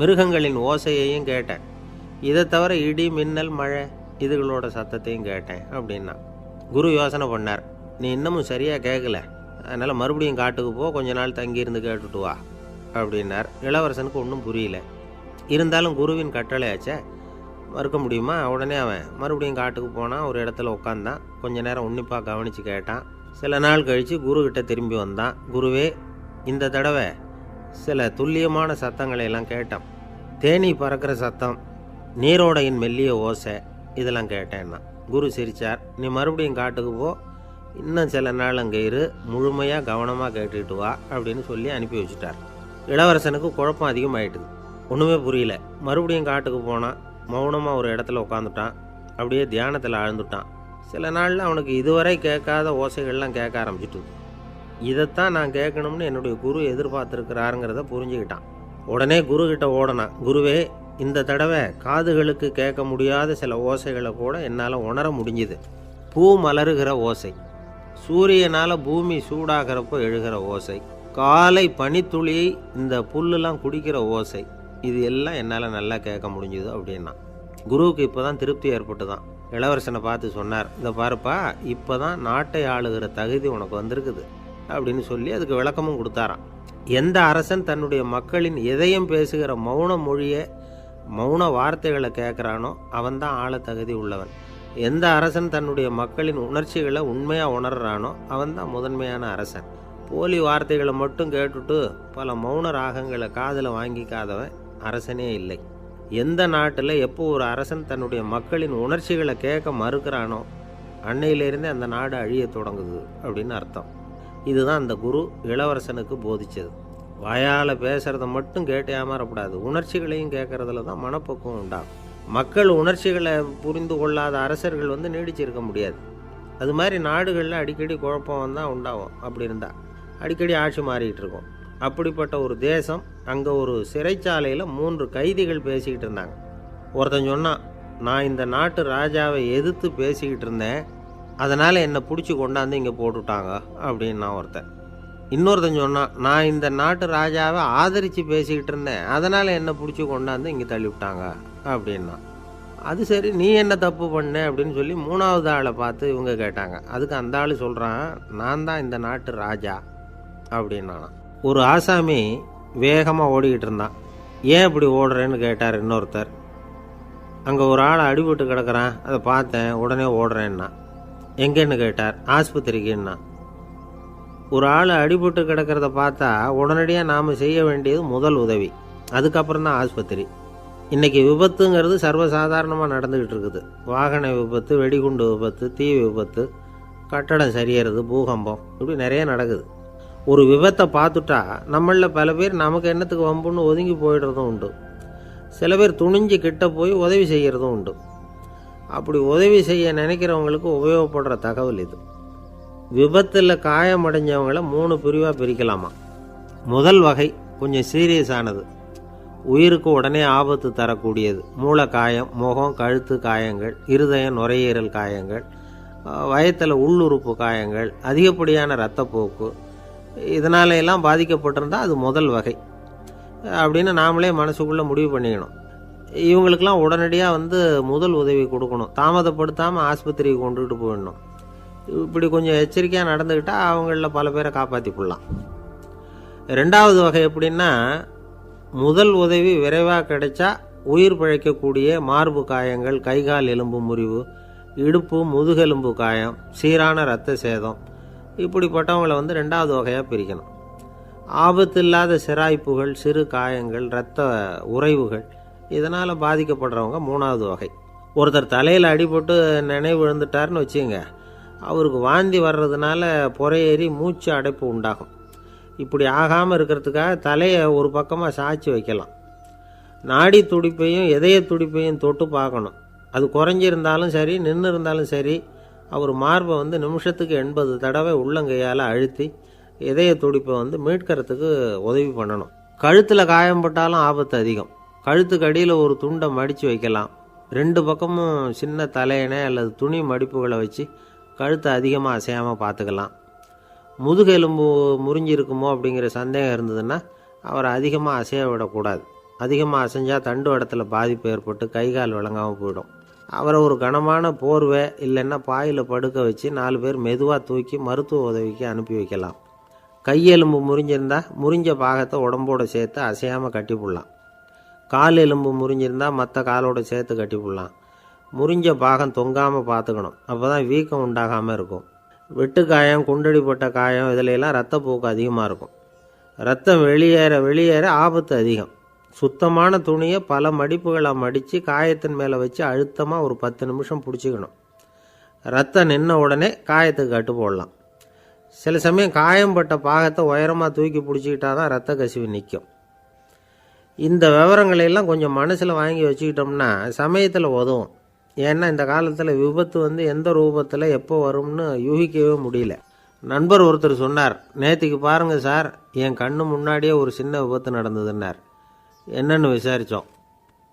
மிருகங்களின் ஓசையையும் கேட்டேன், இதை தவிர இடி மின்னல் மழை இதுகளோட சத்தத்தையும் கேட்டேன் அப்படின்னா. குரு யோசனை பண்ணார், நீ இன்னமும் சரியாக கேட்கல, அதனால் மறுபடியும் காட்டுக்கு போ, கொஞ்ச நாள் தங்கியிருந்து கேட்டுட்டு வா அப்படின்னார். இளவரசனுக்கு ஒன்றும் புரியல. இருந்தாலும் குருவின் கட்டளையாச்சே, மறுக்க முடியுமா? உடனே அவன் மறுபடியும் காட்டுக்கு போனான். ஒரு இடத்துல உட்காந்தான். கொஞ்ச நேரம் உன்னிப்பாக கவனித்து கேட்டான். சில நாள் கழித்து குருக்கிட்ட திரும்பி வந்தான். குருவே, இந்த தடவை சில துல்லியமான சத்தங்களை எல்லாம் கேட்டான். தேனீ பறக்கிற சத்தம், நீரோடையின் மெல்லிய ஓசை, இதெல்லாம் கேட்டேன்னா. குரு சிரித்தார். நீ மறுபடியும் காட்டுக்கு போ, இன்னும் சில நாள் அங்கே இரு, முழுமையாக கவனமாக கேட்டுக்கிட்டு வா அப்படின்னு சொல்லி அனுப்பி வச்சுட்டார். இளவரசனுக்கு குழப்பம் அதிகமாயிட்டுது. ஒன்றுமே புரியல. மறுபடியும் காட்டுக்கு போனான். மௌனமாக ஒரு இடத்துல உட்காந்துட்டான். அப்படியே தியானத்தில் ஆழ்ந்துட்டான். சில நாளில் அவனுக்கு இதுவரை கேட்காத ஓசைகள்லாம் கேட்க ஆரம்பிச்சிட்டு, இதைத்தான் நான் கேட்கணும்னு என்னுடைய குரு எதிர்பார்த்துருக்கிறாருங்கிறத புரிஞ்சுக்கிட்டான். உடனே குருக்கிட்ட ஓடனான். குருவே, இந்த தடவை காதுகளுக்கு கேட்க முடியாத சில ஓசைகளை கூட என்னால் உணர முடிஞ்சுது. பூ மலருகிற ஓசை, சூரியனால் பூமி சூடாகிறப்போ எழுகிற ஓசை, காலை பனித்துளியை இந்த புல்லுலாம் குடிக்கிற ஓசை, இது எல்லாம் என்னால் நல்லா கேட்க முடிஞ்சுது அப்படின்னா. குருவுக்கு இப்போ தான் திருப்தி ஏற்பட்டு தான் இளவரசனை பார்த்து சொன்னார், இதை பாருப்பா, இப்போ தான் நாட்டை ஆளுகிற தகுதி உனக்கு வந்திருக்குது அப்படின்னு சொல்லி அதுக்கு விளக்கமும் கொடுத்தாராம். எந்த அரசன் தன்னுடைய மக்களின் எதையும் பேசுகிற மௌன மொழியை மௌன வார்த்தைகளை கேட்குறானோ அவன்தான் ஆள தகுதி உள்ளவன். எந்த அரசன் தன்னுடைய மக்களின் உணர்ச்சிகளை உண்மையாக உணர்றானோ அவன்தான் முதன்மையான அரசன். போலி வார்த்தைகளை மட்டும் கேட்டுட்டு பல மௌன ராகங்களை காதில் வாங்கிக்காதவன் அரசனே இல்லை. எந்த நாட்டில் எப்போ ஒரு அரசன் தன்னுடைய மக்களின் உணர்ச்சிகளை கேட்க மறுக்கிறானோ அன்னையிலேருந்தே அந்த நாடு அழிய தொடங்குது அப்படின்னு அர்த்தம். இதுதான் அந்த குரு இளவரசனுக்கு போதிச்சது. வாயால் பேசுகிறத மட்டும் கேட்டு ஏமாறக்கூடாது, உணர்ச்சிகளையும் கேட்கறதுல தான் மனப்பக்குவம் உண்டாகும். மக்கள் உணர்ச்சிகளை புரிந்து கொள்ளாத அரசர்கள் நீடிச்சிருக்க முடியாது. அது மாதிரி நாடுகளில் அடிக்கடி குழப்பம் தான் உண்டாகும். அப்படி இருந்தால் அடிக்கடி ஆட்சி மாறிக்கிட்டு இருக்கும். அப்படிப்பட்ட ஒரு தேசம், அங்கே ஒரு சிறைச்சாலையில் 3 கைதிகள் பேசிக்கிட்டு இருந்தாங்க. ஒருத்தன் சொன்னான், நான் இந்த நாட்டு ராஜாவை எதிர்த்து பேசிக்கிட்டு இருந்தேன், அதனால் என்னை பிடிச்சி கொண்டாந்து இங்கே போட்டுவிட்டாங்க அப்படின்னா ஒருத்தன். இன்னொருத்தன் சொன்னான், நான் இந்த நாட்டு ராஜாவை ஆதரித்து பேசிக்கிட்டு இருந்தேன், அதனால் என்னை பிடிச்சி கொண்டாந்து இங்கே தள்ளிவிட்டாங்க அப்படின்னா. அது சரி, நீ என்ன தப்பு பண்ண அப்படின்னு சொல்லி 3வது ஆளை பார்த்து இவங்க கேட்டாங்க. அதுக்கு அந்த ஆள் சொல்கிறான், நான் தான் இந்த நாட்டு ராஜா அப்படின்னானா. ஒரு ஆசாமி வேகமாக ஓடிக்கிட்டு இருந்தான். ஏன் இப்படி ஓடுறேன்னு கேட்டார் இன்னொருத்தர். அங்கே ஒரு ஆள் அடிபட்டு கிடக்கிறான், அதை பார்த்தேன், உடனே ஓடுறேன்னா. எங்கேன்னு கேட்டார். ஆஸ்பத்திரிக்குன்னா. ஒரு ஆள் அடிபட்டு கிடக்கிறத பார்த்தா உடனடியாக நாம் செய்ய வேண்டியது முதல் உதவி, அதுக்கப்புறம் தான் ஆஸ்பத்திரி. இன்றைக்கி விபத்துங்கிறது சர்வசாதாரணமாக நடந்துக்கிட்டு இருக்குது. வாகன விபத்து, வெடிகுண்டு விபத்து, தீ விபத்து, கட்டடம் சரியறது, பூகம்பம், இப்படி நிறைய நடக்குது. ஒரு விபத்தை பார்த்துட்டா நம்மளில் பல பேர் நமக்கு என்னத்துக்கு வம்புன்னு ஒதுங்கி போயிடுறதும் உண்டு. சில பேர் துணிஞ்சு கிட்ட போய் உதவி செய்கிறதும் உண்டு. அப்படி உதவி செய்ய நினைக்கிறவங்களுக்கு உபயோகப்படுற தகவல் இது. விபத்தில் காயமடைஞ்சவங்களை 3 பிரிவாக பிரிக்கலாமா. முதல் வகை கொஞ்சம் சீரியஸானது, உயிருக்கு உடனே ஆபத்து தரக்கூடியது. மூளை காயம், முகம், கழுத்து காயங்கள், இருதயம், நுரையீரல் காயங்கள், வயத்தில் உள்ளுறுப்பு காயங்கள், அதிகப்படியான இரத்தப்போக்கு, இதனால எல்லாம் பாதிக்கப்பட்டிருந்தால் அது முதல் வகை அப்படின்னு நாமளே மனசுக்குள்ளே முடிவு பண்ணிக்கணும். இவங்களுக்கெல்லாம் உடனடியாக முதல் உதவி கொடுக்கணும். தாமதப்படுத்தாமல் ஆஸ்பத்திரிக்கு கொண்டுகிட்டு போயிடணும். இப்படி கொஞ்சம் எச்சரிக்கையாக நடந்துக்கிட்டால் அவங்களில் பல பேரை காப்பாற்றி கொள்ளலாம். 2வது வகை எப்படின்னா, முதல் உதவி விரைவாக கிடைச்சா உயிர் பிழைக்கக்கூடிய மார்பு காயங்கள், கைகால் எலும்பு முறிவு, இடுப்பு முதுகெலும்பு காயம், சீரான இரத்த சேதம், இப்படிப்பட்டவங்களை 2வது வகையாக பிரிக்கணும். ஆபத்து இல்லாத சிராய்ப்புகள், சிறு காயங்கள், இரத்த உறைவுகள், இதனால் பாதிக்கப்படுறவங்க 3வது வகை. ஒருத்தர் தலையில் அடிபட்டு நினைவு விழுந்துட்டார்னு வச்சுங்க, அவருக்கு வாந்தி வர்றதுனால புறையேறி மூச்சு அடைப்பு உண்டாகும். இப்படி ஆகாமல் இருக்கிறதுக்காக தலையை ஒரு பக்கமாக சாய்ச்சி வைக்கலாம். நாடி துடிப்பையும் இதய துடிப்பையும் தொட்டு பார்க்கணும். அது குறைஞ்சிருந்தாலும் சரி, நின்று இருந்தாலும் சரி, அவர் மார்பை நிமிஷத்துக்கு 80 தடவை உள்ளங்கையால் அழுத்தி இதய துடிப்பை மீட்கிறதுக்கு உதவி பண்ணணும். கழுத்தில் காயம்பட்டாலும் ஆபத்து அதிகம். கழுத்துக்கு அடியில் ஒரு துண்டை மடித்து வைக்கலாம். 2 பக்கமும் சின்ன தலையணை அல்லது துணி மடிப்புகளை வச்சு கழுத்தை அதிகமாக அசையாமல் பார்த்துக்கலாம். முதுகெலும்பு முறிஞ்சிருக்குமோ அப்படிங்கிற சந்தேகம் இருந்ததுன்னா அவரை அதிகமாக அசைய விடக்கூடாது. அதிகமாக அசைஞ்சால் தண்டு இடத்துல பாதிப்பு ஏற்பட்டு கைகால் விளங்காமல் போயிடும். அவரை ஒரு கனமான போர்வை இல்லைன்னா பாயில் படுக்க வச்சு 4 பேர் மெதுவாக தூக்கி மருத்துவ உதவிக்கு அனுப்பி வைக்கலாம். கையெலும்பு முறிஞ்சிருந்தால் முறிஞ்ச பாகத்தை உடம்போடு சேர்த்து அசையாமல் கட்டி போடலாம். கால் எலும்பு முறிஞ்சிருந்தால் மற்ற காலோடு சேர்த்து கட்டி போடலாம். முறிஞ்ச பாகம் தொங்காமல் பார்த்துக்கணும், அப்போ தான் வீக்கம் உண்டாகாமல் இருக்கும். வெட்டு காயம், குண்டடிப்பட்ட காயம், இதிலெல்லாம் இரத்தப்போக்கு அதிகமாக இருக்கும். ரத்தம் வெளியேற ஆபத்து அதிகம். சுத்தமான துணியை பல மடிப்புகளை மடித்து காயத்தின் மேலே வச்சு அழுத்தமாக ஒரு 10 நிமிஷம் பிடிச்சிக்கணும். ரத்தம் நின்ன உடனே காயத்துக்கு கட்டு போடலாம். சில சமயம் காயம்பட்ட பாகத்தை உயரமாக தூக்கி பிடிச்சிக்கிட்டா தான் ரத்த கசிவு நிற்கும். இந்த விவரங்களையெல்லாம் கொஞ்சம் மனசில் வாங்கி வச்சுக்கிட்டோம்னா சமயத்தில் உதவும். ஏன்னா இந்த காலத்தில் விபத்து எந்த ரூபத்தில் எப்போ வரும்னு யூகிக்கவே முடியல. நண்பர் ஒருத்தர் சொன்னார், நேற்றுக்கு பாருங்கள் சார், என் கண்ணு முன்னாடியே ஒரு சின்ன விபத்து நடந்ததுன்னார். என்னன்னு விசாரித்தோம்.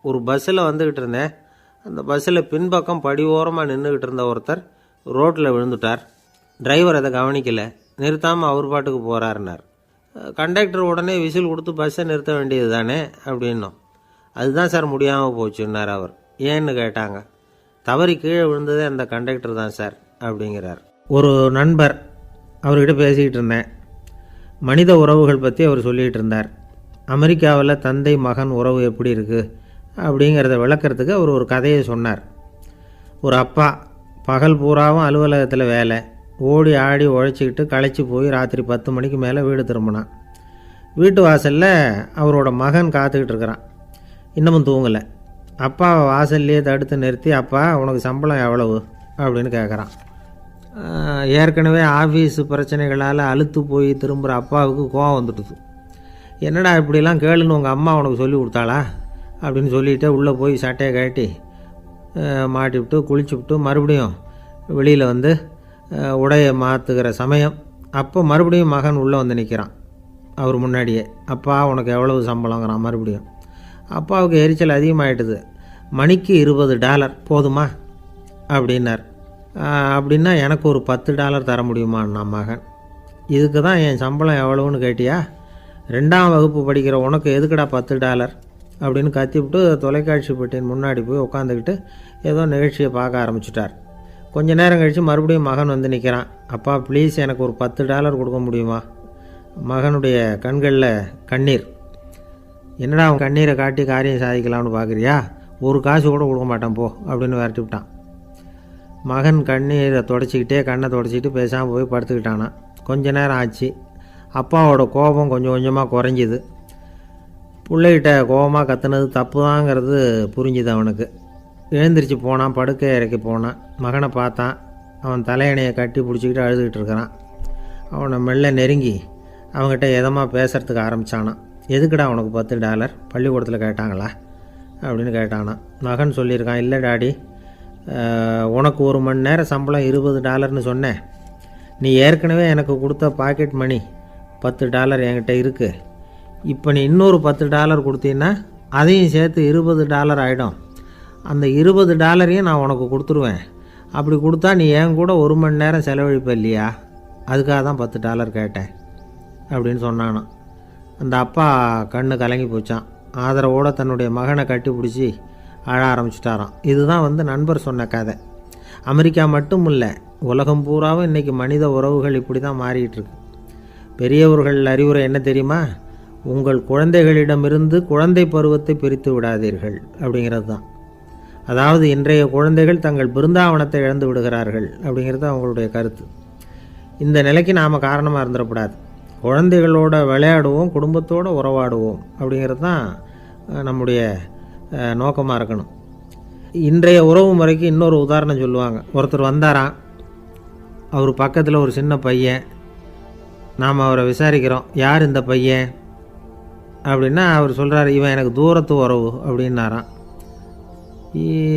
ஒரு பஸ்ஸில் வந்துக்கிட்டு இருந்தேன். அந்த பஸ்ஸில் பின்பக்கம் படி ஓரமாக நின்றுக்கிட்டு இருந்த ஒருத்தர் ரோட்டில் விழுந்துட்டார். டிரைவர் அதை கவனிக்கலை, நிறுத்தாமல் அவர் பாட்டுக்கு போகிறாருன்னார். கண்டக்டர் உடனே விசில் கொடுத்து பஸ்ஸை நிறுத்த வேண்டியது தானே அப்படின்னோம். அதுதான் சார் முடியாமல் போச்சுன்னார் அவர். ஏன்னு கேட்டாங்க. தவறி கீழே விழுந்ததே அந்த கண்டக்டர் தான் சார் அப்படிங்கிறார். ஒரு நண்பர், அவர்கிட்ட பேசிக்கிட்டு இருந்தேன். மனித உறவுகள் பற்றி அவர் சொல்லிகிட்டு இருந்தார். அமெரிக்காவில் தந்தை மகன் உறவு எப்படி இருக்குது, அப்படிங்கிறத விளக்கிறதுக்கு அவர் ஒரு கதையை சொன்னார். ஒரு அப்பா பகல் பூராவும் அலுவலகத்தில் வேலை, ஓடி ஆடி உழைச்சிக்கிட்டு களைச்சி போய் ராத்திரி 10 மணிக்கு மேலே வீடு திரும்பினான். வீட்டு வாசலில் அவரோட மகன் காத்துக்கிட்டு இருக்கிறான். இன்னமும் தூங்கலை. அப்பாவை வாசல்லையே தடுத்து நிறுத்தி, அப்பா உனக்கு சம்பளம் எவ்வளவு அப்படின்னு கேட்குறான். ஏற்கனவே ஆஃபீஸு பிரச்சனைகளால் அலுத்து போய் திரும்புகிற அப்பாவுக்கு கோவம் வந்துடுது. என்னடா இப்படிலாம் கேளுன்னு உங்கள் அம்மா உனக்கு சொல்லி கொடுத்தாளா அப்படின்னு சொல்லிவிட்டு உள்ளே போய் சட்டையை கட்டி மாட்டிவிட்டு குளிச்சுவிட்டு மறுபடியும் வெளியில் வந்து உடையை மாற்றுகிற சமயம் அப்போ மறுபடியும் மகன் உள்ளே வந்து நிற்கிறான் அவர் முன்னாடியே. அப்பா உனக்கு எவ்வளவு சம்பளங்கிறான் மறுபடியும். அப்பாவுக்கு எரிச்சல் அதிகமாகிட்டுது. மணிக்கு $20 போதுமா அப்படின்னார். அப்படின்னா எனக்கு ஒரு $10 தர முடியுமான்னா மகன். இதுக்கு தான் என் சம்பளம் எவ்வளவுன்னு கேட்டியா? 2ஆம் வகுப்பு படிக்கிற உனக்கு எதுக்குடா $10 அப்படின்னு கத்திவிட்டு தொலைக்காட்சி பெட்டியின் முன்னாடி போய் உட்காந்துக்கிட்டு ஏதோ நிகழ்ச்சியை பார்க்க ஆரம்பிச்சிட்டார். கொஞ்ச நேரம் கழித்து மறுபடியும் மகன் வந்து நிற்கிறான். அப்பா ப்ளீஸ் எனக்கு ஒரு $10 கொடுக்க முடியுமா? மகனுடைய கண்களில் கண்ணீர். என்னடா அவன் கண்ணீரை காட்டி காரியம் சாதிக்கலாம்னு பார்க்குறியா? ஒரு காசு கூட கொடுக்க மாட்டான் போ அப்படின்னு விரட்டி விட்டான். மகன் கண்ணீரை தொடச்சிக்கிட்டே கண்ணை தொடச்சிக்கிட்டு பேசாமல் போய் படுத்துக்கிட்டானா. கொஞ்ச நேரம் ஆச்சு. அப்பாவோட கோபம் கொஞ்சம் கொஞ்சமாக குறைஞ்சிது. பிள்ளைகிட்ட கோபமாக கத்துனது தப்பு தாங்கிறது புரிஞ்சுது அவனுக்கு. எழுந்திரிச்சு போனான், படுக்கை இறக்கி போனான். மகனை பார்த்தான். அவன் தலையணையை கட்டி பிடிச்சிக்கிட்டு அழுதுகிட்டு இருக்கிறான். அவனை மெல்ல நெருங்கி அவங்ககிட்ட எதமாக பேசுகிறதுக்கு ஆரம்பித்தானான். எதுக்குடா உனக்கு $10 பள்ளிக்கூடத்தில் கேட்டாங்களா அப்படின்னு கேட்டானான். மகன் சொல்லியிருக்கான், இல்லை டாடி, உனக்கு 1 மணி நேரம் சம்பளம் $20ன்னு சொன்னேன். நீ ஏற்கனவே எனக்கு கொடுத்த பாக்கெட் மணி $10 என்கிட்ட இருக்குது. இப்போ நீ இன்னொரு $10 கொடுத்தீங்கன்னா அதையும் சேர்த்து $20 ஆகிடும். அந்த $20 நான் உனக்கு கொடுத்துருவேன். அப்படி கொடுத்தா நீ என் கூட 1 மணி நேரம் செலவழிப்ப இல்லையா? அதுக்காக தான் $10 கேட்டேன் அப்படின்னு சொன்னானான். அந்த அப்பா கண்ணு கலங்கி போச்சான். ஆதரவோடு தன்னுடைய மகனை கட்டி பிடிச்சி அழ ஆரம்பிச்சிட்டாராம். இதுதான் நண்பர் சொன்ன கதை. அமெரிக்கா மட்டும் இல்லை, உலகம் பூராவும் இன்றைக்கி மனித உறவுகள் இப்படி தான் மாறிட்டு இருக்கு. பெரியவர்கள் அறிவுரை என்ன தெரியுமா? உங்கள் குழந்தைகளிடமிருந்து குழந்தை பருவத்தை பிரித்து விடாதீர்கள் அப்படிங்கிறது தான். அதாவது இன்றைய குழந்தைகள் தங்கள் பிருந்தாவனத்தை இழந்து விடுகிறார்கள் அப்படிங்கிறது அவங்களுடைய கருத்து. இந்த நிலைக்கு நாம் காரணமாக இருந்துடக்கூடாது. குழந்தைகளோட விளையாடுவோம், குடும்பத்தோடு உறவாடுவோம் அப்படிங்கிறது தான் நம்முடைய நோக்கமாக இருக்கணும். இன்றைய உறவு முறைக்கு இன்னொரு உதாரணம் சொல்லுவாங்க. ஒருத்தர் வந்தாராம். அவர் பக்கத்தில் ஒரு சின்ன பையன். நாம் அவரை விசாரிக்கிறோம், யார் இந்த பையன் அப்படின்னா அவர் சொல்கிறார், இவன் எனக்கு தூரத்து உறவு அப்படின்னாராம்.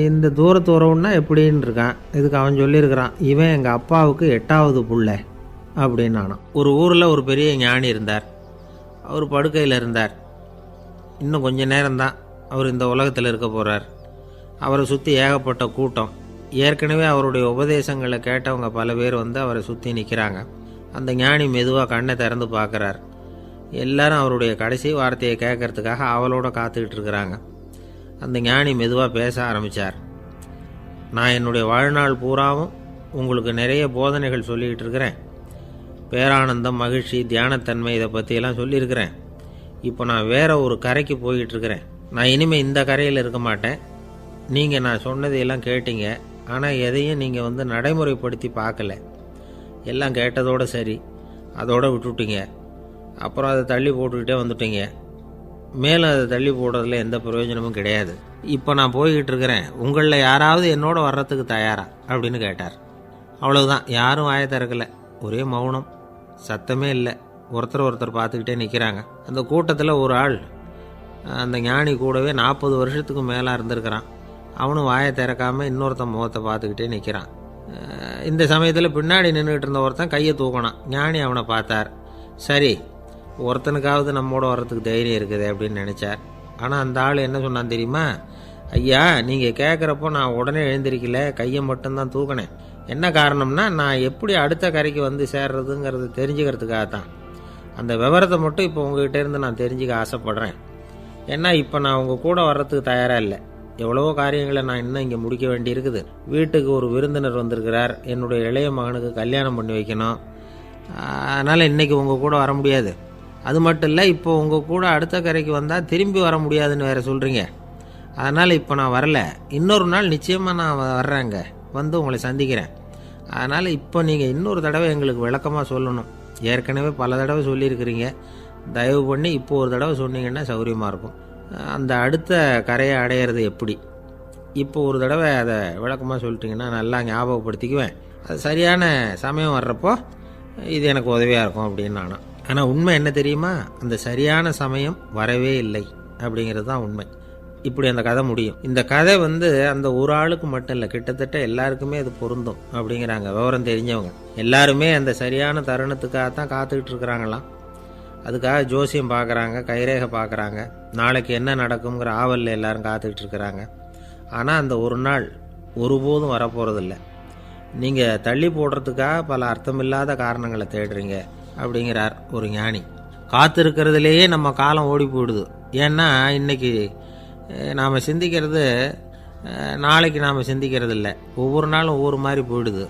இந்த தூரத்து உறவுன்னா எப்படின்னு இருக்கான். இதுக்கு அவன் சொல்லியிருக்கிறான், இவன் எங்கள் அப்பாவுக்கு 8வது புள்ள அப்படின்னானான். ஒரு ஊரில் ஒரு பெரிய ஞானி இருந்தார். அவர் படுக்கையில் இருந்தார். இன்னும் கொஞ்சம் நேரம்தான் அவர் இந்த உலகத்தில் இருக்க போகிறார். அவரை சுற்றி ஏகப்பட்ட கூட்டம். ஏற்கனவே அவருடைய உபதேசங்களை கேட்டவங்க பல பேர் அவரை சுற்றி நிற்கிறாங்க. அந்த ஞானி மெதுவாக கண்ணை திறந்து பார்க்குறார். எல்லாரும் அவருடைய கடைசி வார்த்தையை கேட்கறதுக்காக அவளோட காத்துக்கிட்டு இருக்கிறாங்க. அந்த ஞானி மெதுவாக பேச ஆரம்பித்தார். நான் என்னுடைய வாழ்நாள் பூராவும் உங்களுக்கு நிறைய போதனைகள் சொல்லிக்கிட்டு இருக்கிறேன். பேரானந்தம், மகிழ்ச்சி, தியானத்தன்மை இதை பற்றியெல்லாம் சொல்லியிருக்கிறேன். இப்போ நான் வேறு ஒரு கரைக்கு போய்கிட்டு இருக்கிறேன். நான் இனிமேல் இந்த கரையில் இருக்க மாட்டேன். நீங்கள் நான் சொன்னதையெல்லாம் கேட்டீங்க, ஆனால் எதையும் நீங்கள் நடைமுறைப்படுத்தி பார்க்கல. எல்லாம் கேட்டதோடு சரி, அதோடு விட்டுவிட்டீங்க. அப்புறம் அதை தள்ளி போட்டுக்கிட்டே வந்துட்டீங்க. மேலும் அதை தள்ளி போடுறதுல எந்த பிரயோஜனமும் கிடையாது. இப்போ நான் போய்கிட்டு இருக்கிறேன். உங்களில் யாராவது என்னோட வர்றதுக்கு தயாரா அப்படின்னு கேட்டார். அவ்வளவுதான். யாரும் வாயை திறக்கலை. ஒரே மௌனம், சத்தமே இல்லை. ஒருத்தர் பார்த்துக்கிட்டே நிற்கிறாங்க. அந்த கூட்டத்தில் ஒரு ஆள் அந்த ஞானி கூடவே 40 வருஷத்துக்கு மேலே இருந்திருக்கிறான். அவனும் வாயை திறக்காமல் இன்னொருத்தன் முகத்தை பார்த்துக்கிட்டே நிற்கிறான். இந்த சமயத்தில் பின்னாடி நின்றுக்கிட்டு இருந்த ஒருத்தன் கையை தூக்கினான். ஞானி அவனை பார்த்தார். சரி, ஒருத்தனுக்காவது நம்மோட வர்றதுக்கு தைரியம் இருக்குது அப்படின்னு நினச்சார். ஆனால் அந்த ஆள் என்ன சொன்னான் தெரியுமா? ஐயா, நீங்கள் கேட்குறப்போ நான் உடனே எழுந்திருக்கல, கையை மட்டும்தான் தூக்கினேன். என்ன காரணம்னா, நான் எப்படி அடுத்த கரைக்கு சேர்றதுங்கிறது தெரிஞ்சுக்கிறதுக்காகத்தான். அந்த விவரத்தை மட்டும் இப்போ உங்ககிட்ட இருந்து நான் தெரிஞ்சுக்க ஆசைப்பட்றேன். ஏன்னா இப்போ நான் உங்கள் கூட வர்றதுக்கு தயாராக இல்லை. எவ்வளவோ காரியங்களை நான் இன்னும் இங்கே முடிக்க வேண்டி இருக்குது. வீட்டுக்கு ஒரு விருந்தினர் வந்திருக்கிறார். என்னுடைய இளைய மகனுக்கு கல்யாணம் பண்ணி வைக்கணும். அதனால் இன்றைக்கி உங்கள் கூட வர முடியாது. அது மட்டும் இல்லை, இப்போ உங்கள் கூட அடுத்த கரைக்கு வந்தால் திரும்பி வர முடியாதுன்னு வேறு சொல்கிறீங்க. அதனால் இப்போ நான் வரல, இன்னொரு நாள் நிச்சயமாக நான் வர்றேங்க, வந்து உங்களை சந்திக்கிறேன். அதனால் இப்போ நீங்கள் இன்னொரு தடவை எங்களுக்கு விளக்கமாக சொல்லணும். ஏற்கனவே பல தடவை சொல்லியிருக்கிறீங்க, தயவு பண்ணி இப்போ ஒரு தடவை சொன்னீங்கன்னா சௌகரியமாக இருக்கும். அந்த அடுத்த கரையை அடையிறது எப்படி, இப்போ ஒரு தடவை அதை விளக்கமாக சொல்லிட்டிங்கன்னா நல்லா ஞாபகப்படுத்திக்குவேன். அது சரியான சமயம் வர்றப்போ இது எனக்கு உதவியாக இருக்கும் அப்படின்னு நானும். ஆனால் உண்மை என்ன தெரியுமா, அந்த சரியான சமயம் வரவே இல்லை அப்படிங்கிறது தான் உண்மை. இப்படி அந்த கதை முடியும். இந்த கதை அந்த ஒரு ஆளுக்கு மட்டும் இல்லை, கிட்டத்தட்ட எல்லாருக்குமே அது பொருந்தும் அப்படிங்கிறாங்க விவரம் தெரிஞ்சவங்க. எல்லாருமே அந்த சரியான தருணத்துக்காக தான் காத்துக்கிட்டு இருக்கிறாங்களாம். அதுக்காக ஜோசியம் பார்க்குறாங்க, கைரேகை பார்க்குறாங்க, நாளைக்கு என்ன நடக்குங்கிற ஆவலில் எல்லாரும் காத்துக்கிட்டு இருக்கிறாங்க. ஆனால் அந்த ஒரு நாள் ஒருபோதும் வரப்போகிறதில்ல. நீங்கள் தள்ளி போடுறதுக்காக பல அர்த்தமில்லாத காரணங்களை தேடுறீங்க அப்படிங்கிறார் ஒரு ஞானி. காத்திருக்கிறதுலேயே நம்ம காலம் ஓடி போயிடுது. ஏன்னா இன்றைக்கி நாம் சிந்திக்கிறது நாளைக்கு நாம் சிந்திக்கிறது இல்லை. ஒவ்வொரு நாளும் ஒவ்வொரு மாதிரி போயிடுது.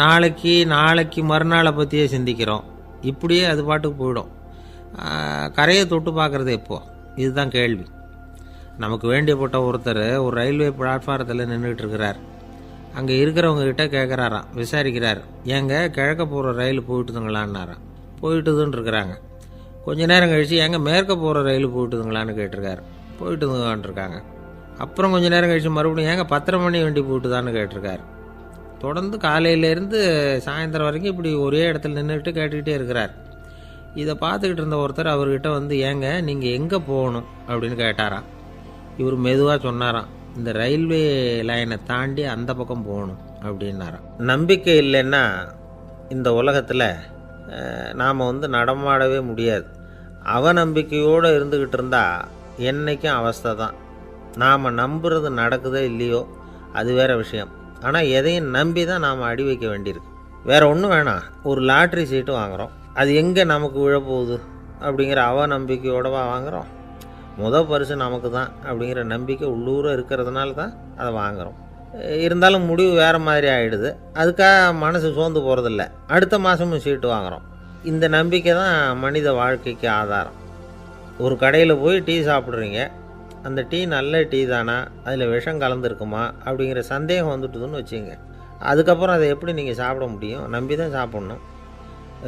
நாளைக்கு மறுநாளை பற்றியே சிந்திக்கிறோம். இப்படியே அது பாட்டுக்கு போயிடும். கரையை தொட்டு பார்க்குறது எப்போ, இதுதான் கேள்வி. நமக்கு வேண்டியப்பட்ட ஒருத்தர் ஒரு ரயில்வே பிளாட்ஃபாரத்தில் நின்றுட்டு இருக்கிறார். அங்கே இருக்கிறவங்ககிட்ட கேட்குறாராம், விசாரிக்கிறார், ஏங்க கிழக்க போகிற ரயில் போயிட்டுதுங்களான்னாராம். போயிட்டுதுன்னு இருக்கிறாங்க. கொஞ்ச நேரம் கழித்து ஏங்க மேற்க போகிற ரயில் போயிட்டுதுங்களான்னு கேட்டிருக்காரு. போயிட்டுதுங்களான் இருக்காங்க. அப்புறம் கொஞ்ச நேரம் கழித்து மறுபடியும் ஏங்க 10:30 மணி வண்டி போயிட்டுதான்னு கேட்டிருக்காரு. தொடர்ந்து காலையிலேருந்து சாயந்தரம் வரைக்கும் இப்படி ஒரே இடத்துல நின்றுட்டு கேட்டுக்கிட்டே இருக்கிறார். இதை பார்த்துக்கிட்டு இருந்த ஒருத்தர் அவர்கிட்ட ஏங்க நீங்கள் எங்கே போகணும் அப்படின்னு கேட்டாராம். இவர் மெதுவாக சொன்னாராம், இந்த ரயில்வே லைனை தாண்டி அந்த பக்கம் போகணும் அப்படின்னாராம். நம்பிக்கை இல்லைன்னா இந்த உலகத்தில் நாம் நடமாடவே முடியாது. அவநம்பிக்கையோடு இருந்துக்கிட்டு இருந்தால் என்றைக்கும் அவஸ்தை தான். நாம் நம்புறது நடக்குதோ இல்லையோ அது வேறு விஷயம். ஆனால் எதையும் நம்பி தான் நாம் அடி வைக்க வேண்டியிருக்கு. வேறு ஒன்றும் வேணாம், ஒரு லாட்ரி சீட்டு வாங்குகிறோம், அது எங்கே நமக்கு விழப்போகுது அப்படிங்கிற அவநம்பிக்கையோடவா வாங்குகிறோம். பரிசு நமக்கு தான் அப்படிங்கிற நம்பிக்கை உள்ளூர இருக்கிறதுனால தான் அதை வாங்குகிறோம். இருந்தாலும் முடிவு வேறு மாதிரி ஆகிடுது. அதுக்காக மனசு சோர்ந்து போகிறதில்ல, அடுத்த மாதமும் சீட்டு வாங்குகிறோம். இந்த நம்பிக்கை தான் மனித வாழ்க்கைக்கு ஆதாரம். ஒரு கடையில் போய் டீ சாப்பிட்றீங்க, அந்த டீ நல்ல டீ தானா, அதில் விஷம் கலந்துருக்குமா அப்படிங்கிற சந்தேகம் வந்துட்டுதுன்னு வச்சுங்க. அதுக்கப்புறம் அதை எப்படி நீங்கள் சாப்பிட முடியும்? நம்பி தான் சாப்பிட்ணும்.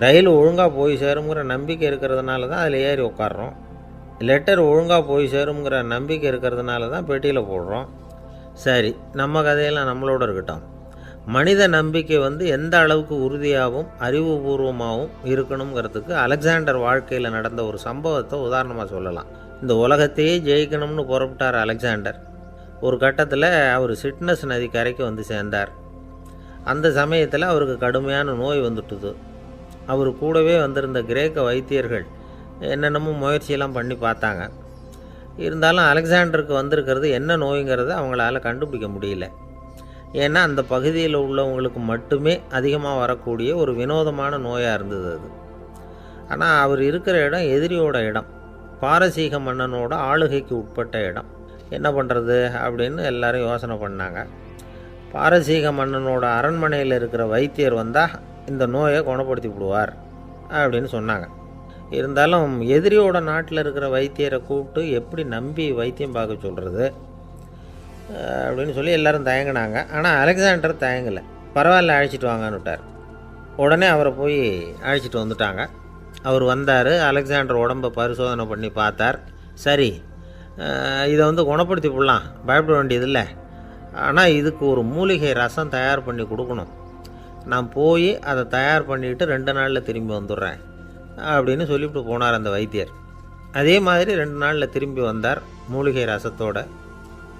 ரயில் ஒழுங்காக போய் சேருங்கிற நம்பிக்கை இருக்கிறதுனால தான் அதில் ஏறி உட்காடுறோம். லெட்டர் ஒழுங்காக போய் சேருங்கிற நம்பிக்கை இருக்கிறதுனால தான் பெட்டியில் போடுறோம். சரி, நம்ம கதையெல்லாம் நம்மளோட இருக்கட்டும். மனித நம்பிக்கை எந்த அளவுக்கு உறுதியாகவும் அறிவுபூர்வமாகவும் இருக்கணுங்கிறதுக்கு அலெக்சாண்டர் வாழ்க்கையில் நடந்த ஒரு சம்பவத்தை உதாரணமாக சொல்லலாம். இந்த உலகத்தையே ஜெயிக்கணும்னு புறப்பட்டார் அலெக்சாண்டர். ஒரு கட்டத்தில் அவர் சிட்னஸ் நதி கரைக்கு சேர்ந்தார். அந்த சமயத்தில் அவருக்கு கடுமையான நோய் வந்துட்டுது. அவர் கூடவே வந்திருந்த கிரேக்க வைத்தியர்கள் என்னென்னமோ முயற்சியெல்லாம் பண்ணி பார்த்தாங்க. இருந்தாலும் அலெக்சாண்டருக்கு வந்திருக்கிறது என்ன நோய்ங்கிறத அவங்களால கண்டுபிடிக்க முடியல. ஏன்னா அந்த பகுதியில் உள்ளவங்களுக்கு மட்டுமே அதிகமாக வரக்கூடிய ஒரு வினோதமான நோயாக இருந்தது அது. ஆனால் அவர் இருக்கிற இடம் எதிரியோட இடம், பாரசீக மன்னனோட ஆளுகைக்கு உட்பட்ட இடம். என்ன பண்ணுறது அப்படின்னு எல்லாரும் யோசனை பண்ணாங்க. பாரசீக மன்னனோட அரண்மனையில் இருக்கிற வைத்தியர் வந்தால் இந்த நோயை குணப்படுத்தி விடுவார் அப்படின்னு சொன்னாங்க. இருந்தாலும் எதிரியோட நாட்டில் இருக்கிற வைத்தியரை கூப்பிட்டு எப்படி நம்பி வைத்தியம் பார்க்க சொல்கிறது அப்படின்னு சொல்லி எல்லோரும் தயங்கினாங்க. ஆனால் அலெக்சாண்டர் தயங்கலை. பரவாயில்ல, அழைச்சிட்டு வாங்கன்னு விட்டார். உடனே அவரை போய் அழைச்சிட்டு வந்துட்டாங்க. அவர் வந்தார். அலெக்சாண்டர் உடம்பை பரிசோதனை பண்ணி பார்த்தார். சரி, இதை குணப்படுத்தி விடலாம், பயப்பட வேண்டியதில்லை. ஆனால் இதுக்கு ஒரு மூலிகை ரசம் தயார் பண்ணி கொடுக்கணும். நான் போய் அதை தயார் பண்ணிவிட்டு 2 நாளில் திரும்பி வந்துடுறேன் அப்படின்னு சொல்லிவிட்டு போனார் அந்த வைத்தியர். அதே மாதிரி 2 நாளில் திரும்பி வந்தார் மூலிகை ரசத்தோட.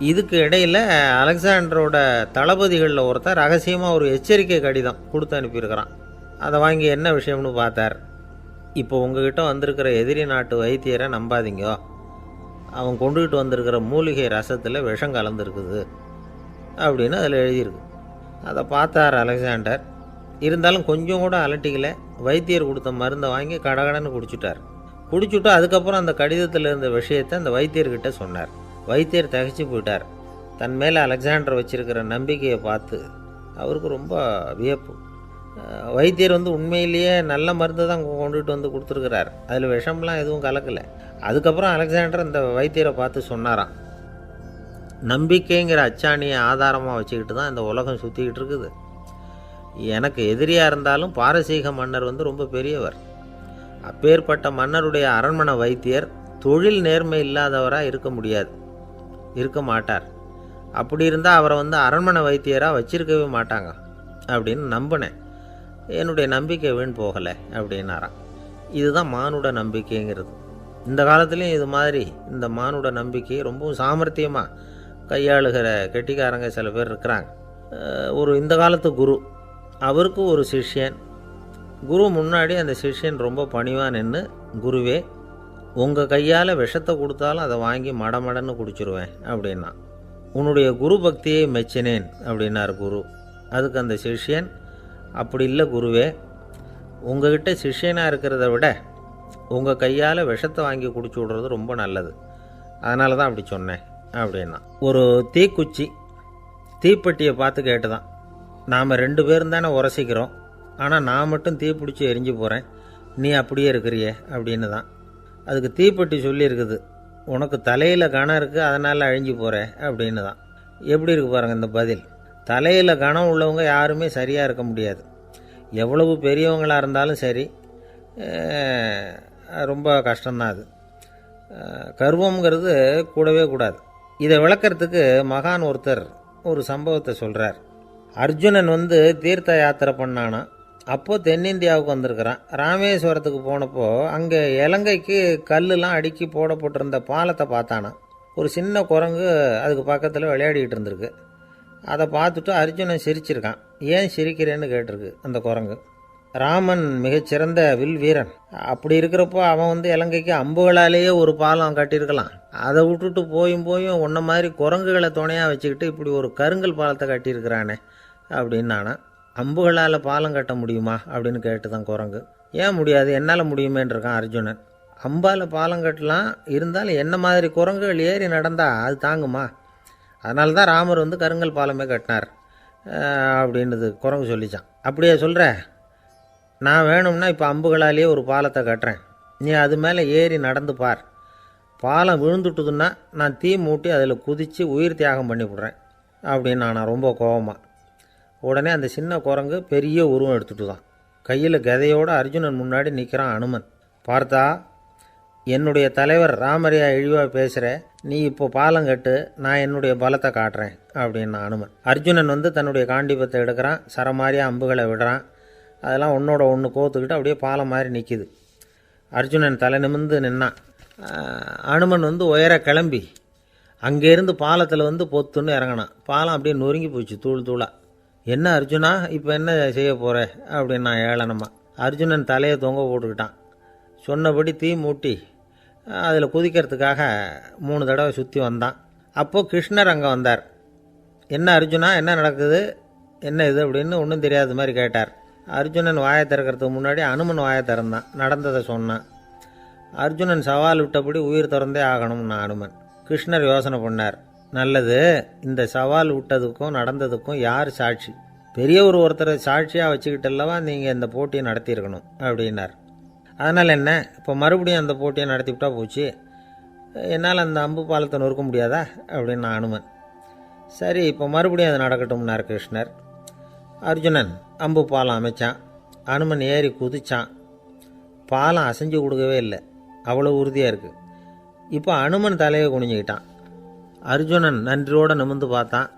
இதுக்கு இடையில் அலெக்சாண்டரோட தளபதிகளில் ஒருத்தர் ரகசியமாக ஒரு எச்சரிக்கை கடிதம் கொடுத்து அனுப்பியிருக்கிறான். அதை வாங்கி என்ன விஷயம்னு பார்த்தார். இப்போ உங்ககிட்ட வந்திருக்கிற எதிரி நாட்டு வைத்தியரை நம்பாதீங்க, அவன் கொண்டுகிட்டு வந்திருக்கிற மூலிகை ரசத்தில் விஷம் கலந்துருக்குது அப்படின்னு அதில் எழுதியிருக்கு. அதை பார்த்தார் அலெக்சாண்டர். இருந்தாலும் கொஞ்சம் கூட அலட்டிக்கலை. வைத்தியர் கொடுத்த மருந்தை வாங்கி கடகடன்னு குடிச்சுட்டு அதுக்கப்புறம் அந்த கடிதத்தில் இருந்த விஷயத்தை அந்த வைத்தியர்கிட்ட சொன்னார். வைத்தியர் திகைச்சு போயிட்டார். தன் மேலே அலெக்சாண்டர் வச்சிருக்கிற நம்பிக்கையை பார்த்து அவருக்கு ரொம்ப வியப்பு. வைத்தியர் உண்மையிலேயே நல்ல மருந்து தான் கொண்டுகிட்டு கொடுத்துருக்கிறார், அதில் விஷம்லாம் எதுவும் கலக்கலை. அதுக்கப்புறம் அலெக்சாண்டர் இந்த வைத்தியரை பார்த்து சொன்னாராம், நம்பிக்கைங்கிற அச்சாணியை ஆதாரமாக வச்சுக்கிட்டு தான் இந்த உலகம் சுற்றிக்கிட்டு இருக்குது. எனக்கு எதிரியாக இருந்தாலும் பாரசீக மன்னர் ரொம்ப பெரியவர். அப்பேற்பட்ட மன்னருடைய அரண்மனை வைத்தியர் தொழில் நேர்மை இல்லாதவராக இருக்க முடியாது, இருக்க மாட்டார். அப்படி இருந்தால் அவரை அரண்மனை வைத்தியராக வச்சிருக்கவே மாட்டாங்க அப்படின்னு நம்பினேன். என்னுடைய நம்பிக்கை வீண் போகலை அப்படின்னாராம். இதுதான் மானுட நம்பிக்கைங்கிறது. இந்த காலத்துலேயும் இது மாதிரி இந்த மானுட நம்பிக்கை ரொம்பவும் சாமர்த்தியமாக கையாளுகிற கெட்டிக்காரங்க சில பேர் இருக்கிறாங்க. இந்த காலத்து குரு, அவருக்கு ஒரு சிஷ்யன். குரு முன்னாடி அந்த சிஷ்யன் ரொம்ப பணிவாக நின்று, குருவே உங்கள் கையால் விஷத்தை கொடுத்தாலும் அதை வாங்கி மடமடன்னு குடிச்சிருவேன் அப்படின்னா. உன்னுடைய குரு பக்தியை மெச்சினேன் அப்படின்னார் குரு. அதுக்கு அந்த சிஷ்யன், அப்படி இல்லை குருவே, உங்ககிட்ட சிஷ்யனாக இருக்கிறத விட உங்கள் கையால் விஷத்தை வாங்கி குடிச்சு விடுறது ரொம்ப நல்லது, அதனால தான் அப்படி சொன்னேன் அப்படின்னா. ஒரு தீக்குச்சி தீப்பெட்டியை பார்த்து கேட்டுதான், நாம் 2 பேரும் தானே உரசிக்கிறோம், ஆனால் நான் மட்டும் தீ பிடிச்சி எரிஞ்சு போகிறேன், நீ அப்படியே இருக்கிறியே அப்படின்னு தான். அதுக்கு தீப்பெட்டி சொல்லியிருக்குது, உனக்கு தலையில் கணம் இருக்குது அதனால் அழிஞ்சு போகிற அப்படின்னு தான். எப்படி இருக்கு பாருங்கள் இந்த பதில். தலையில் கணம் உள்ளவங்க யாருமே சரியாக இருக்க முடியாது. எவ்வளவு பெரியவங்களாக இருந்தாலும் சரி, ரொம்ப கஷ்டம்தான் அது. கர்வம்ங்கிறது கூடவே கூடாது. இதை விளக்கிறதுக்கு மகான் ஒருத்தர் ஒரு சம்பவத்தை சொல்கிறார். அர்ஜுனன் தீர்த்த யாத்திரை பண்ணானா. அப்போது தென்னிந்தியாவுக்கு வந்திருக்கிறான். ராமேஸ்வரத்துக்கு போனப்போ அங்கே இலங்கைக்கு கல்லுலாம் அடுக்கி போடப்பட்டிருந்த பாலத்தை பார்த்தானா. ஒரு சின்ன குரங்கு அதுக்கு பக்கத்தில் விளையாடிக்கிட்டு இருந்திருக்கு. அதை பார்த்துட்டு அர்ஜுனன் சிரிச்சிருக்கான். ஏன் சிரிக்கிறேன்னு கேட்டிருக்கு அந்த குரங்கு. ராமன் மிகச்சிறந்த வில் வீரன். அப்படி இருக்கிறப்போ அவன் இலங்கைக்கு அம்புகளாலேயே ஒரு பாலம் கட்டியிருக்கலாம். அதை விட்டுட்டு போயும் உன்ன மாதிரி குரங்குகளை துணையாக வச்சுக்கிட்டு இப்படி ஒரு கருங்கல் பாலத்தை கட்டியிருக்கிறானே அப்படின்னானா. அம்புகளால் பாலம் கட்ட முடியுமா அப்படின்னு கேட்டு தான் குரங்கு. ஏன் முடியாது, என்னால் முடியுமேன்னு இருக்கான் அர்ஜுனன். அம்பால் பாலம் கட்டலாம், இருந்தாலும் என்ன மாதிரி குரங்குகள் ஏறி நடந்தால் அது தாங்குமா? அதனால தான் ராமர் கருங்கல் பாலமே கட்டினார் அப்படின்றது குரங்கு சொல்லிச்சான். அப்படியே சொல்கிற, நான் வேணும்னா இப்போ அம்புகளாலேயே ஒரு பாலத்தை கட்டுறேன், நீ அது மேலே ஏறி நடந்து பார். பாலம் விழுந்துட்டுதுன்னா நான் தீ மூட்டி அதில் குதித்து உயிர் தியாகம் பண்ணி விட்றேன் அப்படின்னு நான் ரொம்ப கோபமாக. உடனே அந்த சின்ன குரங்கு பெரிய உருவம் எடுத்துட்டு தான் கையில் கதையோடு அர்ஜுனன் முன்னாடி நிற்கிறான் அனுமன். பார்த்தா, என்னுடைய தலைவர் ராமரையா இழிவாக பேசுகிற, நீ இப்போ பாலம் கட்டு, நான் என்னுடைய பலத்தை காட்டுறேன் அப்படின்னா அனுமன். அர்ஜுனன் தன்னுடைய காண்டிபத்தை எடுக்கிறான், சரமாரியாக அம்புகளை விடுறான். அதெல்லாம் ஒன்றோட ஒன்று கோத்துக்கிட்டு அப்படியே பாலம் மாதிரி நிற்கிது. அர்ஜுனன் தலை நிமிர்ந்து நின்னான். அனுமன் உயர கிளம்பி அங்கேருந்து பாலத்தில் பொத்துன்னு இறங்கினான். பாலம் அப்படியே நொறுங்கி போச்சு தூள் தூளாக. என்ன அர்ஜுனா, இப்போ என்ன செய்ய போகிற அப்படின்னா ஏளனமா. அர்ஜுனன் தலையை தொங்க போட்டுக்கிட்டான். சொன்னபடி தீ மூட்டி அதில் குதிக்கிறதுக்காக 3 தடவை சுற்றி வந்தான். அப்போது கிருஷ்ணர் அங்கே வந்தார். என்ன அர்ஜுனா, என்ன நடக்குது, என்ன இது அப்படின்னு ஒன்றும் தெரியாத மாதிரி கேட்டார். அர்ஜுனன் வாயை திறக்கிறதுக்கு முன்னாடி அனுமன் வாயை திறந்தான், நடந்ததை சொன்னான். அர்ஜுனன் சவால் விட்டபடி உயிர் திறந்தே ஆகணும்னா அனுமன். கிருஷ்ணர் யோசனை பண்ணார். நல்லது, இந்த சவால் விட்டதுக்கும் நடந்ததுக்கும் யார் சாட்சி? பெரியவர் ஒருத்தரை சாட்சியாக வச்சுக்கிட்டல்லவா நீங்கள் இந்த போட்டியை நடத்தியிருக்கணும் அப்படின்னார். அதனால் என்ன, இப்போ மறுபடியும் அந்த போட்டியை நடத்திவிட்டா போச்சு, என்னால் அந்த அம்பு பாலத்தை நொறுக்க முடியாதா அப்படின்னு அனுமன். சரி, இப்போ மறுபடியும் அது நடக்கட்டும்னார் கிருஷ்ணர். அர்ஜுனன் அம்பு பாலம் அமைச்சான். அனுமன் ஏறி குதிச்சான். பாலம் அசைஞ்சு கொடுக்கவே இல்லை, அவ்வளோ உறுதியாக இருக்குது. இப்போ அனுமன் தலையை குனிஞ்சிக்கிட்டான். அர்ஜுனன் நன்றியோடு நிமிர்ந்து பார்த்தான்.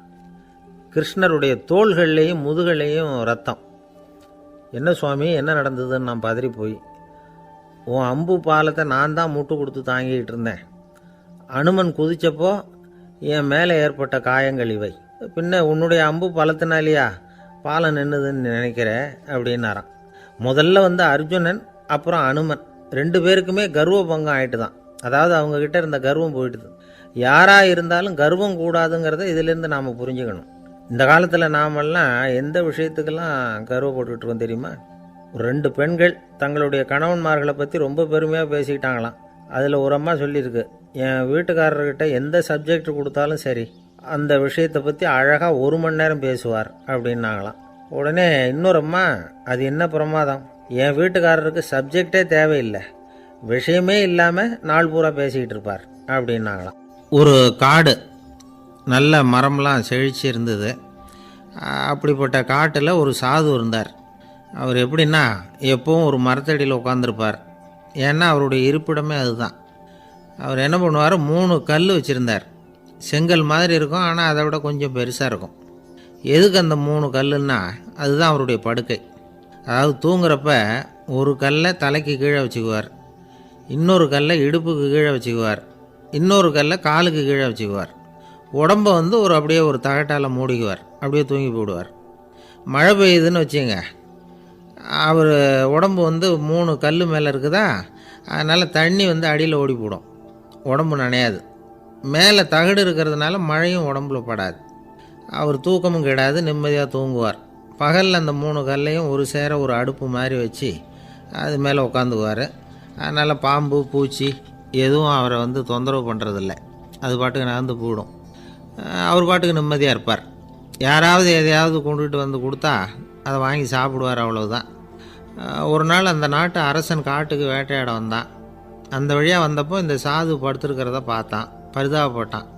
கிருஷ்ணருடைய தோள்கள்லேயும் முதுகள்லேயும் ரத்தம். என்ன சுவாமி, என்ன நடந்ததுன்னு நான் பதறி போய், உன் அம்பு பாலத்தை நான் தான் முட்டு கொடுத்து தாங்கிக்கிட்டு இருந்தேன். அனுமன் குதிச்சப்போ என் மேலே ஏற்பட்ட காயங்கள் இவை. பின்ன உன்னுடைய அம்பு பலத்தினாலேயா பாலம் நின்றுதுன்னு நினைக்கிற அப்படின்னாரான். முதல்ல அர்ஜுனன் அப்புறம் அனுமன் 2 பேருக்குமே கர்வ பங்கம் ஆகிட்டு தான். அதாவது அவங்கக்கிட்ட இருந்த கர்வம் போயிட்டுது. யாராக இருந்தாலும் கர்வம் கூடாதுங்கிறத இதிலேருந்து நாம் புரிஞ்சுக்கணும். இந்த காலத்தில் நாமெல்லாம் எந்த விஷயத்துக்கெல்லாம் கர்வப்பட்டுருக்கோம் தெரியுமா? 2 பெண்கள் தங்களுடைய கணவன்மார்களை பற்றி ரொம்ப பெருமையாக பேசிக்கிட்டாங்களாம். அதில் ஒரு அம்மா சொல்லியிருக்கு, என் வீட்டுக்காரர்கிட்ட எந்த சப்ஜெக்ட் கொடுத்தாலும் சரி அந்த விஷயத்தை பற்றி அழகாக 1 மணி நேரம் பேசுவார் அப்படின்னாங்களாம். உடனே இன்னொரு அம்மா, அது என்ன பிரமாதம், என் வீட்டுக்காரருக்கு சப்ஜெக்டே தேவையில்லை, விஷயமே இல்லாமல் நாள் பூரா பேசிக்கிட்டு இருப்பார் அப்படின்னாங்களாம். ஒரு காடு, நல்ல மரம்லாம் செழிச்சு இருந்தது. அப்படிப்பட்ட காட்டில் ஒரு சாது இருந்தார். அவர் எப்படின்னா எப்பவும் ஒரு மரத்தடியில் உட்காந்துருப்பார். ஏன்னா அவருடைய இருப்பிடமே அதுதான். அவர் என்ன பண்ணுவார், 3 கல் வச்சுருந்தார். செங்கல் மாதிரி இருக்கும், ஆனால் அதை விட கொஞ்சம் பெருசாக இருக்கும். எதுக்கு அந்த 3 கல்லுன்னா அதுதான் அவருடைய படுக்கை. அதாவது தூங்குறப்ப ஒரு கல்லை தலைக்கு கீழே வச்சுக்குவார், இன்னொரு கல்லை இடுப்புக்கு கீழே வச்சுக்குவார், இன்னொரு கல்லை காலுக்கு கீழே வச்சுக்குவார். உடம்பை வந்து அப்படியே ஒரு தகட்டால் மூடிக்குவார், அப்படியே தூங்கி போடுவார். மழை பெய்யுதுன்னு வச்சுங்க, அவர் உடம்பு வந்து 3 கல் மேலே இருக்குதா, அதனால் தண்ணி வந்து அடியில் ஓடி போடும், உடம்பு நனையாது. மேலே தகடு இருக்கிறதுனால மழையும் உடம்புல படாது. அவர் தூக்கமும் கிடாது, நிம்மதியாக தூங்குவார். பகலில் அந்த 3 கல்லையும் ஒரு சேர ஒரு அடுப்பு மாதிரி வச்சு அது மேலே உட்காந்துக்குவார். அதனால் பாம்பு பூச்சி எதுவும் அவரை வந்து தொந்தரவு பண்ணுறதில்ல, அது பாட்டுக்கு நகர்ந்து போயிடும். அவர் பாட்டுக்கு நிம்மதியாக இருப்பார். யாராவது எதையாவது கொண்டுகிட்டு வந்து கொடுத்தா அதை வாங்கி சாப்பிடுவார், அவ்வளவுதான். ஒரு நாள் அந்த நாட்டு அரசன் காட்டுக்கு வேட்டையாட வந்தான். அந்த வழியாக வந்தப்போ இந்த சாது படுத்துருக்கிறத பார்த்தான், பரிதாபப்பட்டான்.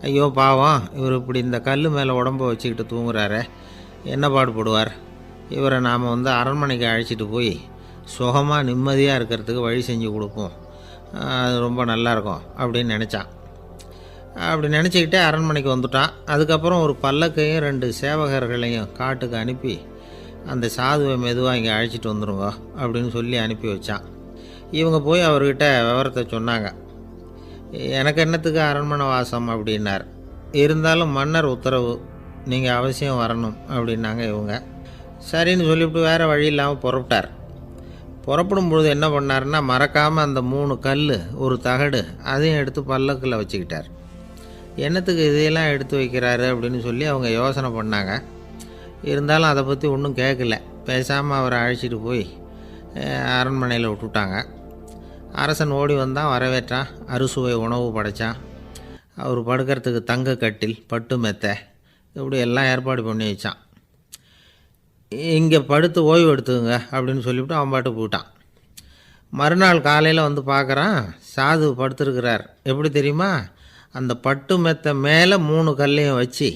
ஐயோ பாவம், இவர் இப்படி இந்த கல் மேலே உடம்பை வச்சுக்கிட்டு தூங்குறாரு, என்ன பாடுபடுவார், இவரை நாம் வந்து அரண்மனைக்கு அழைச்சிட்டு போய் சுகமாக நிம்மதியாக இருக்கிறதுக்கு வழி செஞ்சு கொடுப்போம், அது ரொம்ப நல்லாயிருக்கும் அப்படின்னு நினச்சான். அப்படி நினச்சிக்கிட்டே அரண்மனைக்கு வந்துட்டான். அதுக்கப்புறம் ஒரு பல்லக்கையும் 2 சேவகர்களையும் காட்டுக்கு அனுப்பி அந்த சாதுவை மெதுவாக இங்கே அழைச்சிட்டு வந்துடுங்க அப்படின்னு சொல்லி அனுப்பி வச்சான். இவங்க போய் அவர்கிட்ட விவரத்தை சொன்னாங்க. எனக்கு என்னத்துக்கு அரண்மனை வாசம் அப்படின்னார். இருந்தாலும் மன்னர் உத்தரவு, நீங்கள் அவசியம் வரணும் அப்படின்னாங்க இவங்க. சரின்னு சொல்லிவிட்டு வேறு வழி இல்லாமல் புறப்பட்டார். புறப்படும் பொழுது என்ன பண்ணார்னா, மறக்காமல் அந்த 3 கல் ஒரு தகடு அதையும் எடுத்து பல்லக்கில் வச்சுக்கிட்டார். என்னத்துக்கு இதையெல்லாம் எடுத்து வைக்கிறாரு அப்படின்னு சொல்லி அவங்க யோசனை பண்ணாங்க. இருந்தாலும் அதை பற்றி ஒன்றும் கேட்கல. பேசாமல் அவரை அழைச்சிட்டு போய் அரண்மனையில் விட்டுட்டாங்க. அரசன் ஓடி வந்தான், வரவேற்றான், அறுசுவை உணவு படைத்தான். அவர் படுக்கிறதுக்கு தங்க கட்டில், பட்டு மெத்தை, இப்படி எல்லாம் ஏற்பாடு பண்ணி வச்சான். இங்கே படுத்து ஓய்வு எடுத்துங்க அப்படின்னு சொல்லிவிட்டு அவன் பாட்டு போயிட்டான். மறுநாள் காலையில் வந்து பார்க்குறான், சாது படுத்துருக்கிறார். எப்படி தெரியுமா, அந்த பட்டு மெத்தை மேலே 3 கல்லையும் வச்சு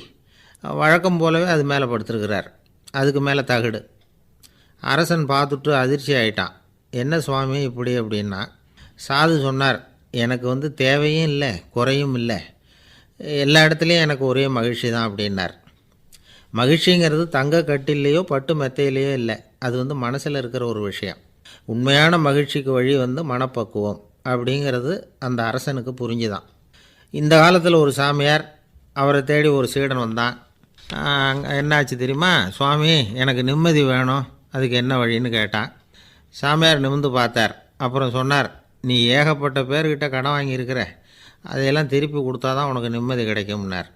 வழக்கம் போலவே அது மேலே படுத்துருக்கிறார், அதுக்கு மேலே தகடு. அரசன் பார்த்துட்டு அதிர்ச்சி ஆகிட்டான். என்ன சுவாமி இப்படி அப்படின்னா, சாது சொன்னார், எனக்கு வந்து தேவையும் இல்லை குறையும் இல்லை, எல்லா இடத்துலையும் எனக்கு ஒரே மகிழ்ச்சி தான் அப்படின்னார். மகிழ்ச்சிங்கிறது தங்க கட்டிலேயோ பட்டு மெத்தையிலேயோ இல்லை, அது வந்து மனசில் இருக்கிற ஒரு விஷயம். உண்மையான மகிழ்ச்சிக்கு வழி வந்து மனப்பக்குவம் அப்படிங்கிறது அந்த அரசனுக்கு புரிஞ்சுதான். இந்த காலத்தில் ஒரு சாமியார், அவரை தேடி ஒரு சீடன் வந்தான். என்னாச்சு தெரியுமா, சுவாமி எனக்கு நிம்மதி வேணும், அதுக்கு என்ன வழின்னு கேட்டான். சாமியார் நிமிர்ந்து பார்த்தார். அப்புறம் சொன்னார், நீ ஏகப்பட்ட பேர்கிட்ட கடன் வாங்கியிருக்கிற, அதையெல்லாம் திருப்பி கொடுத்தா தான் உனக்கு நிம்மதி கிடைக்கும்னார்.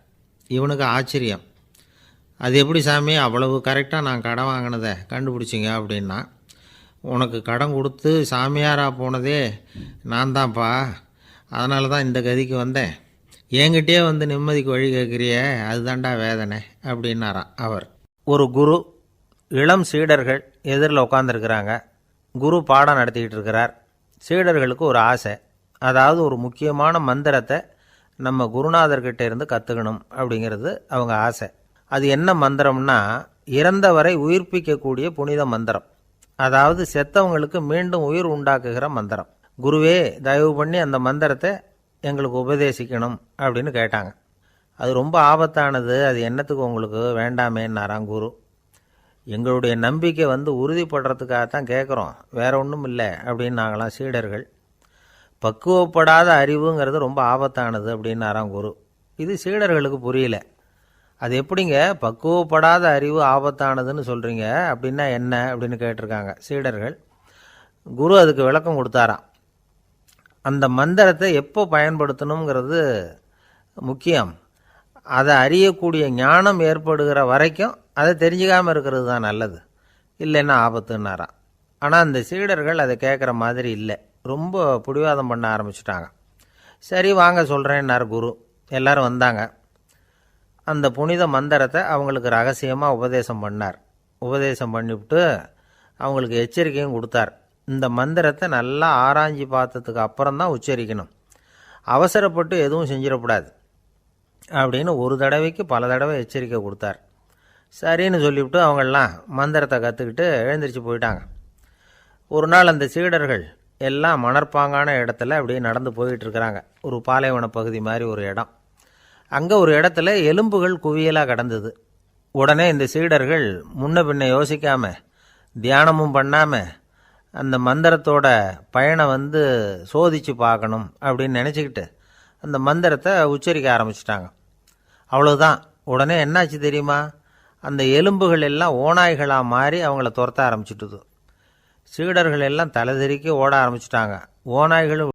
இவனுக்கு ஆச்சரியம். அது எப்படி சாமி, அவ்வளவு கரெக்டாக நான் கடன் வாங்கினதை கண்டுபிடிச்சிங்க அப்படின்னா, உனக்கு கடன் கொடுத்து சாமியாராக போனதே நான் தான்ப்பா, அதனால தான் இந்த கதிக்கு வந்தேன், என்கிட்டே வந்து நிம்மதிக்கு வழி கேட்குறிய, அதுதான்டா வேதனை அப்படின்னாராம் அவர். ஒரு குரு, இளம் சீடர்கள் எதிரில் உட்காந்துருக்கிறாங்க. குரு பாடம் நடத்திக்கிட்டு இருக்கிறார். சீடர்களுக்கு ஒரு ஆசை, அதாவது ஒரு முக்கியமான மந்திரத்தை நம்ம குருநாதர்கிட்ட இருந்து கற்றுக்கணும் அப்படிங்கிறது அவங்க ஆசை. அது என்ன மந்திரம்னா, இறந்தவரை உயிர்ப்பிக்கக்கூடிய புனித மந்திரம், அதாவது செத்தவங்களுக்கு மீண்டும் உயிர் உண்டாக்குகிற மந்திரம். குருவே தயவு பண்ணி அந்த மந்திரத்தை எங்களுக்கு உபதேசிக்கணும் அப்படின்னு கேட்டாங்க. அது ரொம்ப ஆபத்தானது, அது என்னத்துக்கு உங்களுக்கு வேண்டாமேன்னாராம் குரு. எங்களுடைய நம்பிக்கை வந்து உறுதிப்படுறதுக்காகத்தான் கேட்குறோம், வேற ஒன்றும் இல்லை அப்படின்னு நாங்களாம் சீடர்கள். பக்குவப்படாத அறிவுங்கிறது ரொம்ப ஆபத்தானது அப்படின்னாராம் குரு. இது சீடர்களுக்கு புரியல. அது எப்படிங்க பக்குவப்படாத அறிவு ஆபத்தானதுன்னு சொல்கிறீங்க, அப்படின்னா என்ன அப்படின்னு கேட்டிருக்காங்க சீடர்கள். குரு அதுக்கு விளக்கம் கொடுத்தாராம். அந்த மந்திரத்தை எப்போ பயன்படுத்தணுங்கிறது முக்கியம், அதை அறியக்கூடிய ஞானம் ஏற்படுகிற வரைக்கும் அதை தெரிஞ்சுக்காமல் இருக்கிறது தான் நல்லது, இல்லைன்னா ஆபத்துன்னாராம். ஆனால் அந்த சீடர்கள் அதை கேட்குற மாதிரி இல்லை, ரொம்ப பிடிவாதம் பண்ண ஆரம்பிச்சிட்டாங்க. சரி வாங்க சொல்கிறேன்னார் குரு. எல்லோரும் வந்தாங்க. அந்த புனித மந்திரத்தை அவங்களுக்கு ரகசியமாக உபதேசம் பண்ணார். உபதேசம் பண்ணிவிட்டு அவங்களுக்கு எச்சரிக்கையும் கொடுத்தார். இந்த மந்திரத்தை நல்லா ஆராய்ச்சி பார்த்ததுக்கு அப்புறம்தான் உச்சரிக்கணும், அவசரப்பட்டு எதுவும் செஞ்சிடக்கூடாது. அப்படின்னு ஒரு தடவைக்கு பல தடவை எச்சரிக்கை கொடுத்தார். சரின்னு சொல்லிவிட்டு அவங்கெல்லாம் மந்திரத்தை கற்றுக்கிட்டு எழுந்திரிச்சு போயிட்டாங்க. ஒரு நாள் அந்த சீடர்கள் எல்லாம் மணற்பாங்கான இடத்துல அப்படியே நடந்து போயிட்டு இருக்கிறாங்க. ஒரு பாலைவன பகுதி மாதிரி ஒரு இடம். அங்கே ஒரு இடத்துல எலும்புகள் குவியலாக கிடந்தது. உடனே இந்த சீடர்கள் முன்ன பின்ன யோசிக்காமல், தியானமும் பண்ணாமல், அந்த மந்திரத்தோட பயனை சோதித்து பார்க்கணும் அப்படின்னு நினச்சிக்கிட்டு அந்த மந்திரத்தை உச்சரிக்க ஆரம்பிச்சிட்டாங்க. அவ்வளோதான். உடனே என்னாச்சு தெரியுமா? அந்த எலும்புகள் எல்லாம் ஓநாய்களாக மாறி அவங்கள துரத்த ஆரம்பிச்சிட்டுது. சீடர்கள் எல்லாம் தலைதெறிக்க ஓட ஆரம்பிச்சிட்டாங்க. ஓநாய்களும்